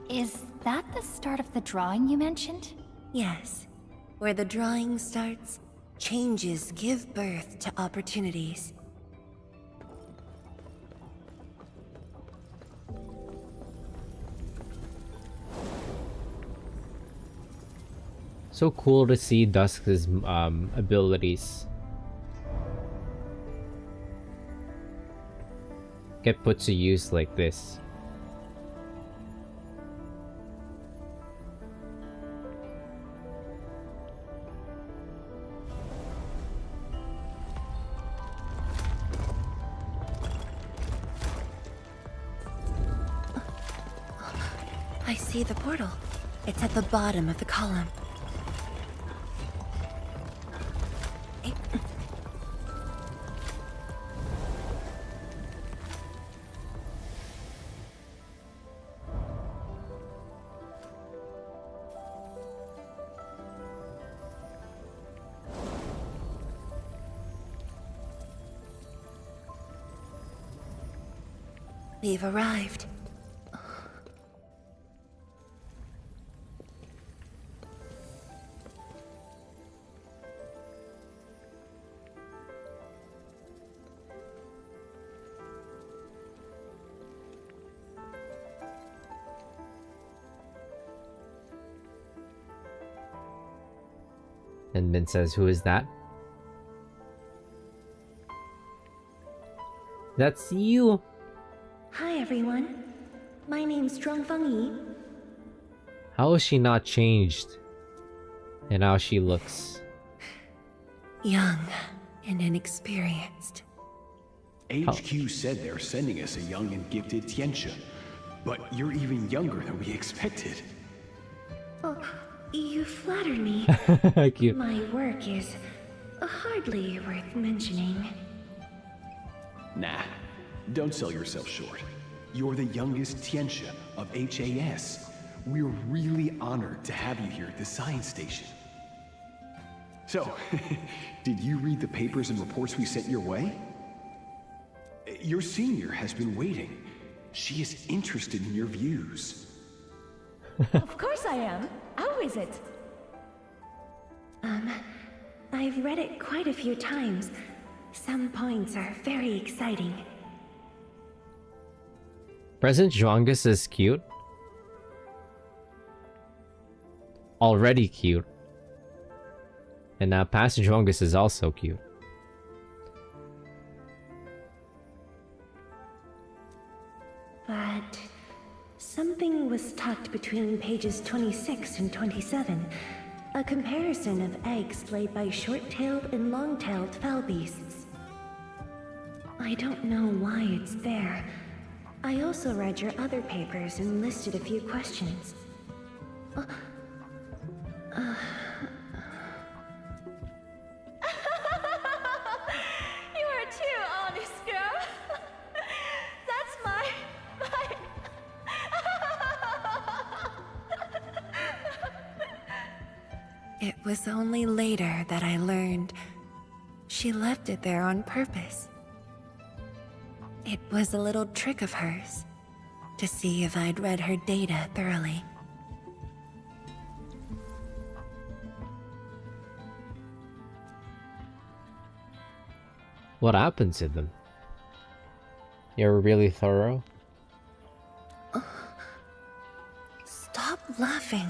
Is that the start of the drawing you mentioned? Yes. Where the drawing starts, Changes give birth to opportunities. So cool to see Dusk's abilities get put to use like this. I see the portal. It's at the bottom of the column. We've arrived. And Min says, "Who is that?" That's you. Hi everyone. My name's fangyi. How is she not changed? And how she looks. Young and inexperienced. HQ said they're sending us a young and gifted Tianxia, but you're even younger than we expected. Oh, you flatter me. Cute. My work is hardly worth mentioning. Nah, don't sell yourself short. You're the youngest Tianxia of HAS. We're really honored to have you here at the science station. So, did you read the papers and reports we sent your way? Your senior has been waiting. She is interested in your views. Of course I am. How is it? I've read it quite a few times. Some points are very exciting. President Zhuangus is cute. Already cute. And now past Zhuangus is also cute. But something was tucked between pages 26 and 27. A comparison of eggs laid by short-tailed and long-tailed fowl beasts. I don't know why it's there. I also read your other papers and listed a few questions. You are too honest, girl. That's my... It was only later that I learned she left it there on purpose. It was a little trick of hers to see if I'd read her data thoroughly. What happened to them? You're really thorough? Stop laughing.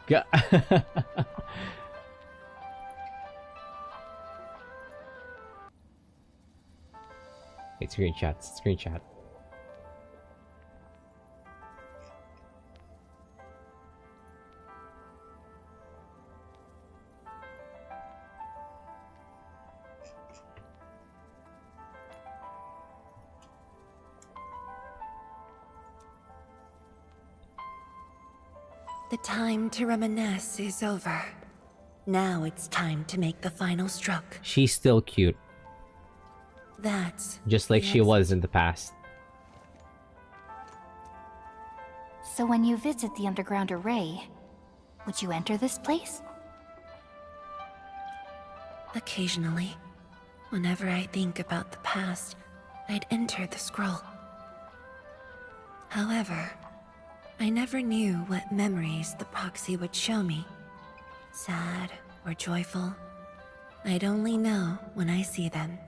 Go- Wait, screenshot. The time to reminisce is over. Now it's time to make the final stroke. She's still cute. That's Just like the she was in the past. So when you visit the underground array, would you enter this place? Occasionally, whenever I think about the past, I'd enter the scroll. However, I never knew what memories the proxy would show me. sad or joyful. I'd only know when I see them.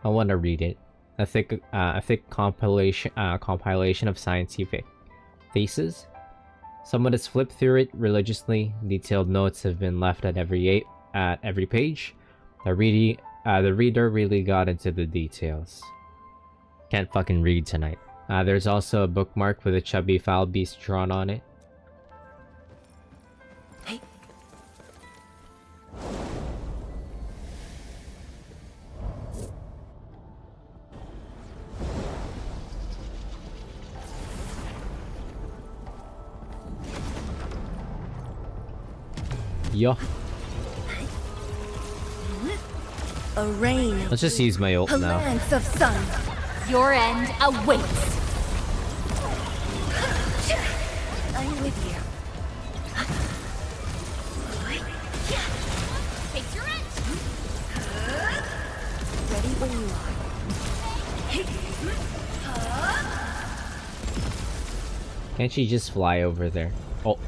I want to read it. A thick compilation of scientific faces. Someone has flipped through it religiously. Detailed notes have been left at every page. The reader really got into the details. Can't fucking read tonight. There's also a bookmark with a chubby foul beast drawn on it. Hey. Yo. A rain. Let's just use my ult A now. lance of sun. Your end awaits. I'm with you. Take your end. Ready when you are. Can't she just fly over there? Oh.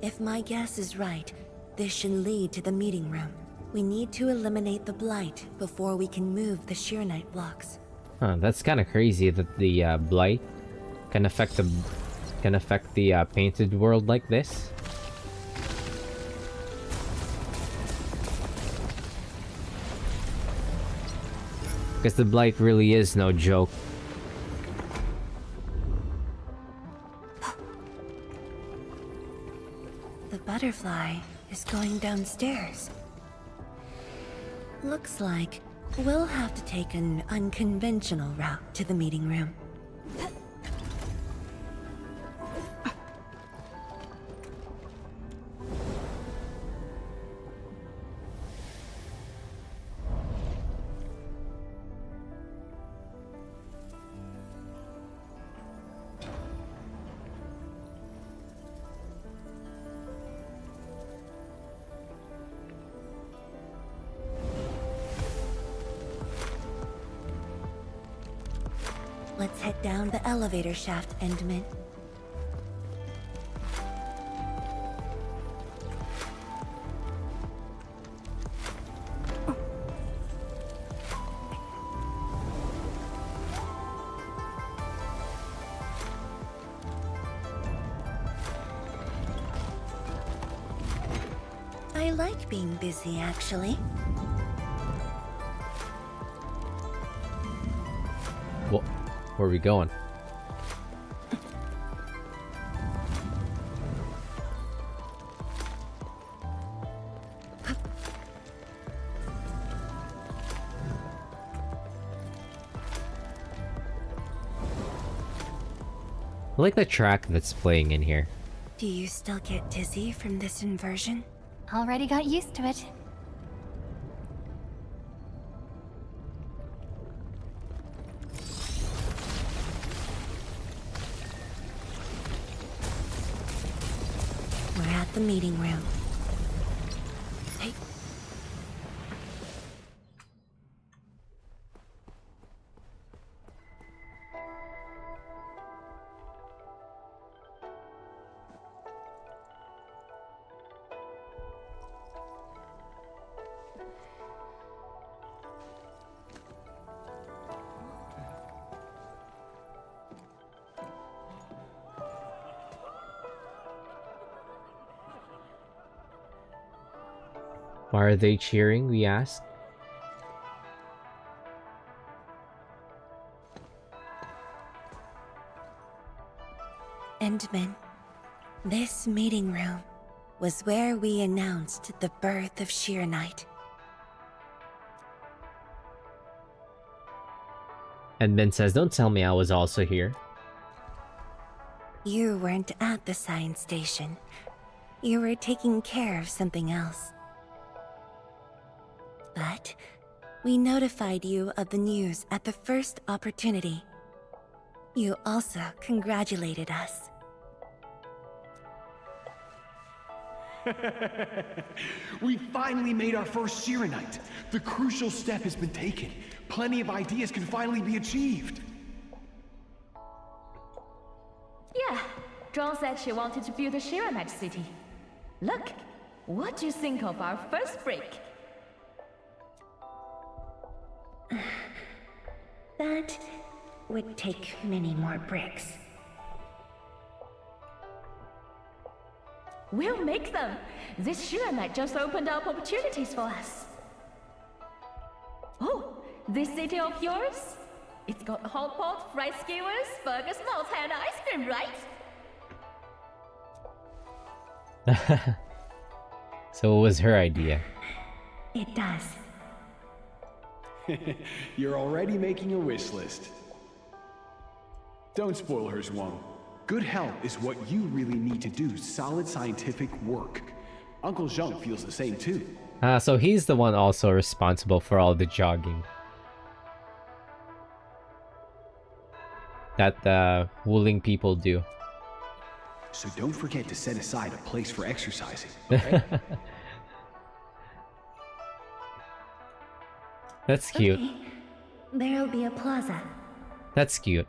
If my guess is right, this should lead to the meeting room. We need to eliminate the blight before we can move the sheer night blocks. Huh, that's kind of crazy that the blight can affect the painted world like this. Because the blight really is no joke. The butterfly is going downstairs. Looks like we'll have to take an unconventional route to the meeting room. Let's head down the elevator shaft, Endman. I like being busy, actually. Well, where are we going? I like the track that's playing in here. Do you still get dizzy from this inversion? Already got used to it. We're at the meeting room. Hey. Why are they cheering, we ask? Endman, this meeting room was where we announced the birth of Sheer Night. And Ben says, don't tell me I was also here. You weren't at the science station, You were taking care of something else. But we notified you of the news at the first opportunity. You also congratulated us. We finally made our first Shiranite. The crucial step has been taken. Plenty of ideas can finally be achieved. Yeah, Zhuang said she wanted to build a Shiranite city. Look, what do you think of our first break? That would take many more bricks. We'll make them! This Shiranite just opened up opportunities for us. Oh, this city of yours? It's got hot pot, fried skewers, burgers, malt, and ice cream, right? So it was her idea. It does. You're already making a wish list. Don't spoil her, Zhuang. Good health is what you really need to do solid scientific work. Uncle Zheng feels the same too. So he's the one also responsible for all the jogging that the Wuling people do. So don't forget to set aside a place for exercising, okay? That's cute. Okay. There'll be a plaza. That's cute.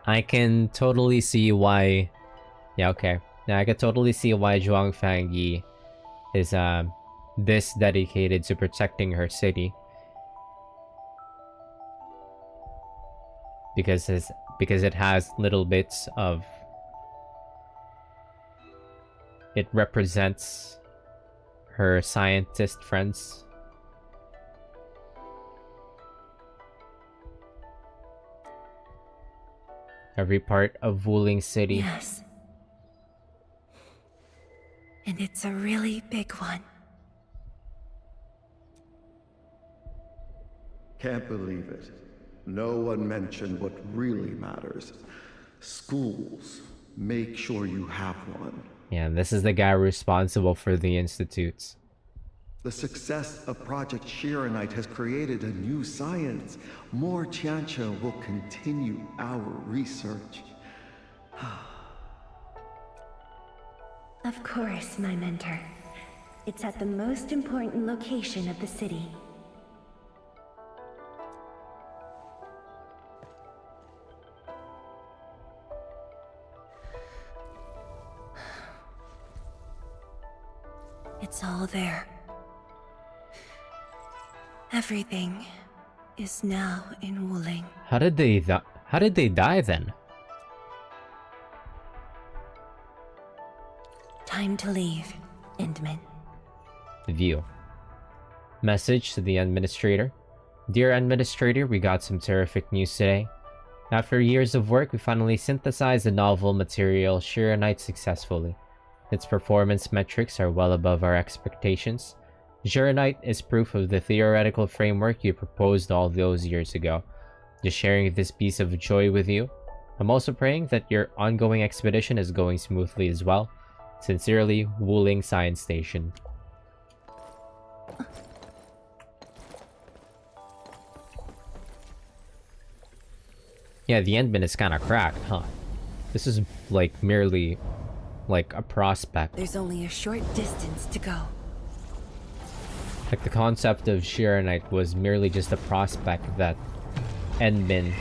I can totally see why... Yeah, okay. Now I can totally see why Zhuang Fangyi is this dedicated to protecting her city. Because it has little bits of... It represents her scientist friends. Every part of Wuling City. Yes. And it's a really big one. Can't believe it. No one mentioned what really matters. Schools. Make sure you have one. Yeah, this is the guy responsible for the institutes. The success of Project Shiranite has created a new science. More Tiancha will continue our research. Of course, my mentor. It's at the most important location of the city. It's all there. Everything is now in Wuling. How did they die then? Time to leave, Endman. View. Message to the Administrator. Dear Administrator, we got some terrific news today. After years of work, we finally synthesized the novel material Shiranite successfully. Its performance metrics are well above our expectations. Shiranite is proof of the theoretical framework you proposed all those years ago. Just sharing this piece of joy with you. I'm also praying that your ongoing expedition is going smoothly as well. Sincerely, Wuling Science Station. Yeah, the Endman is kind of cracked, huh? This is like merely like a prospect. There's only a short distance to go. Like the concept of Shiranite was merely just a prospect that Endman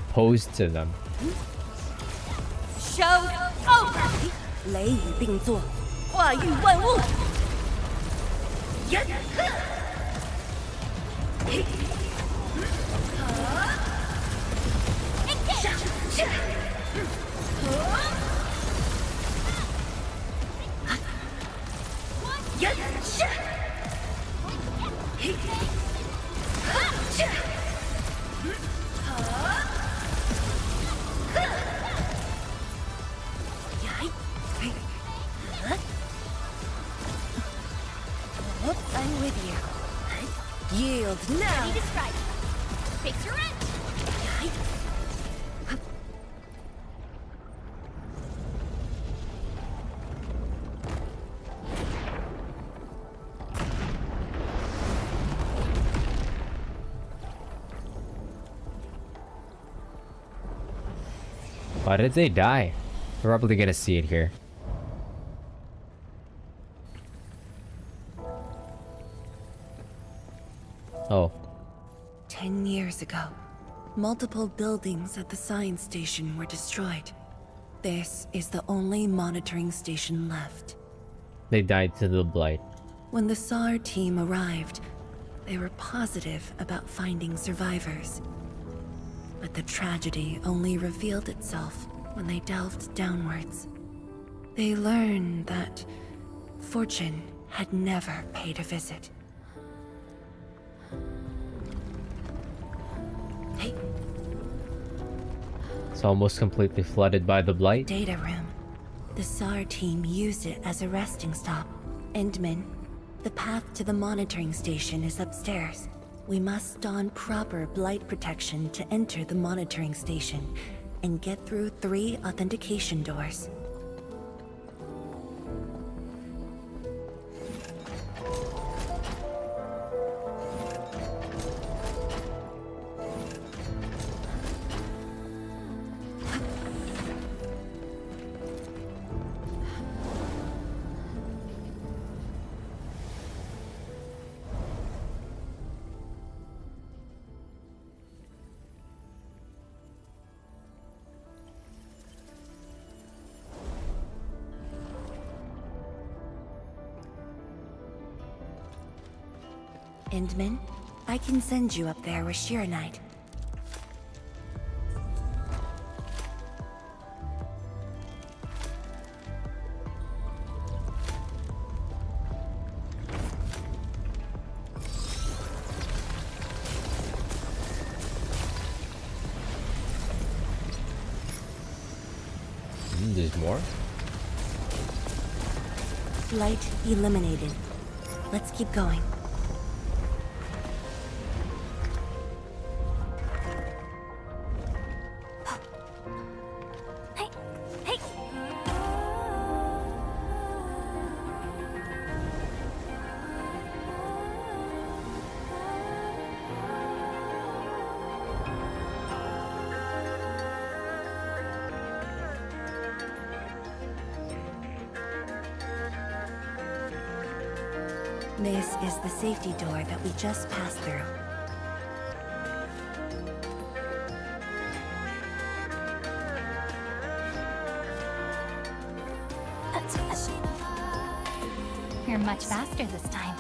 posed to them. Show over! 雷雨并作，化育万物。I'm with you. Yield now. Ready to strike. Face your end. Why did they die? We're probably gonna see it here. Oh. 10 years ago, multiple buildings at the science station were destroyed. This is the only monitoring station left. They died to the blight. When the SAR team arrived, they were positive about finding survivors. But the tragedy only revealed itself when they delved downwards. They learned that fortune had never paid a visit. Hey. It's almost completely flooded by the blight. Data room. The SAR team used it as a resting stop. Endman, the path to the monitoring station is upstairs. We must don proper blight protection to enter the monitoring station and get through 3 authentication doors. Endman, I can send you up there with Shiranite. There's more? Light eliminated. Let's keep going. This is the safety door that we just passed through. You're much faster this time.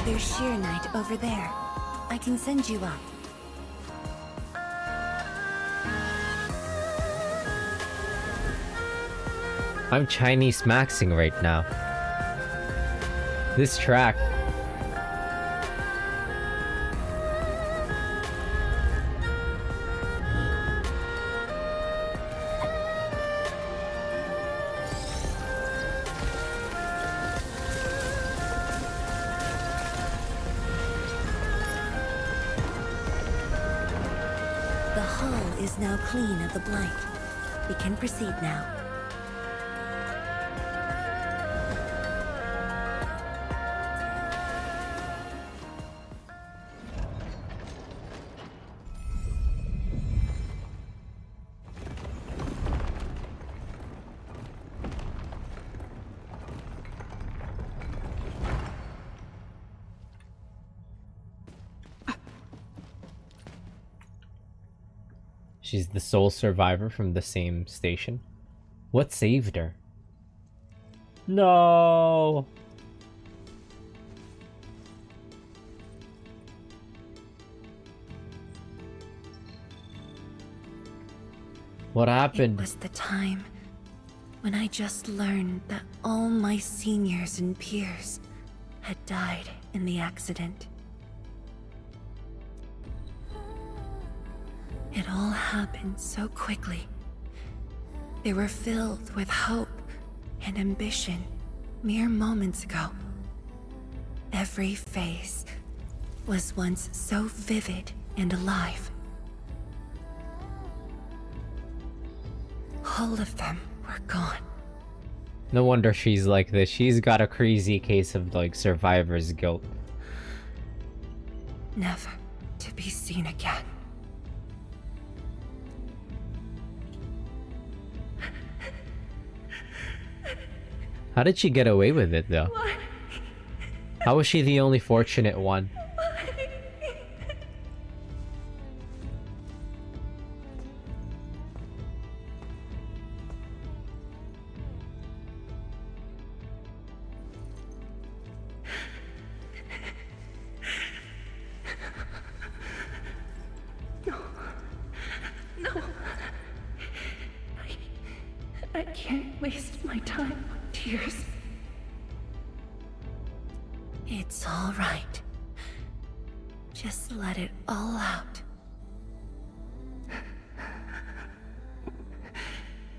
There's Shiranite over there. I can send you up. I'm Chinese maxing right now. This track. The hull is now clean of the blight. We can proceed now. She's the sole survivor from the same station. What saved her? No. What happened? It was the time when I just learned that all my seniors and peers had died in the accident. It all happened so quickly. They were filled with hope and ambition mere moments ago. Every face was once so vivid and alive. All of them were gone. No wonder she's like this. She's got a crazy case of like survivor's guilt. Never to be seen again. How did she get away with it though? How was she the only fortunate one? No. I can't waste my time on tears. It's all right. Just let it all out.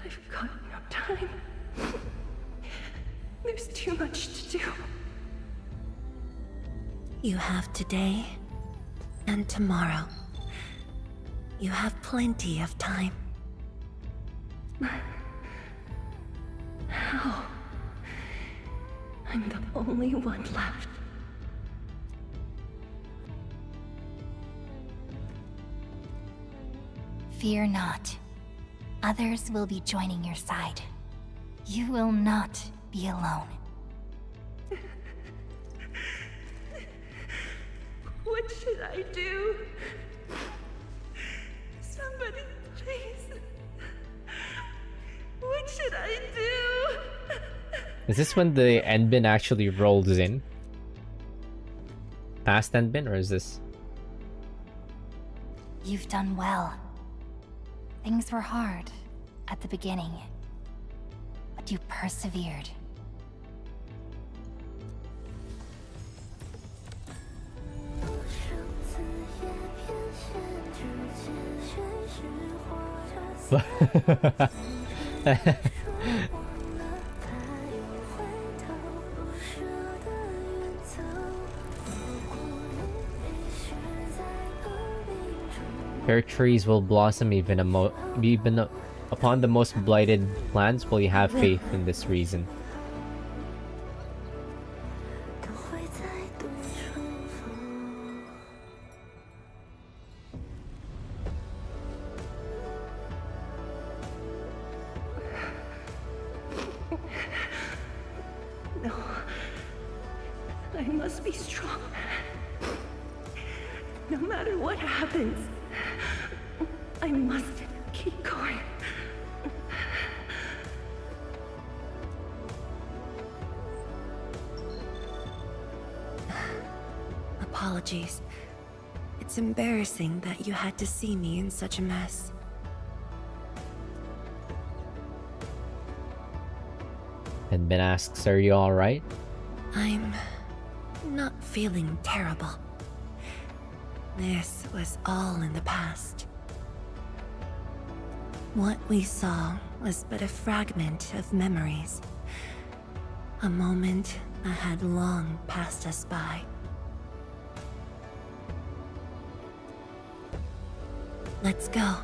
I've got no time. There's too much to do. You have today and tomorrow. You have plenty of time. How? I'm the only one left. Fear not. Others will be joining your side. You will not be alone. What should I do? Somebody, please. What should I do? Is this when the Endbin actually rolls in? Past Endbin, or is this? You've done well. Things were hard at the beginning, but you persevered. Fair trees will blossom even upon the most blighted plants. Will you have faith in this reason? No. I must be strong. No matter what happens, I must keep going. Apologies. It's embarrassing that you had to see me in such a mess. Endbin asks, are you alright? I'm not feeling terrible. This was all in the past. What we saw was but a fragment of memories. A moment that had long passed us by. Let's go,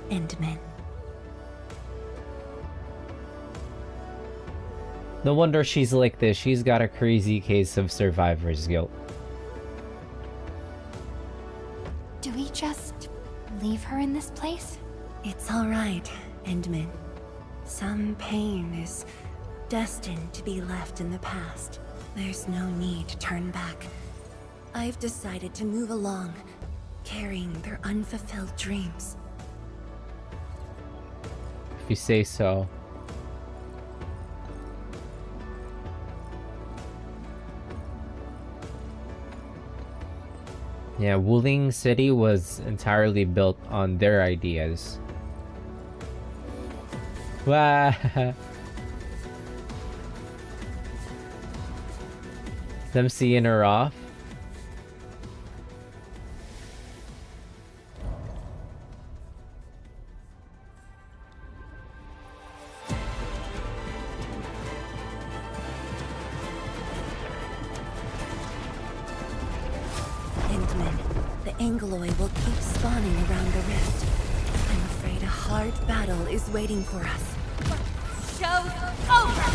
Endman. No wonder she's like this. She's got a crazy case of survivor's guilt. Do we just leave her in this place? It's all right, Endman. Some pain is destined to be left in the past. There's no need to turn back. I've decided to move along, carrying their unfulfilled dreams. If you say so. Yeah, Wuling City was entirely built on their ideas. Wow. Them seeing her off. Endman, the Angloy will keep spawning around the rift. I'm afraid a hard battle is waiting for us. Show's over!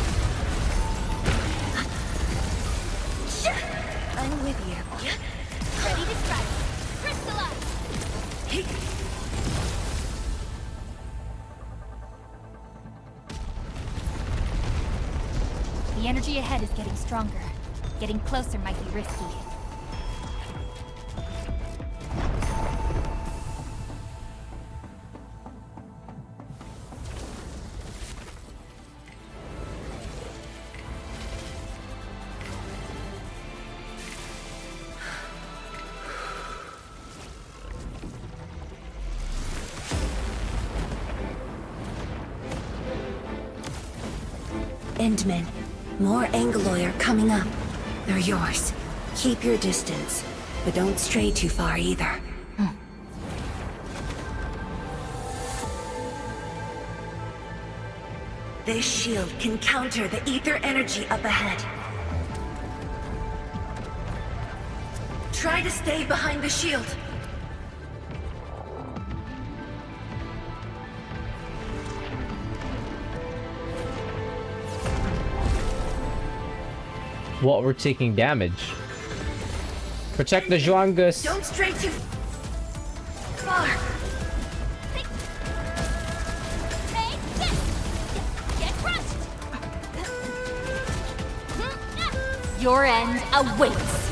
I'm with you. Ready to strike. Crystallize! The energy ahead is getting stronger. Getting closer might be risky. Endmen, more Angeloi are coming up. They're yours. Keep your distance, but don't stray too far either. This shield can counter the ether energy up ahead. Try to stay behind the shield. What, we're taking damage? Protect the zhuangus. Don't stray too far. Take this! Get crushed! Your end awaits.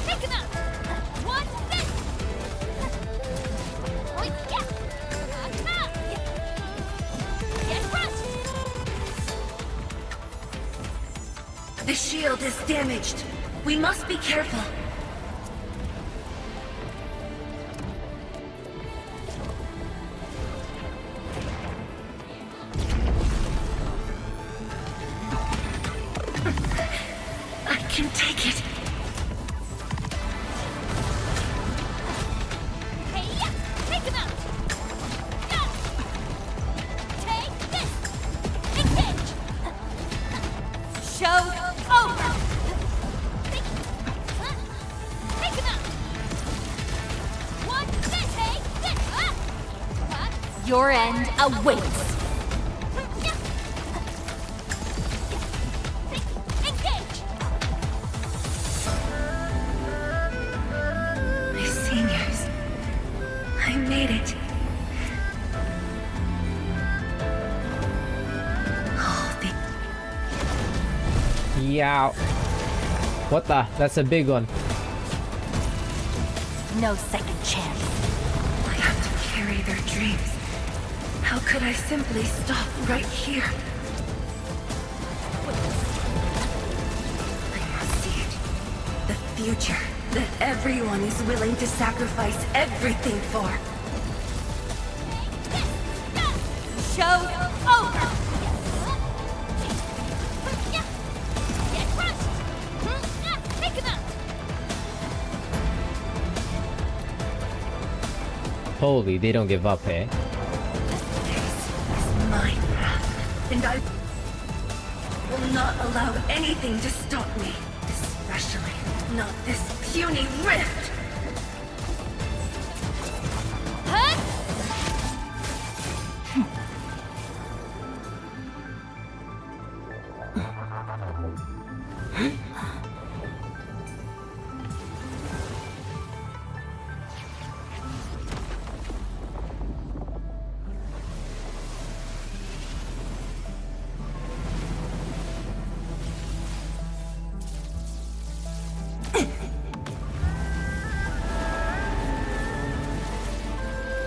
Take him out! What's this? Get crushed! The shield is damaged. We must be careful. I can take it. Hey, yeah! Take him out! Yeah. Take this! Engage! Show's over. Take him out! What's this? Take this! Your end awaits. Engage! My seniors. I made it. Oh, Yeah. What the? That's a big one. No second chance. I have to carry their dreams. How could I simply stop right here? I must see it. The future that everyone is willing to sacrifice everything for. Show's over. Get crushed! Take him out! Holy, they don't give up, eh? My path, and I will not allow anything to stop me. Especially not this puny rift.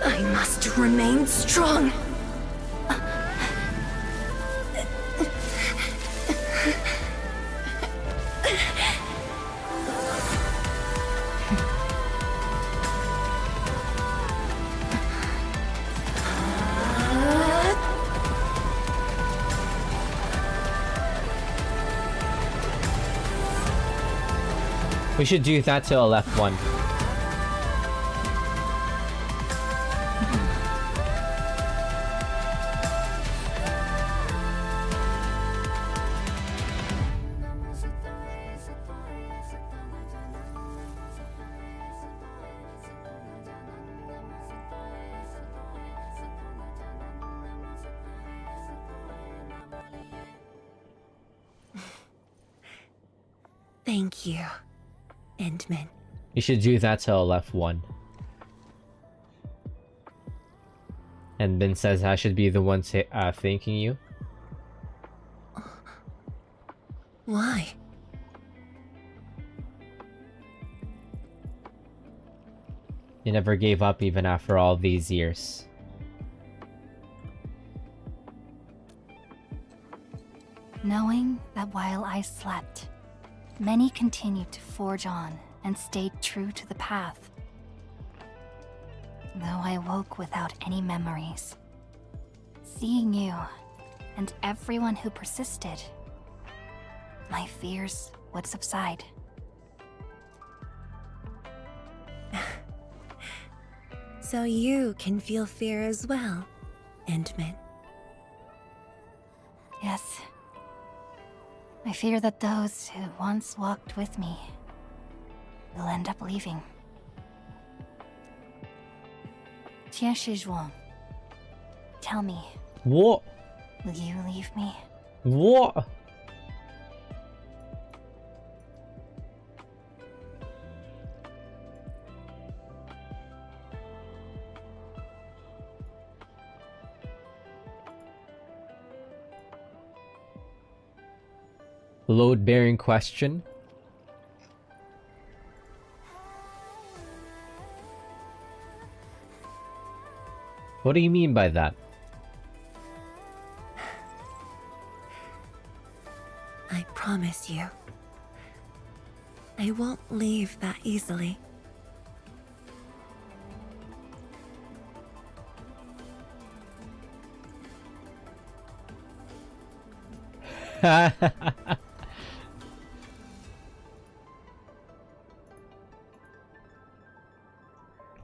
I must remain strong. We should do that to a left one. Thank you, Endman. You should do that to LF1. And Ben says I should be the one thanking you. Why? You never gave up even after all these years. Knowing that while I slept, many continued to forge on and stayed true to the path. Though I woke without any memories, seeing you and everyone who persisted, my fears would subside. So you can feel fear as well, Endman. Yes. I fear that those who once walked with me will end up leaving. Zhuang, tell me. What? Will you leave me? What? Load-bearing question. What do you mean by that? I promise you, I won't leave that easily.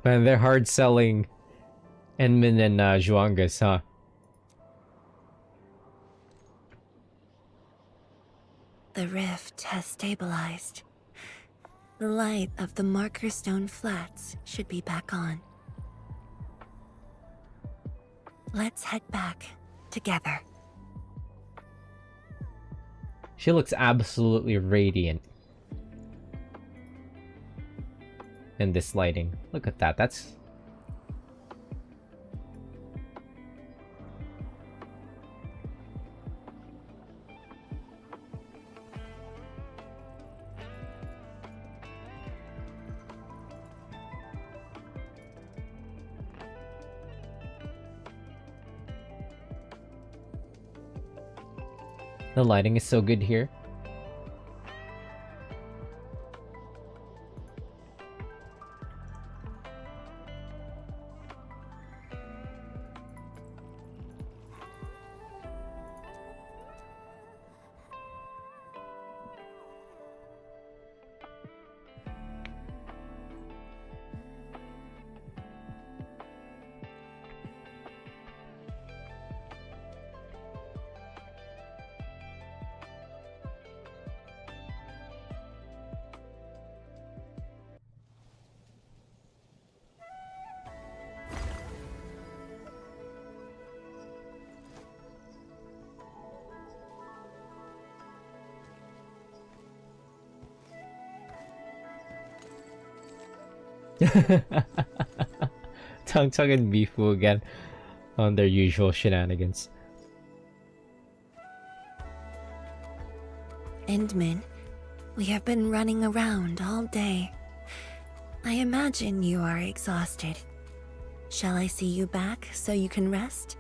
Man, they're hard selling Enmin and Zhuangas, huh? The rift has stabilized. The light of the Marker Stone Flats should be back on. Let's head back together. She looks absolutely radiant in this lighting. Look at that. That's... The lighting is so good here. Tung and Bifu again on their usual shenanigans. Endman, we have been running around all day. I imagine you are exhausted. Shall I see you back so you can rest?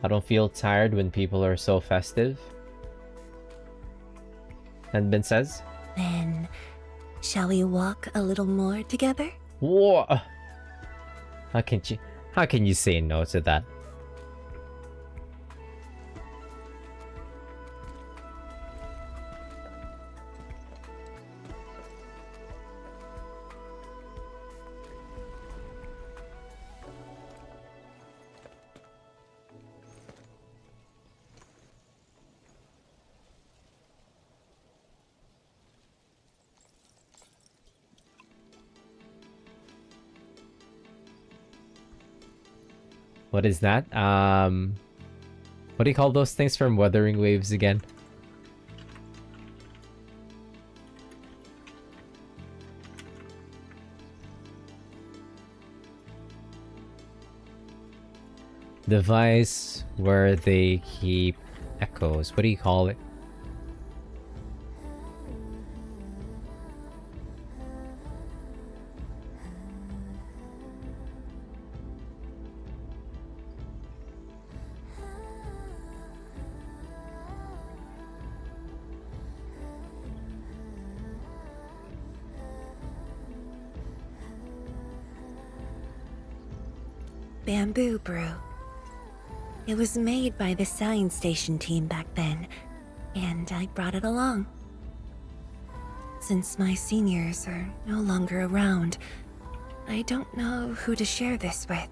I don't feel tired when people are so festive. And Ben says, Then, shall we walk a little more together? "Whoa! How can you say no to that?" What is that? What do you call those things from Wuthering Waves again? Device where they keep echoes. What do you call it? Bamboo brew. It was made by the science station team back then, and I brought it along. Since my seniors are no longer around, I don't know who to share this with.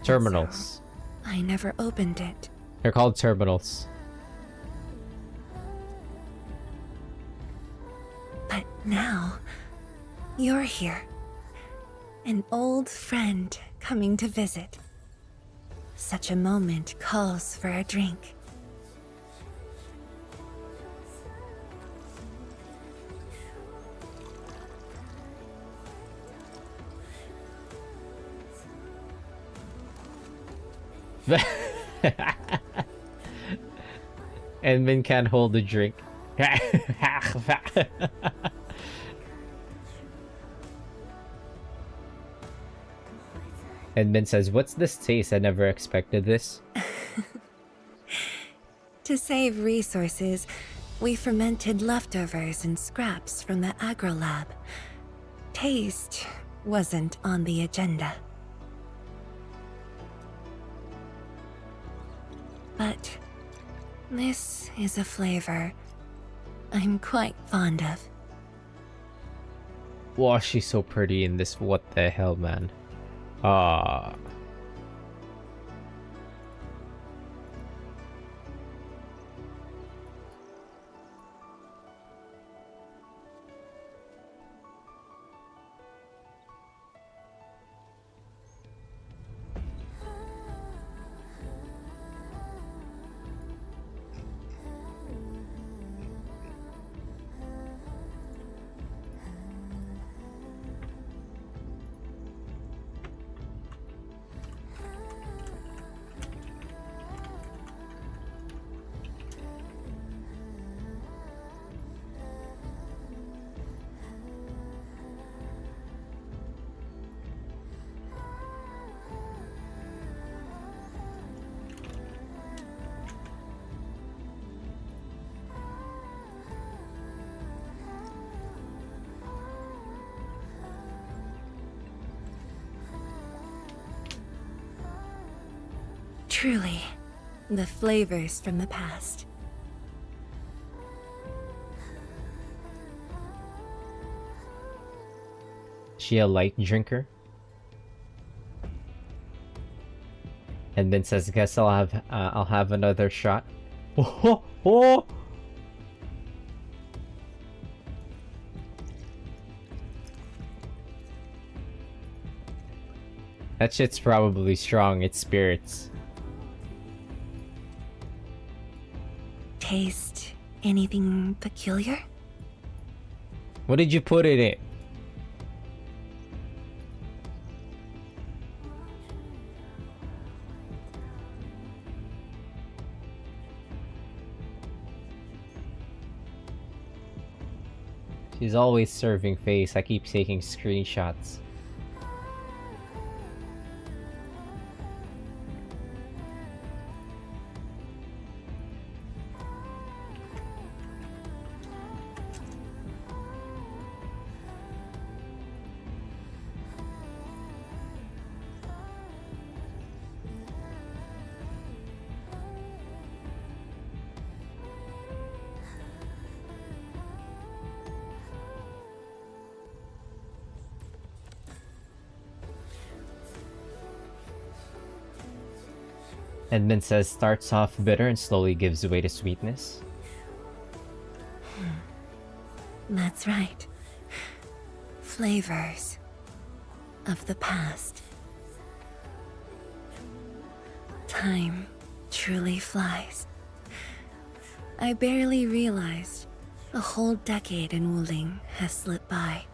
Terminals. So I never opened it. They're called terminals. But now, you're here. An old friend coming to visit. Such a moment calls for a drink. Edmund can't hold a drink. Edmund says, "What's this taste? I never expected this." To save resources, we fermented leftovers and scraps from the agro lab. Taste wasn't on the agenda. But this is a flavor I'm quite fond of. Wow, she's so pretty in this. What the hell, man? Ah. Truly, the flavors from the past. She a light drinker? And then says, "Guess I'll have another shot." Oh, oh. That shit's probably strong. It's spirits. Taste anything peculiar? What did you put in it? She's always serving face. I keep taking screenshots. Edmund says, "Starts off bitter and slowly gives way to sweetness." That's right. Flavors of the past. Time truly flies. I barely realized a whole decade in Wuling has slipped by.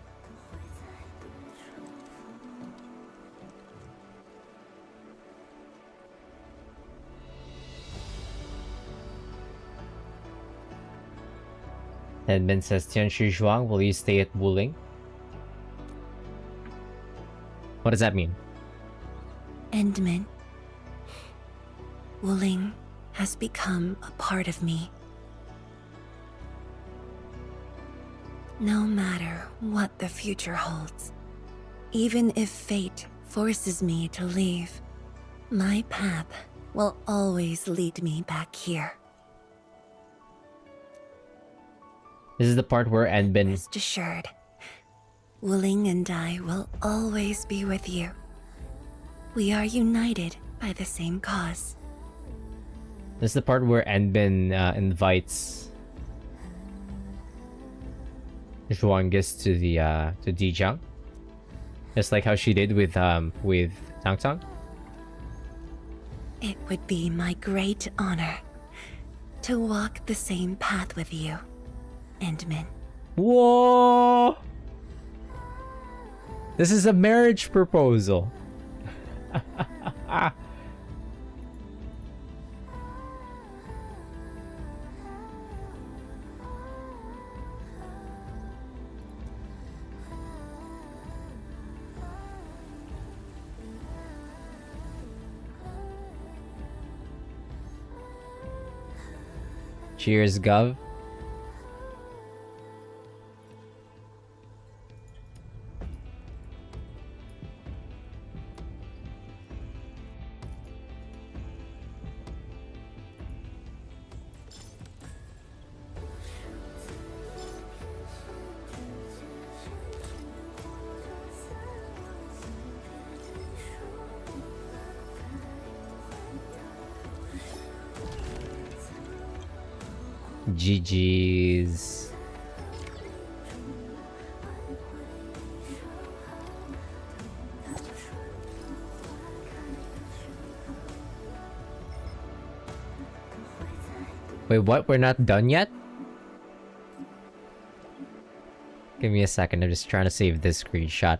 Edmund says, Tianshi Zhuang, will you stay at Wuling? What does that mean? Endman, Wuling has become a part of me. No matter what the future holds, even if fate forces me to leave, my path will always lead me back here. This is the part where Endman... Rest assured, Wuling and I will always be with you. We are united by the same cause. This is the part where Endman invites Zhuangis to the to Dijiang, just like how she did with Tang Tang. It would be my great honor to walk the same path with you, Endman. Whoa! This is a marriage proposal. Cheers, Gov. GG's. Wait, what? We're not done yet? Give me a second, I'm just trying to save this screenshot.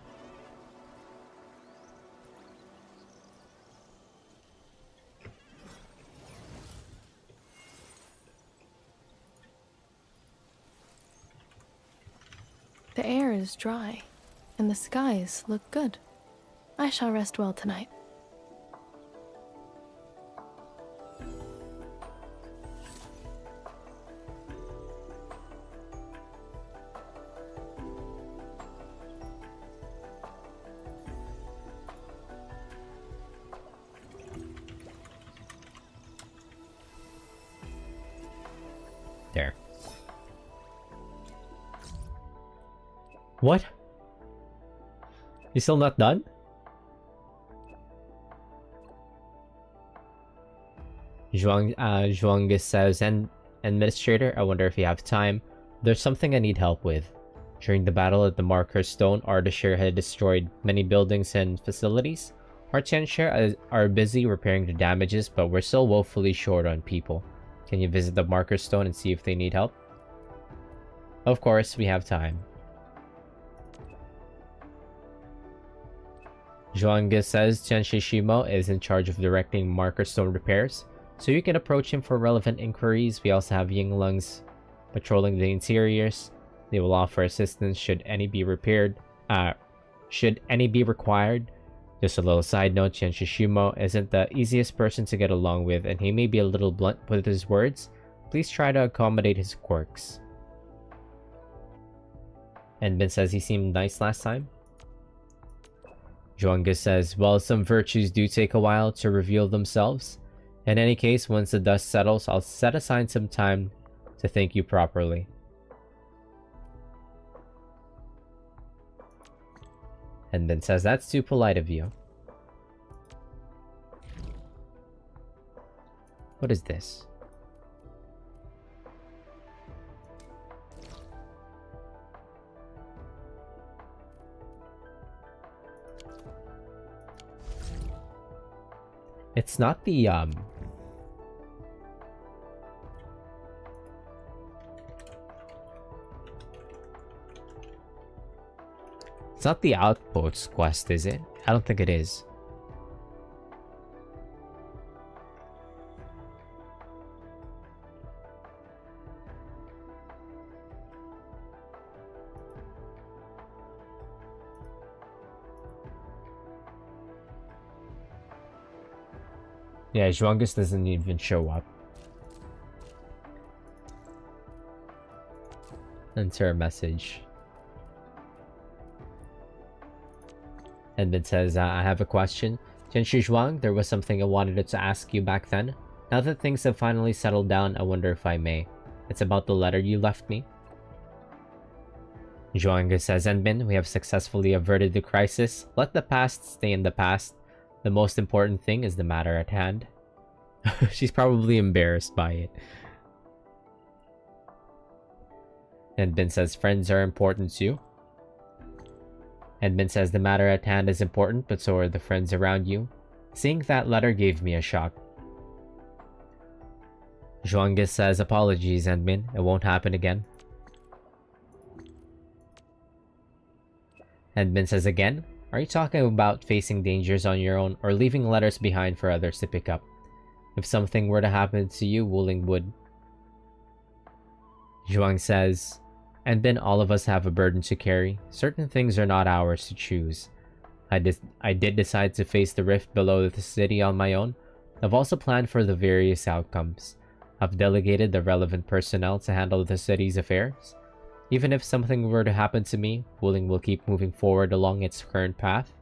The air is dry, and the skies look good. I shall rest well tonight. There. What? You still not done? Zhuang says, Administrator, I wonder if you have time. There's something I need help with. During the battle at the Marker Stone, Ardashir had destroyed many buildings and facilities. Our Tianxia are busy repairing the damages, but we're still woefully short on people. Can you visit the Marker Stone and see if they need help? Of course, we have time. Zhuang says Tianshi Shimo is in charge of directing Marker Stone repairs, so you can approach him for relevant inquiries. We also have Yinglungs patrolling the interiors. They will offer assistance should any be required. Just a little side note, Tianshi Shimo isn't the easiest person to get along with, and he may be a little blunt with his words. Please try to accommodate his quirks. And Ben says he seemed nice last time. Zhuang says, well, some virtues do take a while to reveal themselves. In any case, once the dust settles, I'll set aside some time to thank you properly. And then says, that's too polite of you. What is this? It's not the It's not the Outpost quest, is it? I don't think it is. Yeah, Zhuangus doesn't even show up. Enter a message. Edmund says, I have a question. Tianshi Zhuang, there was something I wanted to ask you back then. Now that things have finally settled down, I wonder if I may. It's about the letter you left me. Zhuang says, Enbin, we have successfully averted the crisis. Let the past stay in the past. The most important thing is the matter at hand. She's probably embarrassed by it. Enbin says, friends are important too. Edmund says, the matter at hand is important, but so are the friends around you. Seeing that letter gave me a shock. Zhuang says, apologies, Edmund. It won't happen again. Edmund says, again? Are you talking about facing dangers on your own or leaving letters behind for others to pick up? If something were to happen to you, Wuling would. Zhuang says, and then all of us have a burden to carry. Certain things are not ours to choose. I did decide to face the rift below the city on my own. I've also planned for the various outcomes. I've delegated the relevant personnel to handle the city's affairs. Even if something were to happen to me, Wuling will keep moving forward along its current path.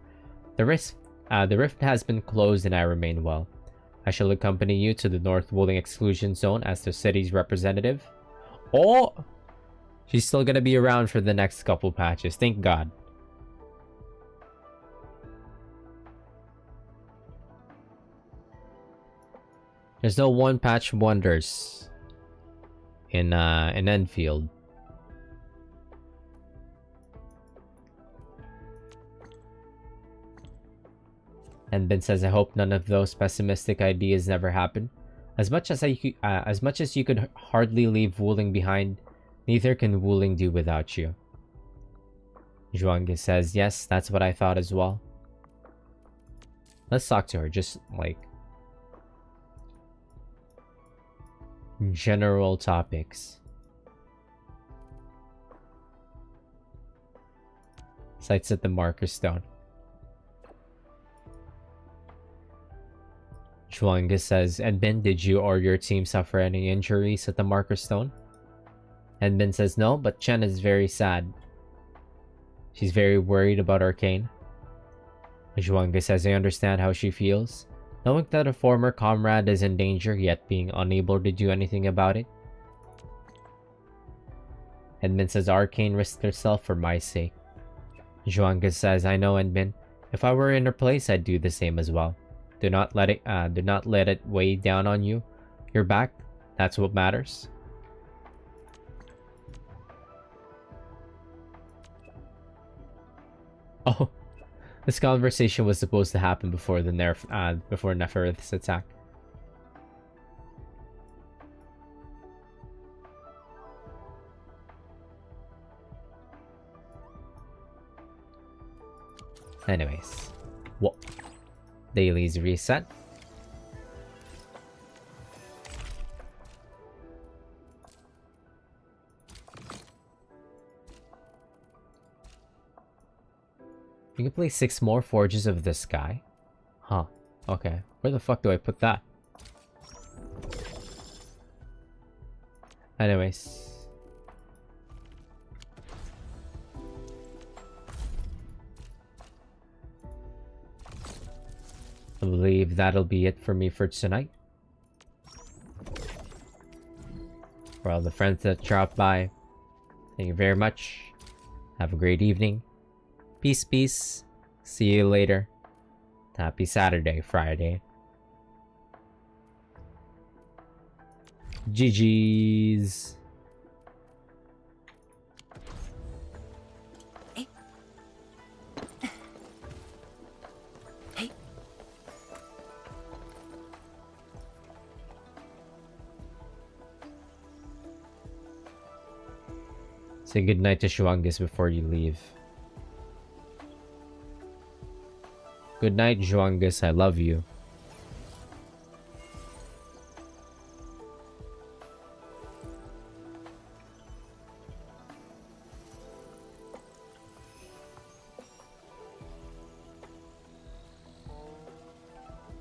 The rift has been closed and I remain well. I shall accompany you to the North Wuling Exclusion Zone as the city's representative. Oh! She's still gonna be around for the next couple patches, thank God. There's no one patch wonders in Enfield. And Ben says, I hope none of those pessimistic ideas never happen. As much as you could hardly leave Wuling behind, neither can Wuling do without you. Zhuang says, yes, that's what I thought as well. Let's talk to her, just like general topics. Sights at the marker stone. Zhuang says, Edmund, did you or your team suffer any injuries at the marker stone? Edmund says no, but Chen is very sad. She's very worried about Arcane. Zhuang says, I understand how she feels. Knowing that a former comrade is in danger, yet being unable to do anything about it. Edmund says, Arcane risked herself for my sake. Zhuang says, I know, Edmund. If I were in her place, I'd do the same as well. Do not let it weigh down on you. You're back. That's what matters. Oh, this conversation was supposed to happen before the before Neferith's attack. Anyways, what? Dailies reset. You can play 6 more Forges of the Sky? Huh. Okay. Where the fuck do I put that? Anyways. I believe that'll be it for me for tonight. For all the friends that dropped by, thank you very much. Have a great evening. Peace, peace. See you later. Happy Saturday, Friday. GG's. Say goodnight to Shuangis before you leave. Good night, Zhuangus. I love you.